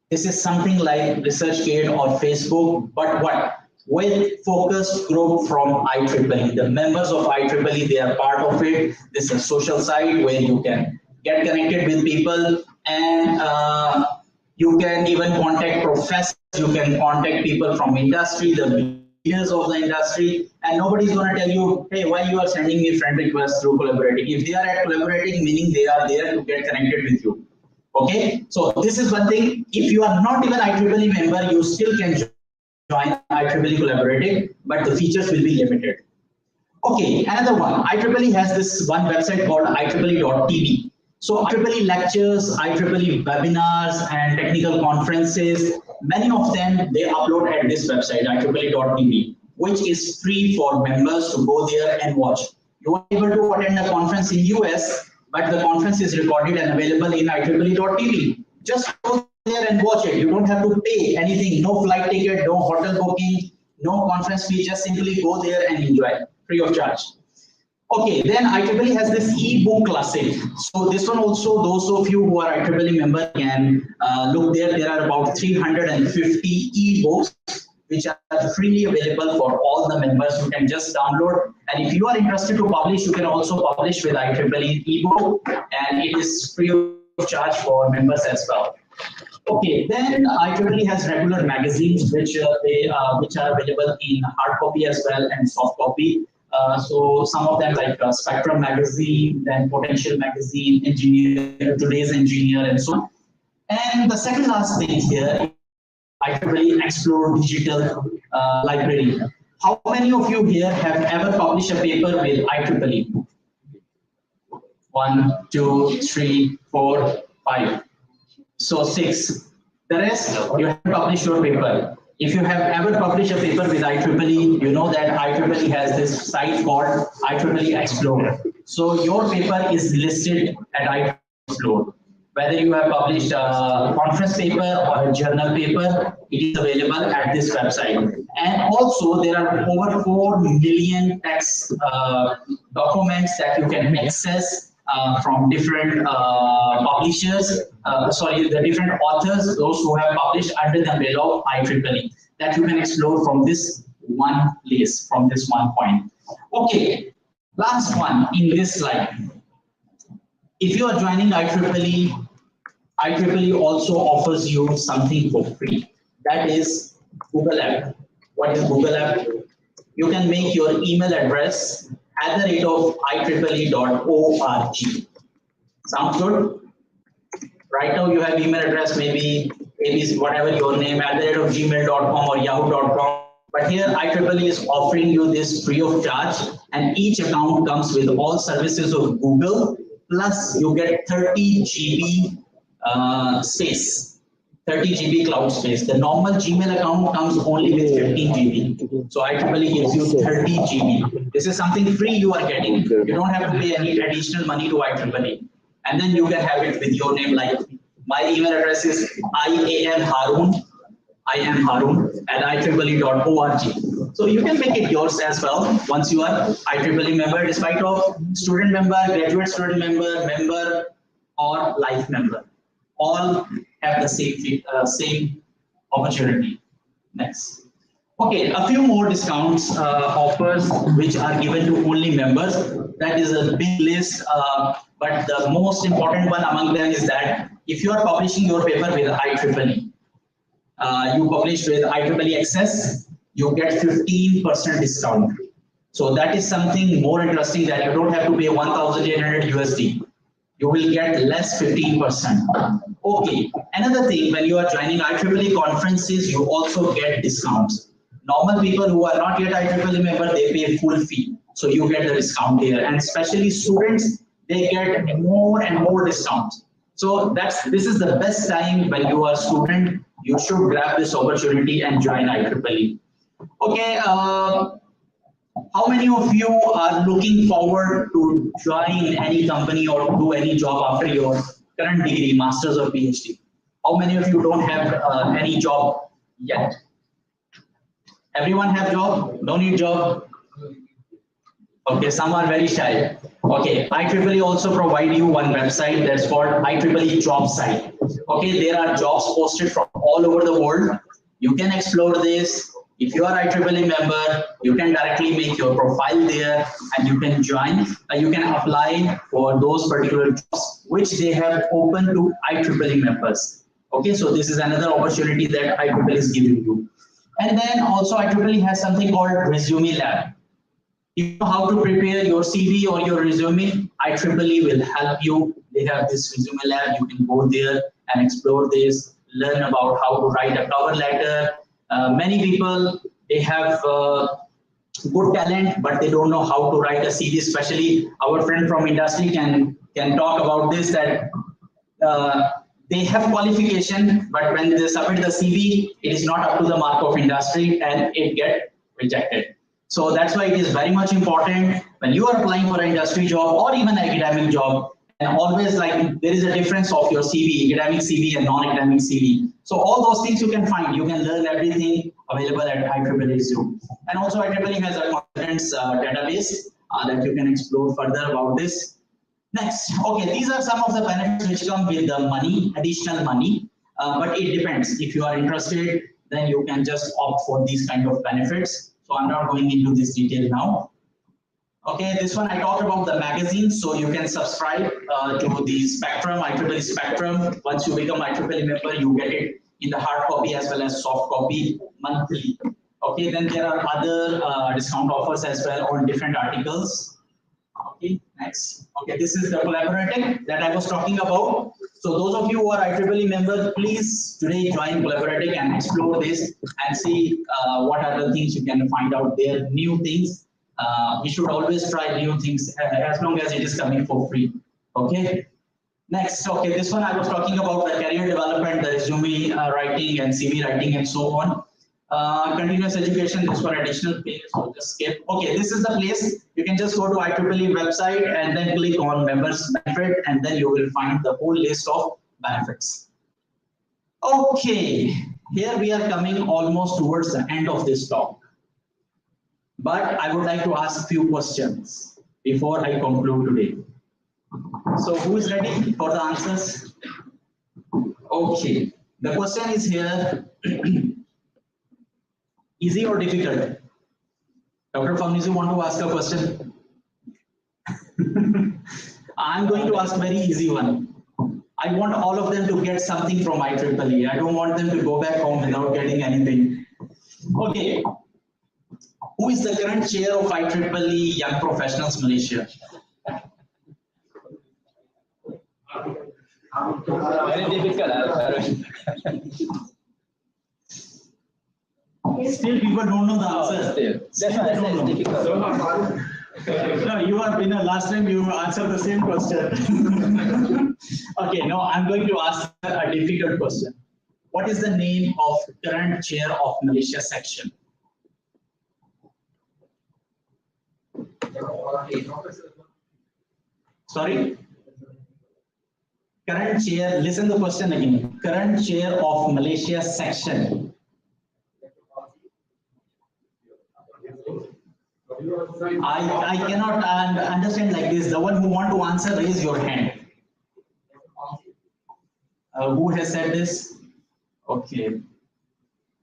This is something like ResearchGate or Facebook, but what? With focused group from IEEE. The members of IEEE, they are part of it. This is a social site where you can get connected with people, and you can even contact professors, you can contact people from industry, the leaders of the industry, and nobody's going to tell you, hey, why you are sending me friend requests through collaborating. If they are at collaborating, meaning they are there to get connected with you. Okay, so this is one thing. If you are not even IEEE member, you still can join IEEE collaborating, but the features will be limited. Okay, another one. IEEE has this one website called IEEE.tv. So IEEE lectures, IEEE webinars, and technical conferences, many of them they upload at this website, IEEE.tv, which is free for members to go there and watch. You are able to attend a conference in US, but the conference is recorded and available in IEEE.tv. Just go there and watch it. You don't have to pay anything, no flight ticket, no hotel booking, no conference fee, just simply go there and enjoy, free of charge. Okay, then IEEE has this ebook classic. So this one also, those of you who are IEEE member can look there. There are about 350 ebooks which are freely available for all the members. You can just download, and if you are interested to publish, you can also publish with IEEE ebook, and it is free of charge for members as well. Okay, then IEEE has regular magazines which are available in hard copy as well and soft copy. So some of them like Spectrum magazine, then Potential magazine, Engineer, Today's Engineer, and so on. And the second last thing here, IEEE Explore Digital Library. How many of you here have ever published a paper with IEEE? 1, 2, 3, 4, 5. So 6. The rest, you have published your paper. If you have ever published a paper with IEEE, you know that IEEE has this site called IEEE Explore. So your paper is listed at IEEE Explore. Whether you have published a conference paper or a journal paper, it is available at this website. And also there are over 4 million text documents that you can access from different publishers, the different authors, those who have published under the umbrella of IEEE, that you can explore from this one place, from this one point. Okay, last one in this slide. if you are joining IEEE, IEEE also offers you something for free. That is Google App. What is Google App? You can make your email address @IEEE.org. Sounds good? Right now you have email address, maybe whatever your name, @gmail.com or yahoo.com. But here IEEE is offering you this free of charge, and each account comes with all services of Google, plus you get 30 GB space, 30 GB cloud space. The normal Gmail account comes only with 15 GB. So IEEE gives you 30 GB. This is something free you are getting. You don't have to pay any additional money to IEEE. And then you can have it with your name. Like my email address is Haroon @IEEE.org. So you can make it yours as well once you are IEEE member, despite of student member, graduate student member, or life member. All have the same opportunity. Next. Okay, a few more discounts offers which are given to only members. That is a big list, but the most important one among them is that if you are publishing your paper with IEEE, you publish with IEEE Access, you get 15% discount. So that is something more interesting, that you don't have to pay 1,800 USD. You will get less 15%. Okay, another thing, when you are joining IEEE conferences, you also get discounts. Normal people who are not yet IEEE member, they pay full fee. So you get the discount here, and especially students, they get more and more discounts. So this is the best time when you are a student. You should grab this opportunity and join IEEE. Okay, how many of you are looking forward to join any company or do any job after your current degree, master's or PhD? How many of you don't have any job yet? Everyone have job? No need job? Okay, some are very shy. Okay, IEEE also provide you one website that's called IEEE job site. Okay, there are jobs posted from all over the world. You can explore this. If you are IEEE member, you can directly make your profile there and you can join. You can apply for those particular jobs which they have open to IEEE members. Okay, so this is another opportunity that IEEE is giving you. And then also IEEE has something called Resume Lab. If you know how to prepare your CV or your resume, IEEE will help you. They have this Resume Lab. You can go there and explore this, learn about how to write a cover letter. Many people, they have good talent, but they don't know how to write a CV. Especially our friend from industry can talk about this, that they have qualification, but when they submit the CV, it is not up to the mark of industry and it gets rejected. So that's why it is very much important when you are applying for an industry job or even an academic job, and always like there is a difference of your CV, academic CV and non-academic CV. So all those things you can find, you can learn everything available at IEEE Zoom. And also IEEE has a conference database that you can explore further about this. Next, okay, these are some of the benefits which come with the money, additional money, but it depends. If you are interested, then you can just opt for these kind of benefits. So I'm not going into this detail now. Okay, this one I talked about the magazine, so you can subscribe to the Spectrum, IEEE Spectrum. Once you become IEEE member, you get it in the hard copy as well as soft copy monthly. Okay, then there are other discount offers as well on different articles. Okay, next. Okay, this is the collaborative that I was talking about. So those of you who are IEEE members, please today join collaborative and explore this and see what are the things you can find out there, new things. We should always try new things as long as it is coming for free. Okay. Next, okay, this one I was talking about the career development, the resume writing and CV writing and so on. Continuous education, this for additional pay, so just skip. Okay, this is the place. You can just go to IEEE website and then click on members benefit, and then you will find the whole list of benefits. Okay, here we are coming almost towards the end of this talk. But I would like to ask a few questions before I conclude today. So who is ready for the answers? Okay, the question is here. Easy or difficult? Dr. Fawnizu, want to ask a question? I'm going to ask very easy one. I want all of them to get something from IEEE. I don't want them to go back home without getting anything. Okay. Who is the current chair of IEEE Young Professionals Malaysia? Very difficult. Still, people don't know the answer. Still, that's why I say it's difficult. No, you have been last time you answered the same question. Okay, no, I'm going to ask a difficult question. What is the name of current chair of Malaysia section? Sorry? Current chair, listen to the question again. Current chair of Malaysia section. I cannot understand like this. The one who want to answer, raise your hand. Who has said this? Okay.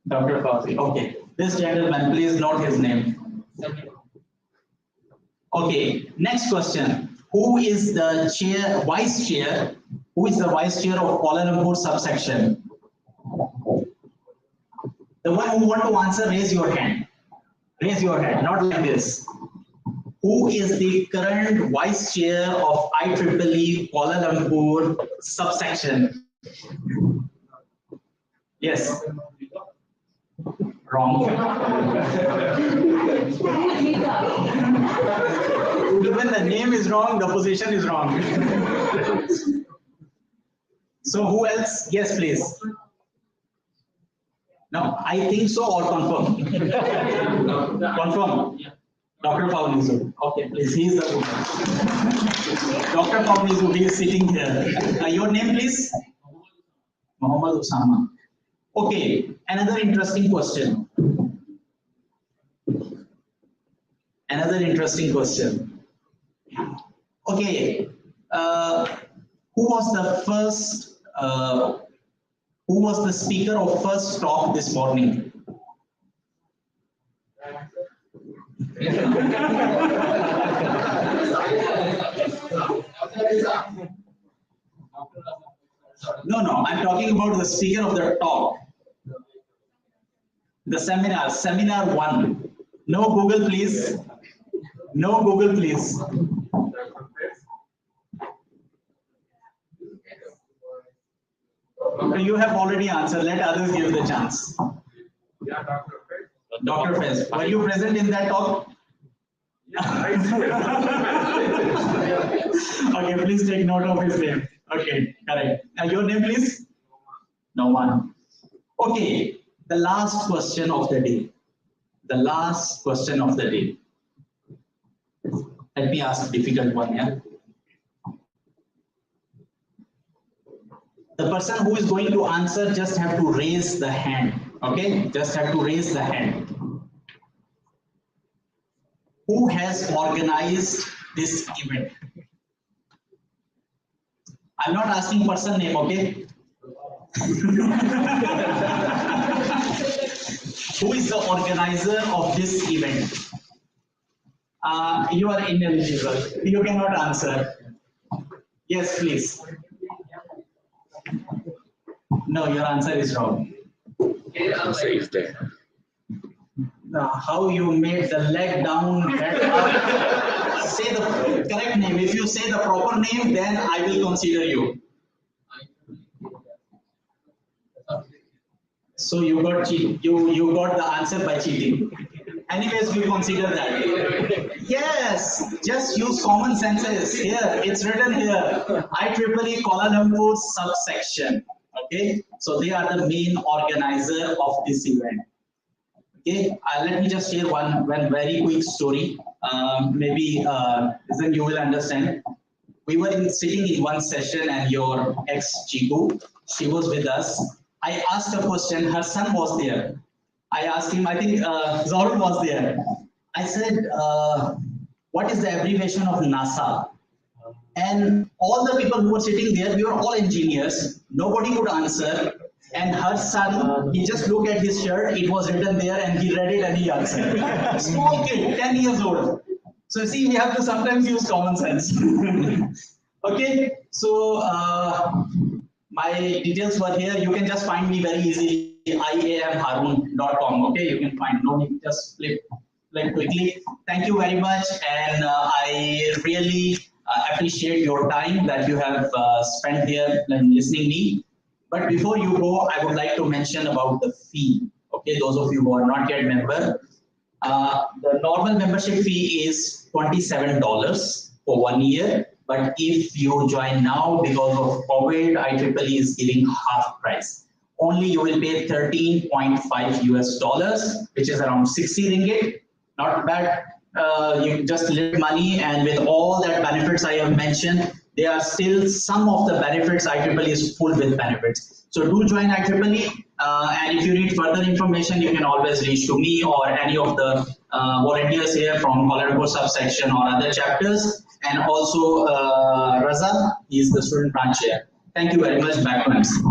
Dr. Fawzi. Okay. This gentleman, please note his name. Okay. Next question. Who is the chair, vice chair? Who is the vice chair of Kuala Lumpur subsection? The one who want to answer, raise your hand. Raise your hand, not like this. Who is the current vice chair of IEEE Kuala Lumpur subsection? Yes. Wrong. Even the name is wrong, the position is wrong. So who else? Yes, please. No, I think so or confirm? Confirm. Dr. Fawnizu. Okay, please. He is the Dr. Fawnizu, he is sitting here. Your name, please? Muhammad Usama. Okay, another interesting question. Another interesting question. Okay, who was the first? Who was the speaker of first talk this morning? No, I'm talking about the speaker of the talk. The seminar, seminar 1. No Google, please. No Google, please. You have already answered. Let others give the chance. Yeah, Dr. Faiz. Dr. Faiz, were you present in that talk? Okay, please take note of his name. Okay, correct. Your name, please? No one. Okay, the last question of the day. The last question of the day. Let me ask a difficult one, yeah? The person who is going to answer just have to raise the hand. Okay, just have to raise the hand. Who has organized this event? I'm not asking person name, okay? Who is the organizer of this event? You are ineligible. You cannot answer. Yes, please. No, your answer is wrong. How you made the leg down, head up. Say the correct name. If you say the proper name, then I will consider you. So you got cheat. You got the answer by cheating. Anyways, we consider that. Yes, just use common senses. Here, it's written here. IEEE Kuala Lumpur subsection. Okay, so they are the main organizer of this event. Okay, let me just share one very quick story. Maybe then you will understand. We were sitting in one session, and your ex Chiku, she was with us. I asked a question. Her son was there. I asked him. I think Haroon was there. I said, "What is the abbreviation of NASA?" And all the people who were sitting there, we were all engineers. Nobody could answer. And her son, he just looked at his shirt. It was written there, and he read it and he answered. Small kid, 10 years old. So see, we have to sometimes use common sense. Okay, so my details were here. You can just find me very easily, iamharoon.com. Okay, you can find, no need, just click quickly. Thank you very much, and I really appreciate your time that you have spent here and listening me. But before you go, I would like to mention about the fee. Okay, those of you who are not yet member, the normal membership fee is $27 for 1 year. But if you join now, because of COVID, IEEE is giving half price. Only you will pay 13.5 US dollars, which is around 60 ringgit. Not bad. You just little money, and with all that benefits I have mentioned, there are still some of the benefits. IEEE is full with benefits. So do join IEEE, and if you need further information, you can always reach to me or any of the volunteers here from Hall DK4 subsection or other chapters, and also Razlan, he is the student branch chair. Thank you very much. Back to MC.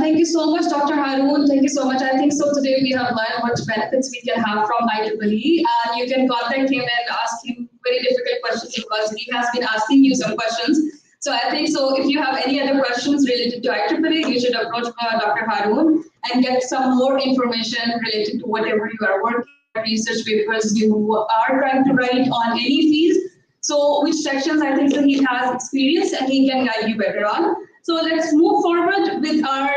Thank you so much, Dr. Haroon. Thank you so much. I think so today we have learned what benefits we can have from IEEE, and you can contact him and ask him very difficult questions because he has been asking you some questions. So I think so if you have any other questions related to IEEE, you should approach Dr. Haroon and get some more information related to whatever you are working on, research papers you are trying to write on any field. So which sections I think so he has experience and he can guide you better on. So let's move forward with our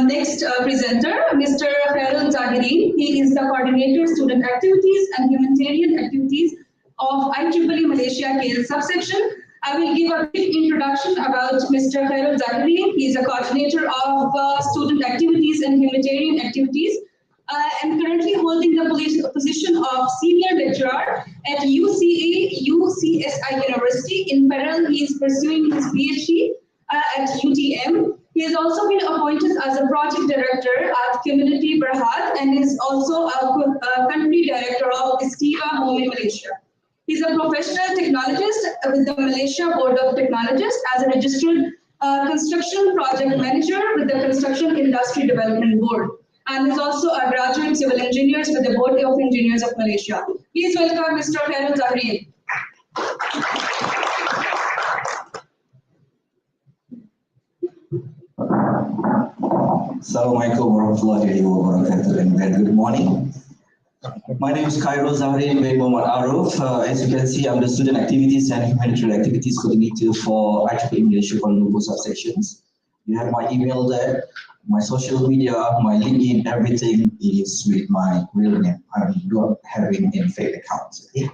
next presenter, Mr. Haroon Zaki. He is the coordinator, student activities and humanitarian activities of IEEE Malaysia KL subsection. I will give a brief introduction about Mr. Haroon Zaki. He is a coordinator of student activities and humanitarian activities, and currently holding the position of senior lecturer at UCSI University. In parallel, he is pursuing his PhD at UTM. He has also been appointed as a project director at Community Berhad and is also a country director of Estiva Home in Malaysia. He is a professional technologist with the Malaysia Board of Technologists as a registered construction project manager with the Construction Industry Development Board, and is also a graduate civil engineer with the Board of Engineers of Malaysia. Please welcome Mr. Haroon Zaki. Assalamualaikum warahmatullahi wabarakatuh, and very good morning. My name is Haroon Zaki bin Mohd Aruf. As you can see, I'm the Student Activities and Humanitarian Activities Coordinator for IEEE Malaysia Kuala Lumpur subsections. You have my email there, my social media, my LinkedIn, everything is with my real name. I'm not having any fake accounts. Okay?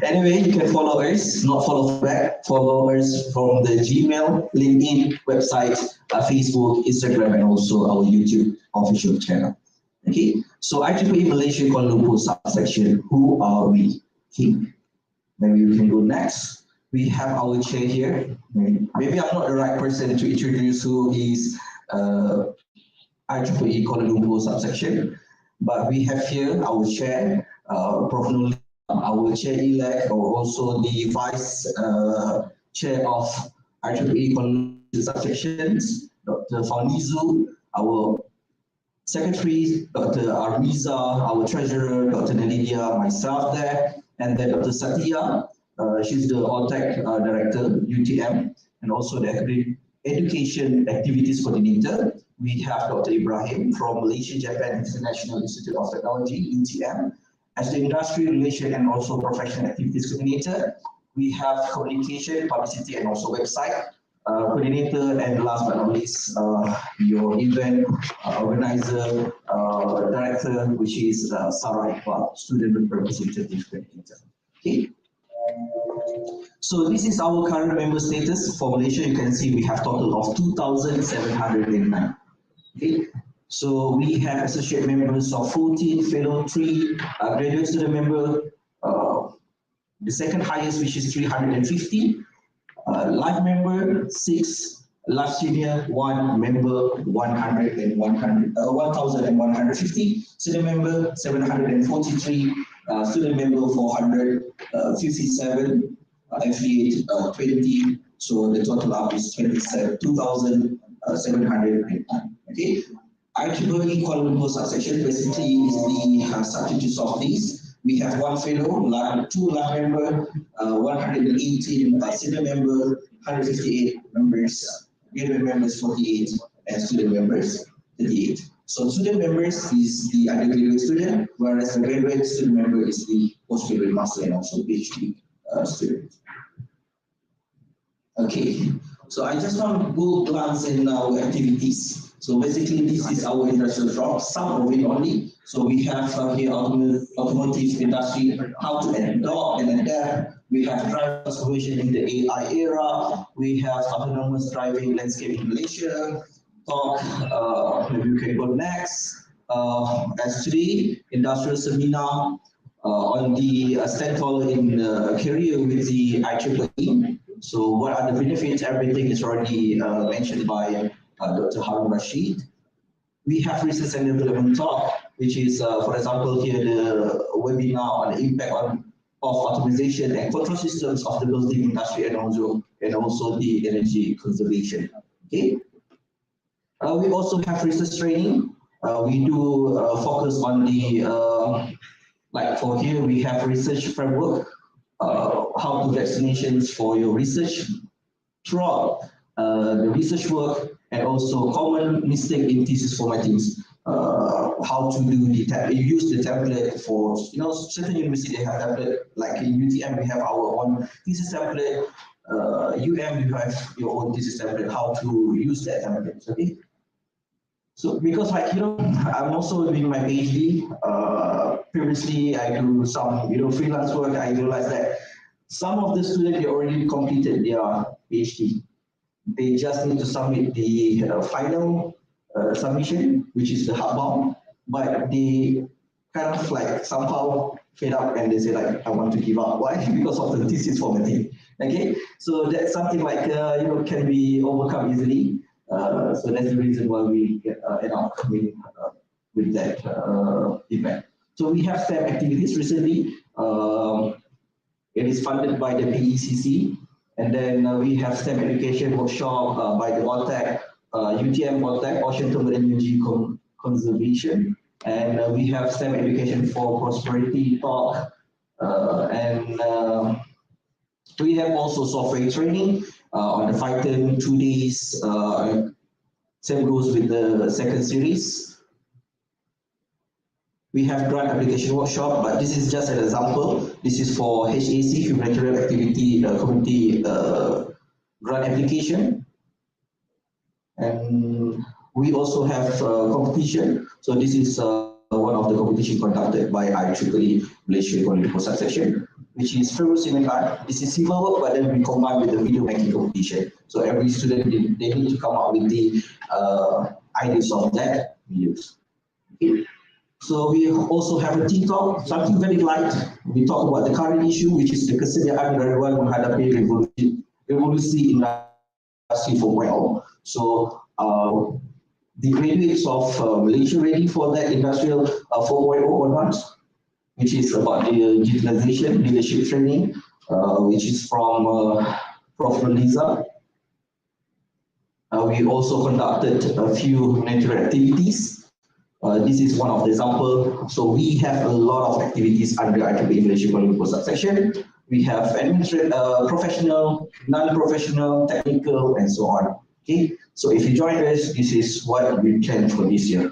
Anyway, you can follow us, not follow back, follow us from the Gmail, LinkedIn, website, Facebook, Instagram, and also our YouTube official channel. Okay, so IEEE Malaysia Kuala Lumpur subsection, who are we? Maybe we can go next. We have our chair here. Maybe I'm not the right person to introduce who is IEEE Kuala Lumpur subsection, but we have here our chair, Prof. Norliza, our chair-elect, or also the vice chair of IEEE Kuala Lumpur subsections, Dr. Fawnizu, our secretary, Dr. Armiza, our treasurer, Dr. Nalidia, myself there, and then Dr. Satya, she's the All-Tech director, UTM, and also the education activities coordinator. We have Dr. Ibrahim from Malaysia Japan International Institute of Technology, UTM, as the industry relation and also professional activities coordinator. We have communication, publicity, and also website coordinator, and last but not least, your event organizer, director, which is Sarah Iqbal, student representative coordinator. Okay. So this is our current member status for Malaysia. You can see we have total of 2,709. Okay. So we have associate members of 14, fellow 3, graduate student member, the second highest, which is 350. Life member 6, life senior 1, member 1,150, student member 743, student member 457, affiliate 20. So the total up is 2,709. Okay. IEEE Kuala Lumpur subsection basically is the substitutes of these. We have one fellow, 2 lab member, 118 senior member, 158 members, graduate members 48, and student members 38. So student members is the undergraduate student, whereas the graduate student member is the postgraduate master and also PhD student. Okay, so I just want to go glance in our activities. So basically, this is our industrial shop, some of it only. So we have here automotive industry, how to adopt and adapt. We have driver transformation in the AI era. We have autonomous driving landscape in Malaysia. Talk, maybe we can go next. S3 industrial seminar on the stall in career with the IEEE. So what are the benefits? Everything is already mentioned by Dr. Haroon Rashid. We have research and development talk, which is, for example, here the webinar on the impact of optimization and control systems of the building industry and also the energy conservation. Okay. We also have research training. We do focus on the, like for here, we have research framework, how to vaccinations for your research throughout the research work, and also common mistake in thesis formattings. How to do the use the template for, certain universities they have template, like in UTM we have our own thesis template, UM you have your own thesis template, how to use that template, okay? So because I'm also doing my PhD, previously I do some freelance work. I realized that some of the students, they already completed their PhD. They just need to submit the final submission, which is the hardbound, but they kind of like somehow fed up and they say like, I want to give up. Why? Because of the thesis formatting. Okay, so that's something like can be overcome easily. So that's the reason why we end up coming with that event. So we have STEM activities recently. It is funded by the PECC. And then we have STEM education workshop by the OTEC, UTM OTEC, Ocean Thermal Energy Conservation. And we have STEM education for prosperity talk. And we have also software training on the Python 2 days. Same goes with the second series. We have grant application workshop, but this is just an example. This is for HAC, Humanitarian Activity Community grant application. And we also have competition. So this is one of the competition conducted by IEEE Malaysia Kuala Lumpur subsection, which is similar. This is similar work, but then we combine with the video making competition. So every student, they need to come up with the ideas of that videos. Okay. So we also have a tea talk, something very light. We talk about the current issue, which is the kesediaan graduan menghadapi revolusi industri 4.0. So the graduates of Malaysia ready for that industrial 4.0 or not, which is about the digitalization leadership training, which is from Prof. Norliza. We also conducted a few humanitarian activities. This is one of the examples. So we have a lot of activities under IEEE Malaysia Kuala Lumpur subsection. We have administrative, professional, non-professional, technical, and so on. Okay, so if you join us, this is what we planned for this year.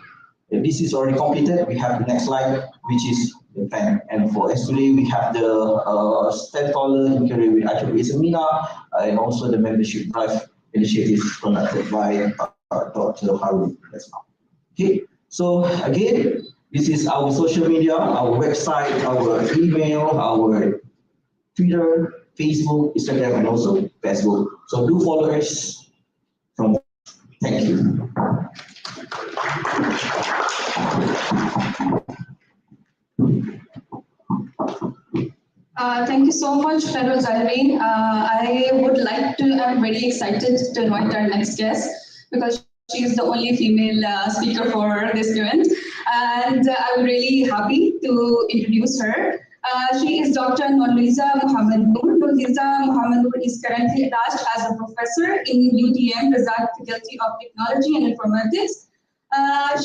And this is already completed. We have the next slide, which is the plan. And for today, we have the $10 in career with IEEE seminar, and also the membership drive initiative conducted by Dr. Haroon. Okay. So again, this is our social media, our website, our email, our Twitter, Facebook, Instagram, and also Facebook. So do follow us. Thank you. Thank you so much, fellow Zahireen. I would like to, I'm very excited to invite our next guest because she is the only female speaker for this event. And I'm really happy to introduce her. She is Dr. Norliza Noor. Norliza Noor is currently attached as a professor in UTM, Razlan Faculty of Technology and Informatics.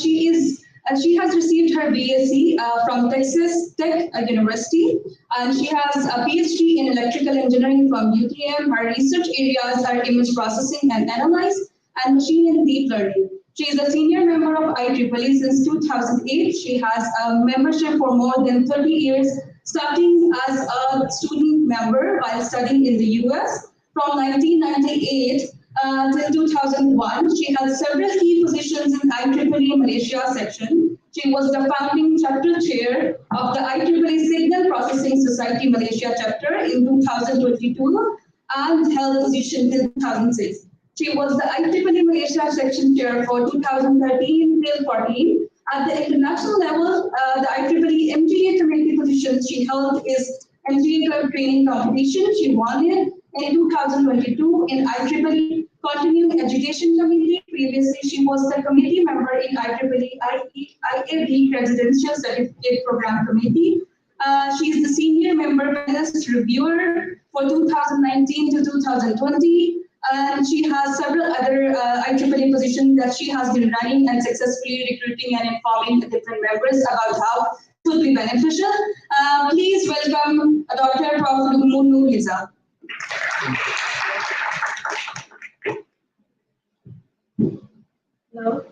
She has received her BSc from Texas Tech University, and she has a PhD in electrical engineering from UTM. Her research areas are image processing and analyze, and machine and deep learning. She is a senior member of IEEE since 2008. She has a membership for more than 30 years, starting as a student member while studying in the US. From 1998 till 2001, she held several key positions in IEEE Malaysia section. She was the founding chapter chair of the IEEE Signal Processing Society Malaysia chapter in 2022 and held position till 2006. She was the IEEE Malaysia section chair for 2013 till 14. At the international level, the IEEE MGA committee positions she held is MGA training competition. She won it in 2022 in IEEE Continuing Education Committee. Previously, she was the committee member in IEEE IAB Residential Certificate Program Committee. She is the senior member panelist reviewer for 2019 to 2020. And she has several other IEEE positions that she has been running and successfully recruiting and informing the different members about how it will be beneficial. Please welcome Dr. Prof. Norliza. Hello.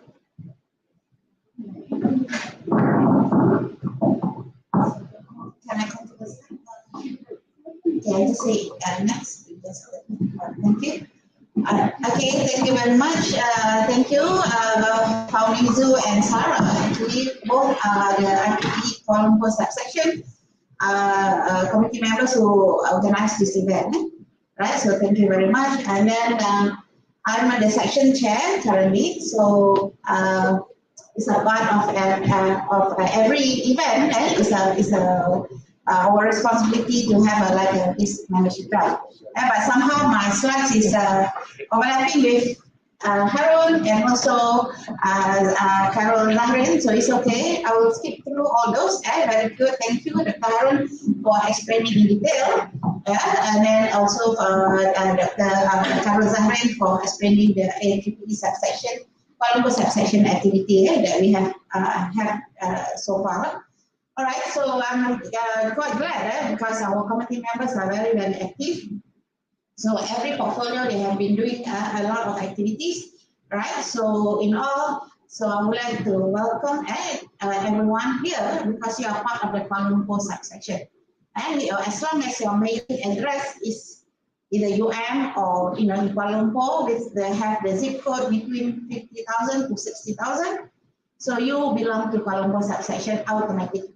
Can I come to the slide? Okay, I just say next. Thank you. Okay, thank you very much. Thank you, Fawnizu and Sarah. Actually, both are the IEEE Kuala Lumpur subsection committee members who organized this event. Right, so thank you very much. And then I'm the section chair currently, so it's a part of every event. It's our responsibility to have this membership drive. But somehow my slides is overlapping with Haroon and also Razlan Dhamir, so it's okay. I will skip through all those. Very good, thank you, Dr. Haroon, for explaining in detail. And then also Dr. Razlan Dhamir for explaining the IEEE subsection, Kuala Lumpur subsection activity that we have so far. All right, so I'm quite glad because our committee members are very, very active. So every portfolio, they have been doing a lot of activities, right? So in all, so I would like to welcome everyone here because you are part of the Kuala Lumpur subsection. And as long as your mailing address is either UM or in Kuala Lumpur, they have the zip code between 50,000 to 60,000. So you belong to Kuala Lumpur subsection automatically.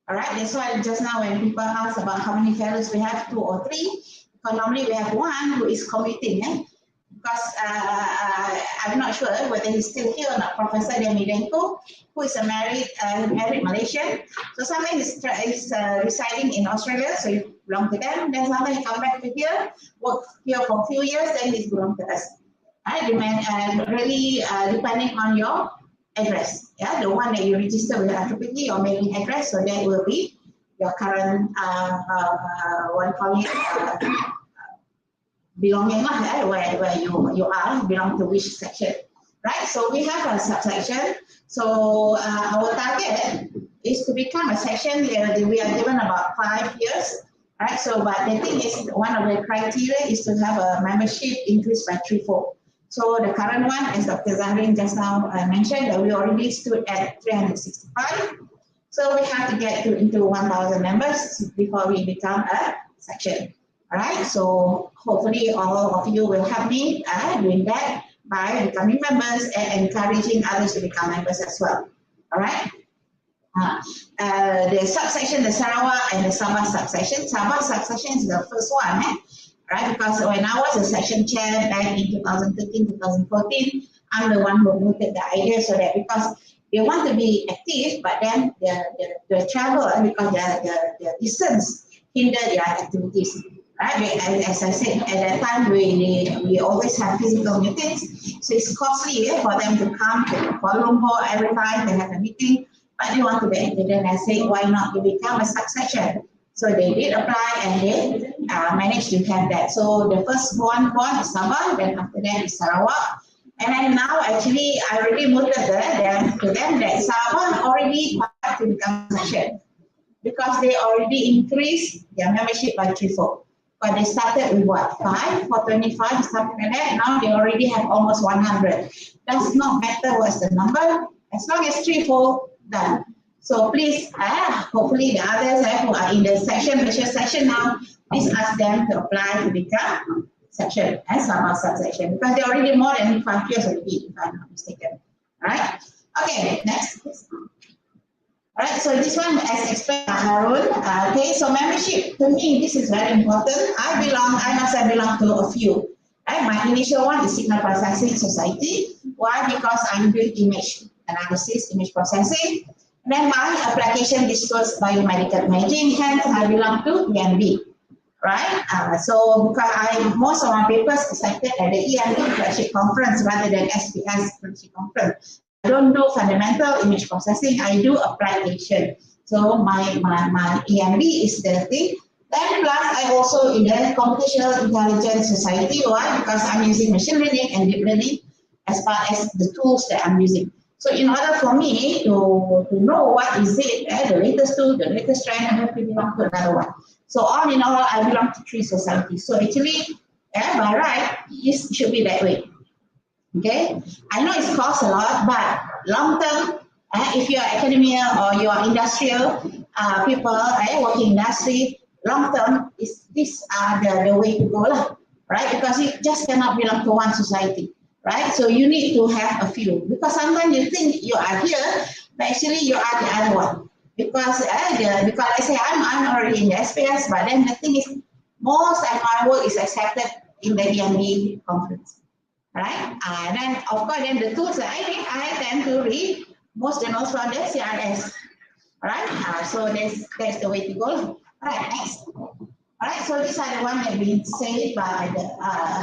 All right, that's why just now when people ask about how many fellows we have, 2 or 3, because normally we have one who is commuting, because I'm not sure whether he's still here or not, Professor Demidenko, who is a married Malaysian. So sometimes he's residing in Australia, so he belongs to them. Then sometimes he comes back to here, work here for a few years, then he belongs to us. Really depending on your address, the one that you register with IEEE, your mailing address, so that will be your current belonging, where you are, belong to which section, right? So we have a subsection. So our target is to become a section. We are given about 5 years, right? So, but the thing is, one of the criteria is to have a membership increased by 3-4. So the current one, as Dr. Zahrin just now mentioned, that we already stood at 365. So we have to get into 1,000 members before we become a section. All right. So hopefully all of you will help me doing that by becoming members and encouraging others to become members as well. All right. The subsection, the Sarawak and the Sabah subsection. Sabah subsection is the first one. Right, because when I was a section chair back in 2013, 2014, I'm the one who promoted the idea, so that because they want to be active, but then the travel, because the distance hinder their activities. Right, as I said, at that time we always have physical meetings, so it's costly for them to come to Kuala Lumpur every time they have a meeting, but they want to be active. Then I say, why not you become a subsection? So they did apply and they managed to have that. So the first one is Sabah, then after that is Sarawak, And then now actually I already moved to them that Sabah already part to become section because they already increased their membership by 3-4. But they started with what, 5 for 25, something like that. Now they already have almost 100. Does not matter what's the number, as long as 3-4 done. So please, hopefully the others who are in the section, Malaysia section now, please ask them to apply to become section and Sabah subsection because they're already more than 5 years already, if I'm not mistaken. Alright. Okay, next please. Alright, so this one as explained by Haroon. Okay, so membership to me this is very important. I must belong to a few. Right? My initial one is Signal Processing Society. Why? Because I'm doing image analysis, image processing. Then my application disclosed biomedical imaging, hence I belong to EMB. Right? So because most of my papers are cited at the EMB flagship conference rather than SPS flagship conference. I don't do fundamental image processing, I do application. So my EMB is the thing. Then plus I also in the Computational Intelligence Society. Why? Because I'm using machine learning and deep learning as far as the tools that I'm using. So in order for me to know what is it, the latest tool, the latest trend, I have to belong to another one. So all in all, I belong to 3 societies. So actually, by right, it should be that way. Okay, I know it costs a lot, but long term, if you are academia or you are industrial people, working industry, long term, these are the way to go, right? Because you just cannot belong to one society. Right, so you need to have a few because sometimes you think you are here, but actually you are the other one. Because I say I'm already in the SPS, but then the thing is, most of my work is accepted in the EMB conference, right? Then of course, then the tools that I need, I tend to read most journals from the CRS, right? So that's the way to go. Right, next. Alright, so these are the ones that been said by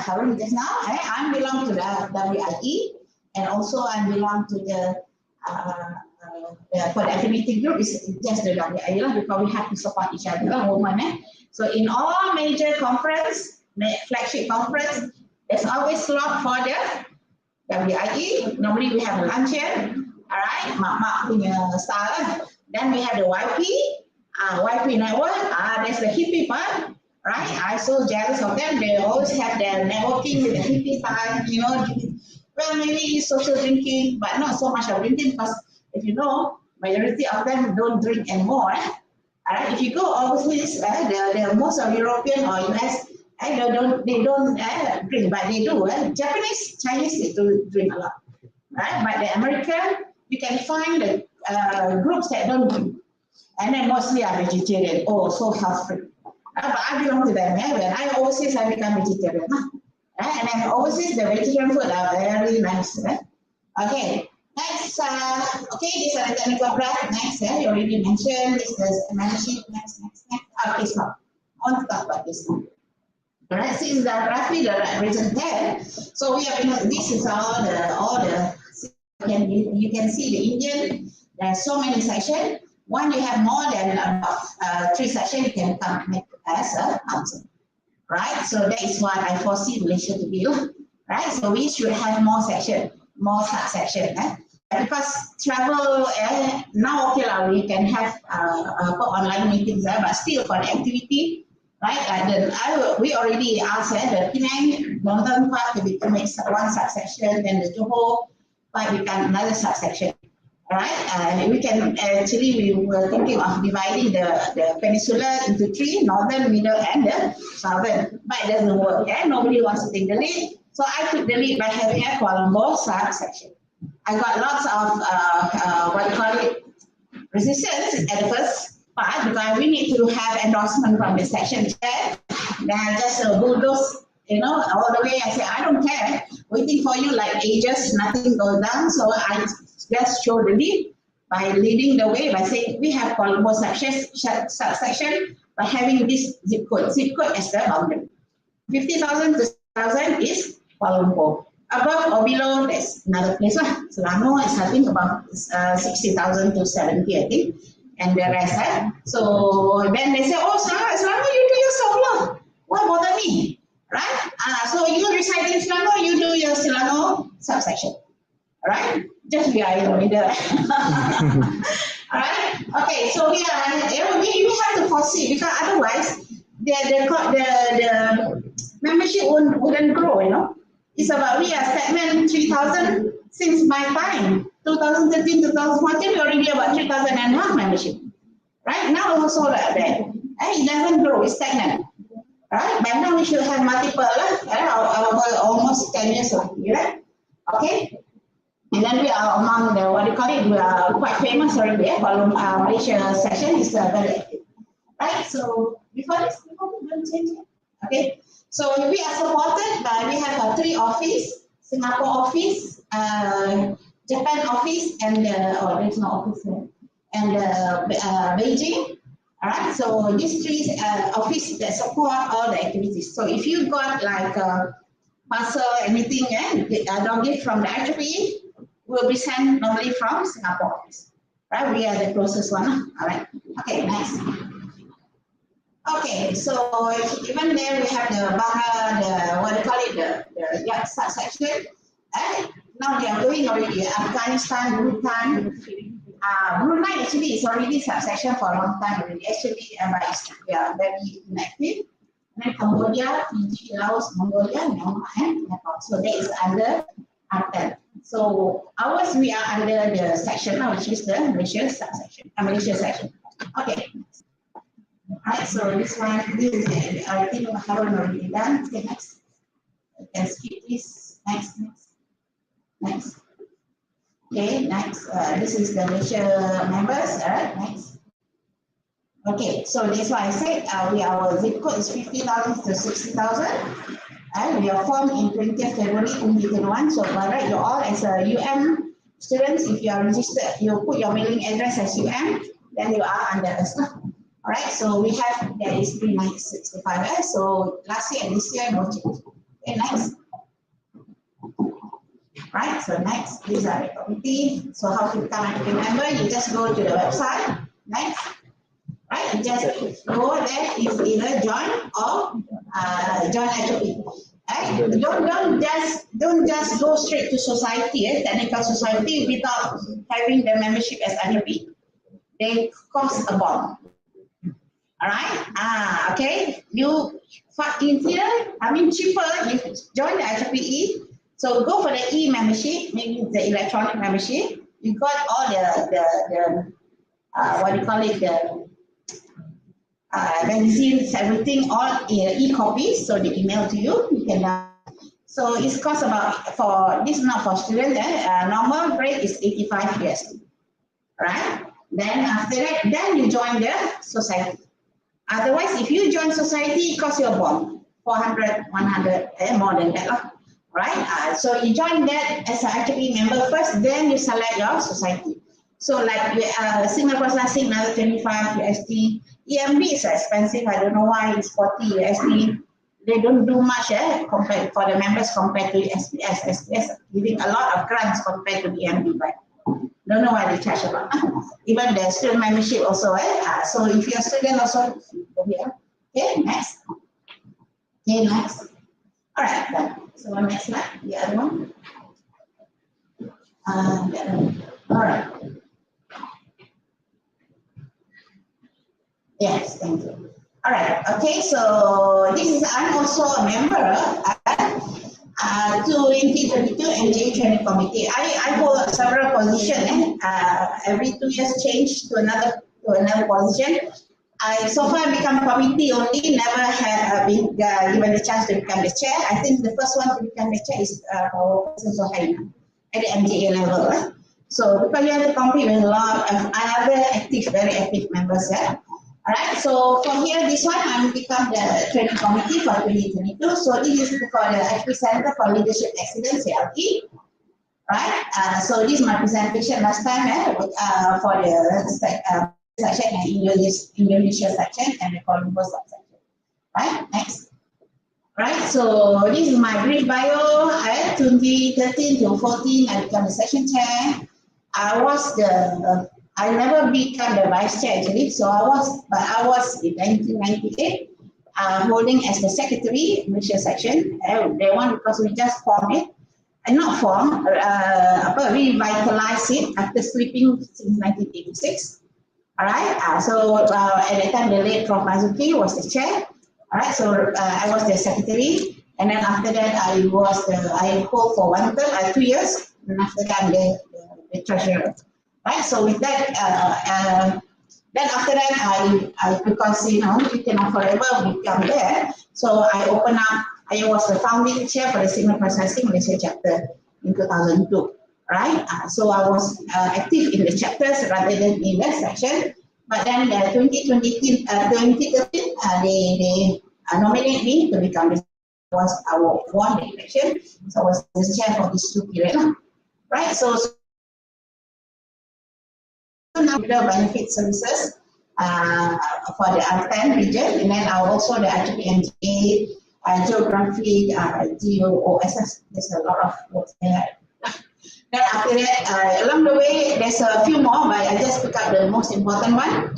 Haroon just now. I belong to the WIE and also I belong to the for the affinity group is just the WIE because we have to support each other, women. So in all major conference, flagship conference, there's always slot for the WIE. Normally we have a luncheon, alright, mak punya style. Then we have the YP. YP network, there's the hippie part, right? I'm so jealous of them. They always have their networking with the hippie time, you know. Well, maybe social drinking, but not so much of drinking because if you know, majority of them don't drink anymore. Alright, if you go overseas, the most of European or US, they don't drink, but they do. Japanese, Chinese, they do drink a lot, right? But the American, you can find the groups that don't drink. And then mostly are vegetarian. Oh, so health-free. But I belong to them. When I overseas, I become vegetarian. And then overseas, the vegetarian food are very nice. Okay, next. Okay, these are the technical breath. Next, you already mentioned this is membership. Next. Okay, stop. I want to talk about this one. Alright, since roughly the reason 10. So we have this is all the you can see the Indian. There are so many sections. When you have more than 3 sections, you can come as a council, right? So that is what I foresee Malaysia to be, right? So we should have more sections, more subsections, because travel now okay we can have online meetings, but still for the activity, right? We already asked the Penang northern part to become one subsection, then the Johor part become another subsection. Right, we can actually we were thinking of dividing the peninsula into 3, northern, middle, and the southern, but it doesn't work. Nobody wants to take the lead, so I took the lead by having a Colombo subsection. I got lots of what you call it resistance at the first part because we need to have endorsement from the section chair. Then I just bulldoze, all the way. I say I don't care, waiting for you like ages, nothing goes down. So I just show the lead by leading the way by saying we have Colombo subsection by having this zip code. Zip code as the boundary. 50,000 to 6,000 is Colombo. Above or below, that's another place. Selangor is I think about 60,000 to 70, I think, and the rest. So then they say, oh, Selangor, you do your solo. What bother me? Right? So you reside in Selangor, you do your Selangor subsection. All right, just we are in the middle. All right. Okay. So we have to foresee, because otherwise the membership wouldn't grow. You know, it's about we are stagnant 3,000 since my time. 2013, 2014, we already about 3,000 and half membership. Right now also like that. It doesn't grow. It's stagnant. Right. By now we should have multiple. Almost 10 years lah. Right. Okay. And then we are among the, what do you call it, we are quite famous already, Malaysia section is very active. Right, so before this, don't change it. Okay, so we are supported by, we have 3 office, Singapore office, Japan office, and there's no office there, and Beijing. All right, so these 3 offices that support all the activities. So if you got like parcel, anything, don't get from the IEEE, will be sent normally from Singapore office. Right, we are the closest one. All right. Okay, next. Okay, so even there we have the Bangla, the what do you call it, the subsection. Now they are going already. Afghanistan, Bhutan, Brunei actually is already subsection for a long time already. Actually, they are very inactive. And then Cambodia, Fiji, Laos, Mongolia, Myanmar, and Nepal. So that is under ARTEL. So ours, we are under the section now, which is the Malaysia subsection, Malaysia section. Okay. Alright, so this one, this is I think Haroon already done. Okay, next. You can skip this. Next. Okay, next. This is the Malaysia members. Alright, next. Okay, so that's why I said our zip code is 50,000 to 60,000. And we are formed in 20th February 2021. So by right, you all as a UM students, if you are registered, you put your mailing address as UM, then you are under us. All right, so we have, there is 3965. So last year and this year, no change. Okay, next. Right, so next, these are the committee. So how to become a member? You just go to the website. Next. Right, you just go there, is either join or join IEEE. Right? Don't just go straight to society, technical society, without having the membership as IEEE. They cost a bomb. All right. Okay. You cheaper. You join the IEEE. So go for the e-membership, maybe the electronic membership. You got all the what do you call it, the magazines, everything, all e-copies, so they email to you. You can. So it's cost about, for this, not for students. Normal rate is 85 USD. Right. Then after that, then you join the society. Otherwise, if you join society, it costs you a bomb, 400, 100, more than that. Right. So you join that as an IEEE member first, then you select your society. So like signal processing, another 25 USD. EMB is expensive. I don't know why it's 40 USD. They don't do much compared for the members compared to SPS. SPS giving a lot of grants compared to EMB, but don't know why they charge a lot. Even the student membership also. So if you're a student also, go here. Okay, next. Okay, next. All right, done. So next slide, the other one. All right. Yes, thank you. All right, okay, so this is, I'm also a member to 2022 MJ Training Committee. I hold several positions. Every 2 years change to another position. I so far become committee only, never had been given the chance to become the chair. I think the first one to become the chair is Professor Zohaina at the MJA level. So because you have to compete with a lot of other active, very active members. All right, so from here, this one, I'm become the training committee for 2022. So this is for the IEEE Center for Leadership Excellence, CLE. Right, so this is my presentation last time for the section and Indonesia section and the Colombo subsection. Right, next. Right, so this is my brief bio. 2013 to 14, I became the section chair. I never became the vice chair actually, so I was in 1998 holding as the secretary, Malaysia section. They want because we just formed it. not formed, revitalized it after sleeping since 1986. All right. So at that time, the late Prof. Zaki was the chair. All right. So I was the secretary, and then after that, I hold for 1 term, 2 years, and after that, I'm the treasurer. Right. So with that, then after that, I because you cannot forever become there. So I opened up. I was the founding chair for the Signal Processing Malaysia chapter in 2002. Right. So I was active in the chapters rather than in the section. But then 2013, they nominated me to become the won the election. So I was the chair for these 2 periods. Right. So now the benefit services for the R10 region, and then also the IEEE geography, GOSS. There's a lot of work there. Then after that, along the way, there's a few more, but I just pick up the most important one.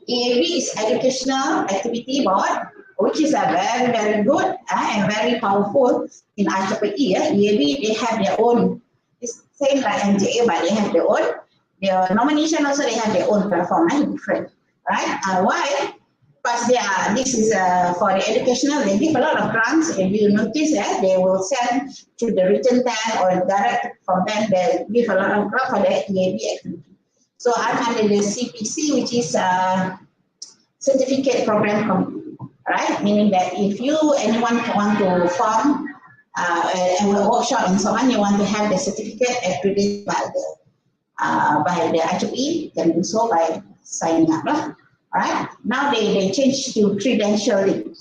EAB is Educational Activity Board, which is a very, very good and very powerful in IEEE. EAB, they have their own, it's same like MJA, but they have their own. Their nomination also, they have their own platform, different, right? Why? Because this is for the educational, they give a lot of grants. If you notice, they will send to the region 10 or direct from them, they give a lot of grant for the EAB activity. So I'm under the CPC, which is Certificate Program Committee, right? Meaning that if anyone want to form a workshop and so on, you want to have the certificate accredited by the IEEE, can do so by signing up. Right? Now they changed to credentialing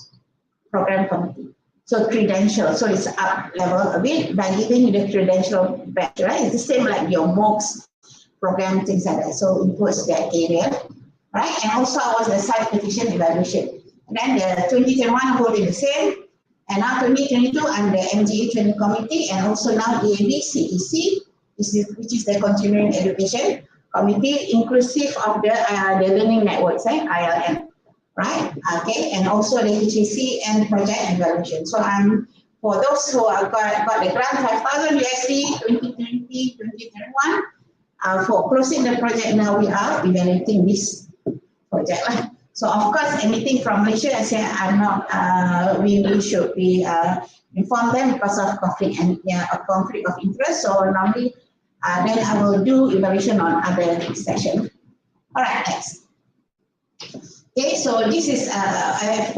program committee. So credential, so it's up level a bit by giving you the credential badge, right? It's the same like your MOOCs program, things like that. So it includes that area, right? And also I was the site petition evaluation. And then the 2021 holding the same, and now 2022 I'm the MGA training committee, and also now EAB CEC, which is the continuing education committee, inclusive of the learning networks, ILN, right? Okay, and also the HEC and project evaluation. So I'm for those who have got the grant 5,000 USD 2020, 2021 for closing the project. Now we are evaluating this project. So of course, anything from Malaysia, I say I'm not. We should be inform them because of conflict and conflict of interest. So normally. Then I will do evaluation on other section. All right, next. Okay, so this is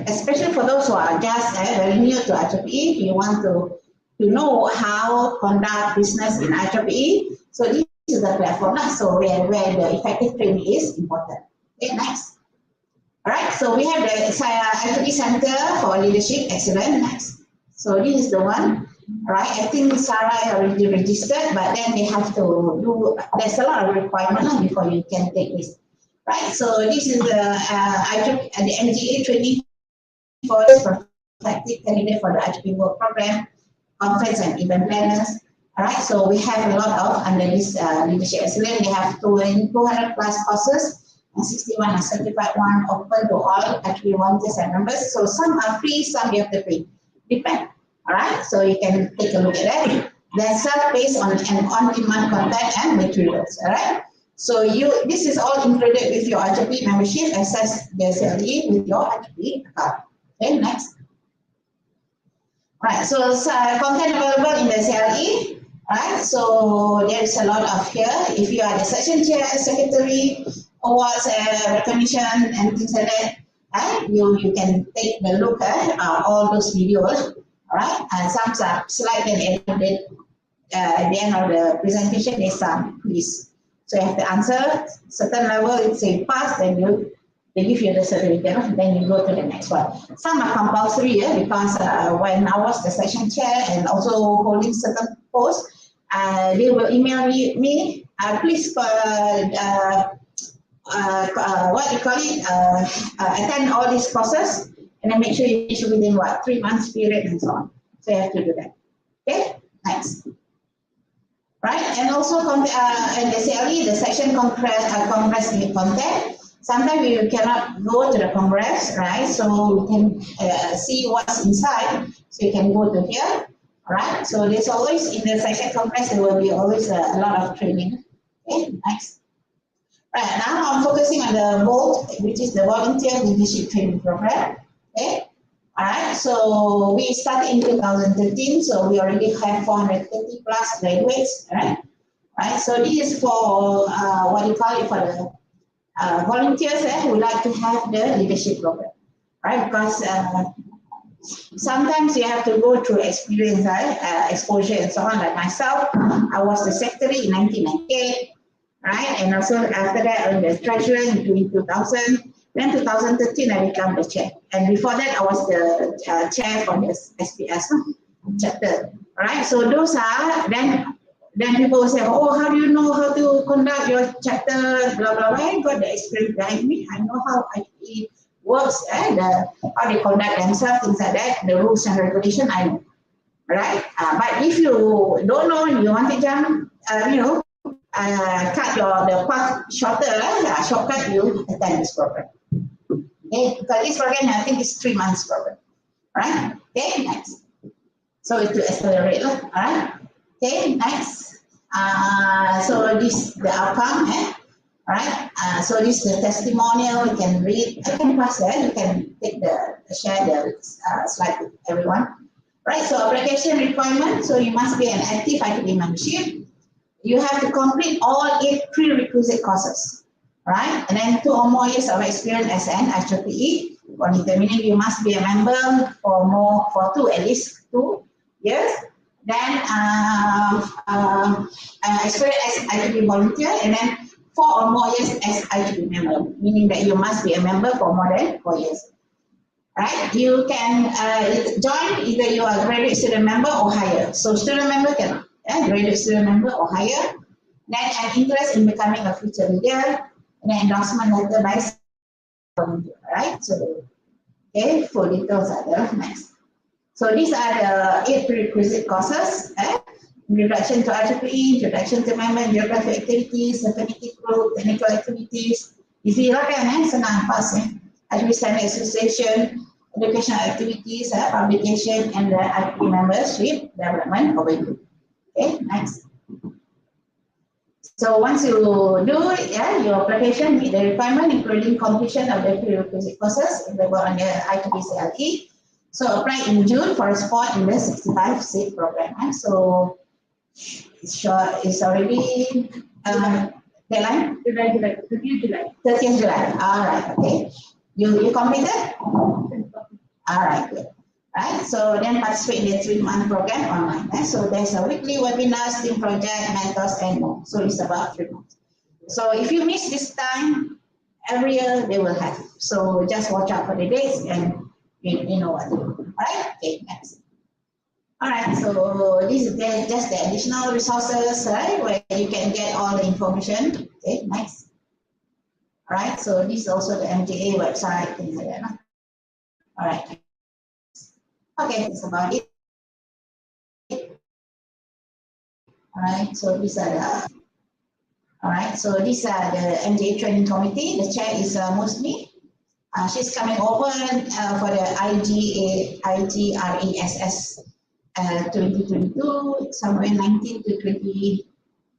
especially for those who are just very new to IEEE. You want to know how to conduct business in IEEE. So this is the platform. So where the effective training is important. Okay, next. All right, so we have the IEEE Center for Leadership Excellence. Next. So this is the one. Right, I think Sarah already registered, but then they have to do, there's a lot of requirements before you can take this. Right, so this is the MGA training for prospective candidate for the IEEE work program, conference and event planners. All right, so we have a lot of under this leadership excellence. They have 200 plus courses, and 61 are certified, one open to all IEEE volunteers and members. So some are free, some you have to pay, depend. All right, so you can take a look at that. Then self-based on an on-demand content and materials. All right, so this is all included with your IEEE membership. Access the CLE with your IEEE account. Okay, next. All right, so content available in the CLE. All right, so there is a lot of here. If you are the session chair, secretary, awards, recognition, and things like that, right? You can take a look at all those videos. All right, and some slide at the end of the presentation, there's some quiz. So you have to answer certain level, it's a pass, then they give you the certificate, then you go to the next one. Some are compulsory because when I was the session chair and also holding certain posts, they will email me, please attend all these courses. And then make sure you finish within 3 months period and so on. So you have to do that. Okay, next. Right, and also in the CLE, the section congress content. Sometimes you cannot go to the congress, right? So you can see what's inside. So you can go to here. All right, so there's always in the session complex there will be always a lot of training. Okay, next. Right, now I'm focusing on the VOLT, which is the Volunteer Leadership Training Program. Okay, all right, so we started in 2013, so we already have 430 plus graduates, right? Right, so this is for what you call it, for the volunteers who like to have the leadership program, right? Because sometimes you have to go through experience, exposure and so on. Like myself, I was the secretary in 1998, right? And also after that, I was the treasurer in 2000. Then 2013, I became the chair. And before that, I was the chair for the SPS chapter, right? So those are, then people will say, oh, how do you know how to conduct your chapter, blah, blah, blah. I got the experience behind me. I know how it works, how they conduct themselves, things like that, the rules and regulations, I know, right? But if you don't know, you want to jump, cut the path shorter, shortcut, you attend this program. Okay, because this program, I think, is 3 months program, right? Okay, next. So it's to accelerate, all right? Okay, next. So this the outcome, right? So this is the testimonial. You can read. I can pass that. You can take share the slide with everyone, right? So application requirement. So you must be an active IEEE membership. You have to complete all 8 prerequisite courses, right? And then 2 or more years of experience as an IEEE monitor, meaning you must be a member for at least 2 years. Then experience as IEEE volunteer, and then 4 or more years as IEEE member, meaning that you must be a member for more than 4 years. Right? You can join either you are a graduate student member or higher. So student member cannot, graduate student member or higher. Then an interest in becoming a future leader, and an endorsement letter by volunteer. Right? So okay, full details are there. Next. So these are the 8 prerequisite courses. Introduction to IEEE, introduction to member, geography activities, affinity group, technical activities. Easy lah kan, senang pass. IEEE Standard Association, educational activities, publication, and the IEEE membership development overview. Okay, next. So once you do your application meet the requirement, including completion of the prerequisite courses available on the IEEE CLE. So apply in June for a spot in the 65 seat program. So it's already deadline? July. 30th July. All right, okay. You completed? All right, good. Right, so then participate in the 3-month program online. So there's a weekly webinar, team project, mentors, and more. So it's about 3 months. So if you miss this time, every year they will have. So just watch out for the dates and you know what to do. All right, okay, next. All right, so this is just the additional resources, right, where you can get all the information. Okay, next. All right, so this is also the MJA website, things like that. All right. Okay, that's about it. All right, so these are the. All right, so these are the MJA training committee. The chair is mostly. She's coming over for the IGRESS 2022, somewhere 19 to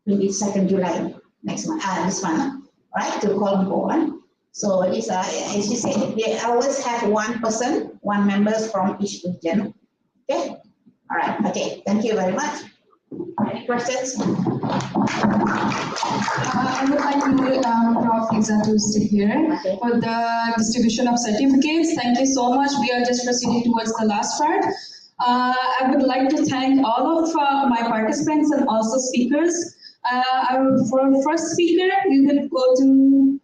22nd July next month. This month, right? To Kuala Lumpur. So these are, as you said, they always have 1 person, 1 members from each region. Okay. All right. Okay. Thank you very much. Any questions? I would like Prof. to stay here for the distribution of certificates. Thank you so much. We are just proceeding towards the last part. I would like to thank all of my participants and also speakers. For first speaker, we will go to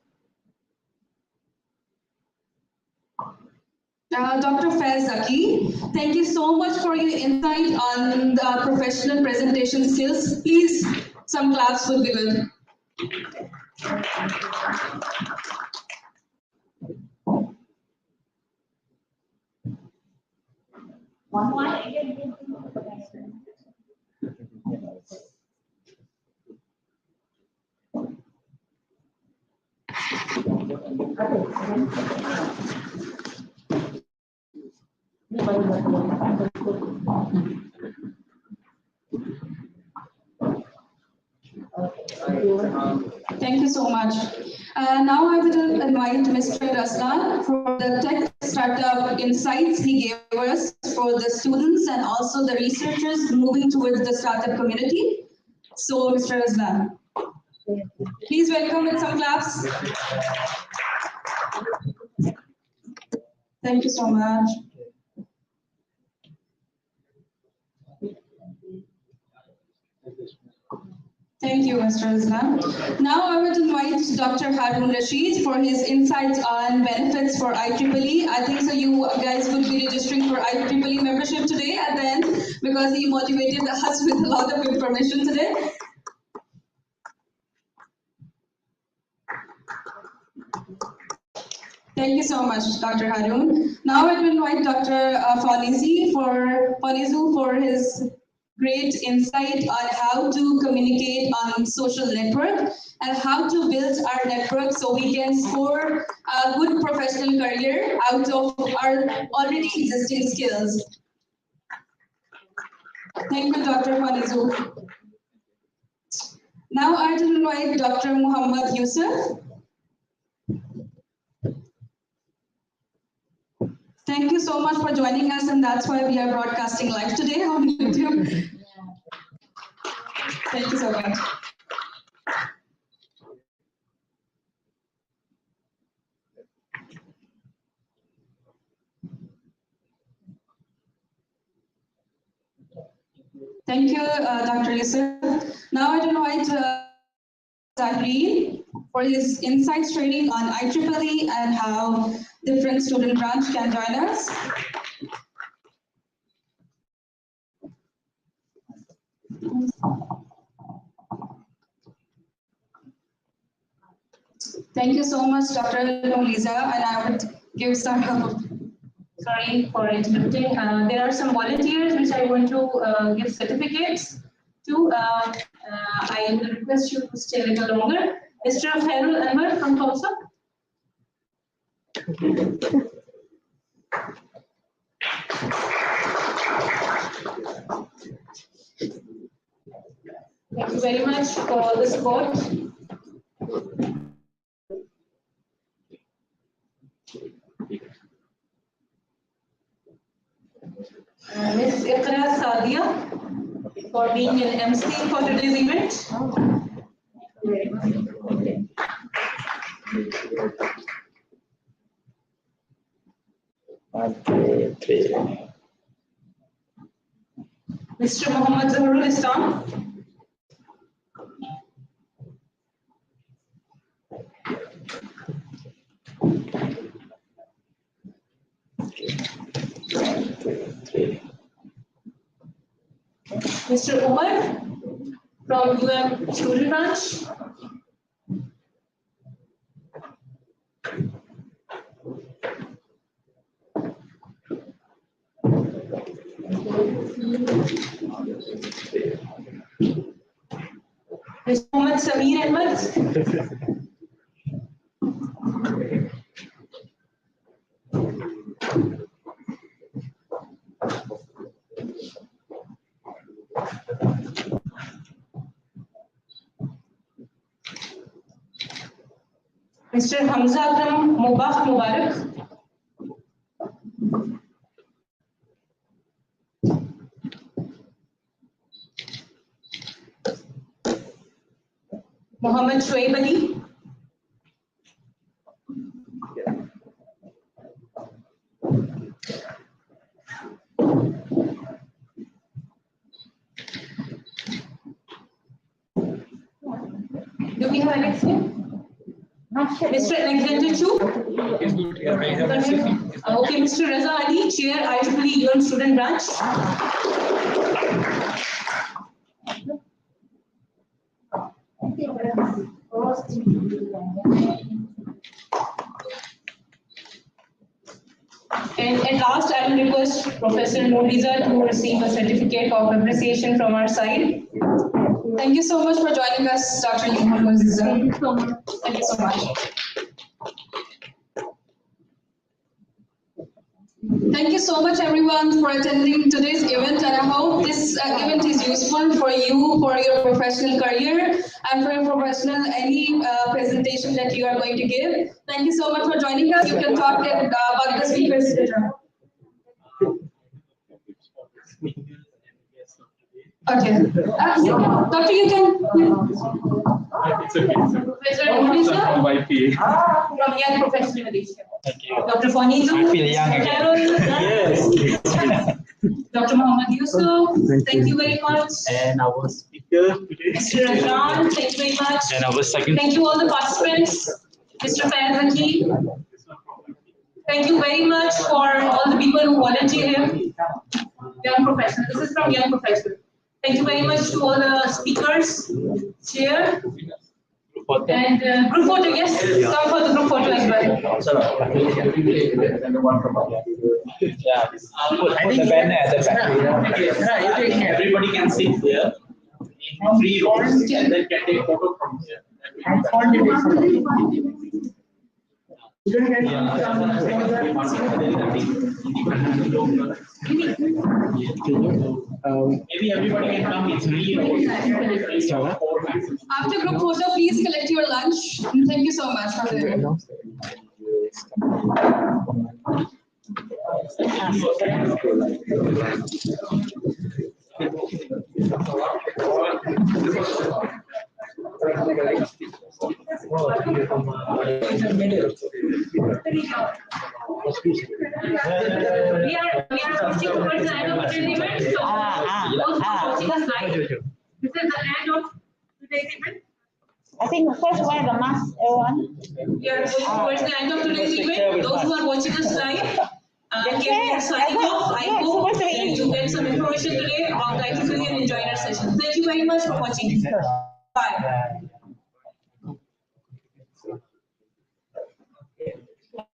Dr. Faiz Zaki. Thank you so much for your insight on the professional presentation skills. Please, some claps would be good. One more. Thank you so much. Now I will invite Mr. Razlan for the tech startup insights he gave us for the students and also the researchers moving towards the startup community. So, Mr. Razlan, please welcome with some claps. Thank you so much. Thank you, Mr. Razlan. Now I would invite Dr. Haroon Rashid for his insights on benefits for IEEE. I think so you guys would be registering for IEEE membership today at the end because he motivated us with a lot of information today. Thank you so much, Dr. Haroon. Now I will invite Dr. Fawnizu for his great insight on how to communicate on social network and how to build our network so we can score a good professional career out of our already existing skills. Thank you, Dr. Fawnizu. Now I will invite Dr. Muhammad Yusuf. Thank you so much for joining us, and that's why we are broadcasting live today on YouTube. Thank you so much. Thank you, Dr. Yusuf. Now I invite Zaki for his insights training on IEEE and how different student branch can join us. Thank you so much, Dr. Norliza, and I would give some help. Sorry for interrupting. There are some volunteers which I want to give certificates to. I will request you to stay a little longer. Mr. Haroon from Tulsa. Thank you very much for all the support. Ms. Iqra Sadia for being an MC for today's event. Mr. Muhammad Zaharul Islam. Mr. Umar from Student Branch. Mr. Muhammad Sameer Ahmed. Mr. Hamza Akram Mubarak. Muhammad Shoaib Ali. Do we have Alex here? Mr. Alexander Chu? Okay, Mr. Raza Ali, Chair, IEEE Young Student Branch. And at last, I will request Professor Norliza to receive a certificate of appreciation from our side. Thank you so much for joining us, Dr. Norliza. Thank you so much. Thank you so much. Thank you so much, everyone, for attending today's event, and I hope this event is useful for you, for your professional career, and for your professional any presentation that you are going to give. Thank you so much for joining us. You can talk about the speakers later. Okay. Doctor, you can. It's okay. Professor Norliza From YPA. from Young Professional Malaysia. Okay. Dr. Fawnizu. I feel young again. Haroon. Yes. Dr. Mohd Yusuf. Thank you very much. And our speaker today. Mr. Razlan, thank you very much. And our second. Thank you all the participants. Mr. Faiz, Zaki. Thank you very much for all the people who volunteer here. Young Professional. This is from Young Professional. Thank you very much to all the speakers here. And group photo, yes. Come for the group photo as well. Yeah. Put the banner at the back. Everybody can sit here in 3 rows and then can take photo from here. Maybe everybody can come in 3 rows. After group photo, please collect your lunch. Thank you so much for the event. We are approaching towards the end of today's event. So also approaching the slide. This is the end of today's event. I think first wear the mask, everyone. We are going towards the end of today's event. Those who are watching us live, here we are signing off. I hope you get some information today about IEEE and enjoy our session. Thank you very much for watching. Bye.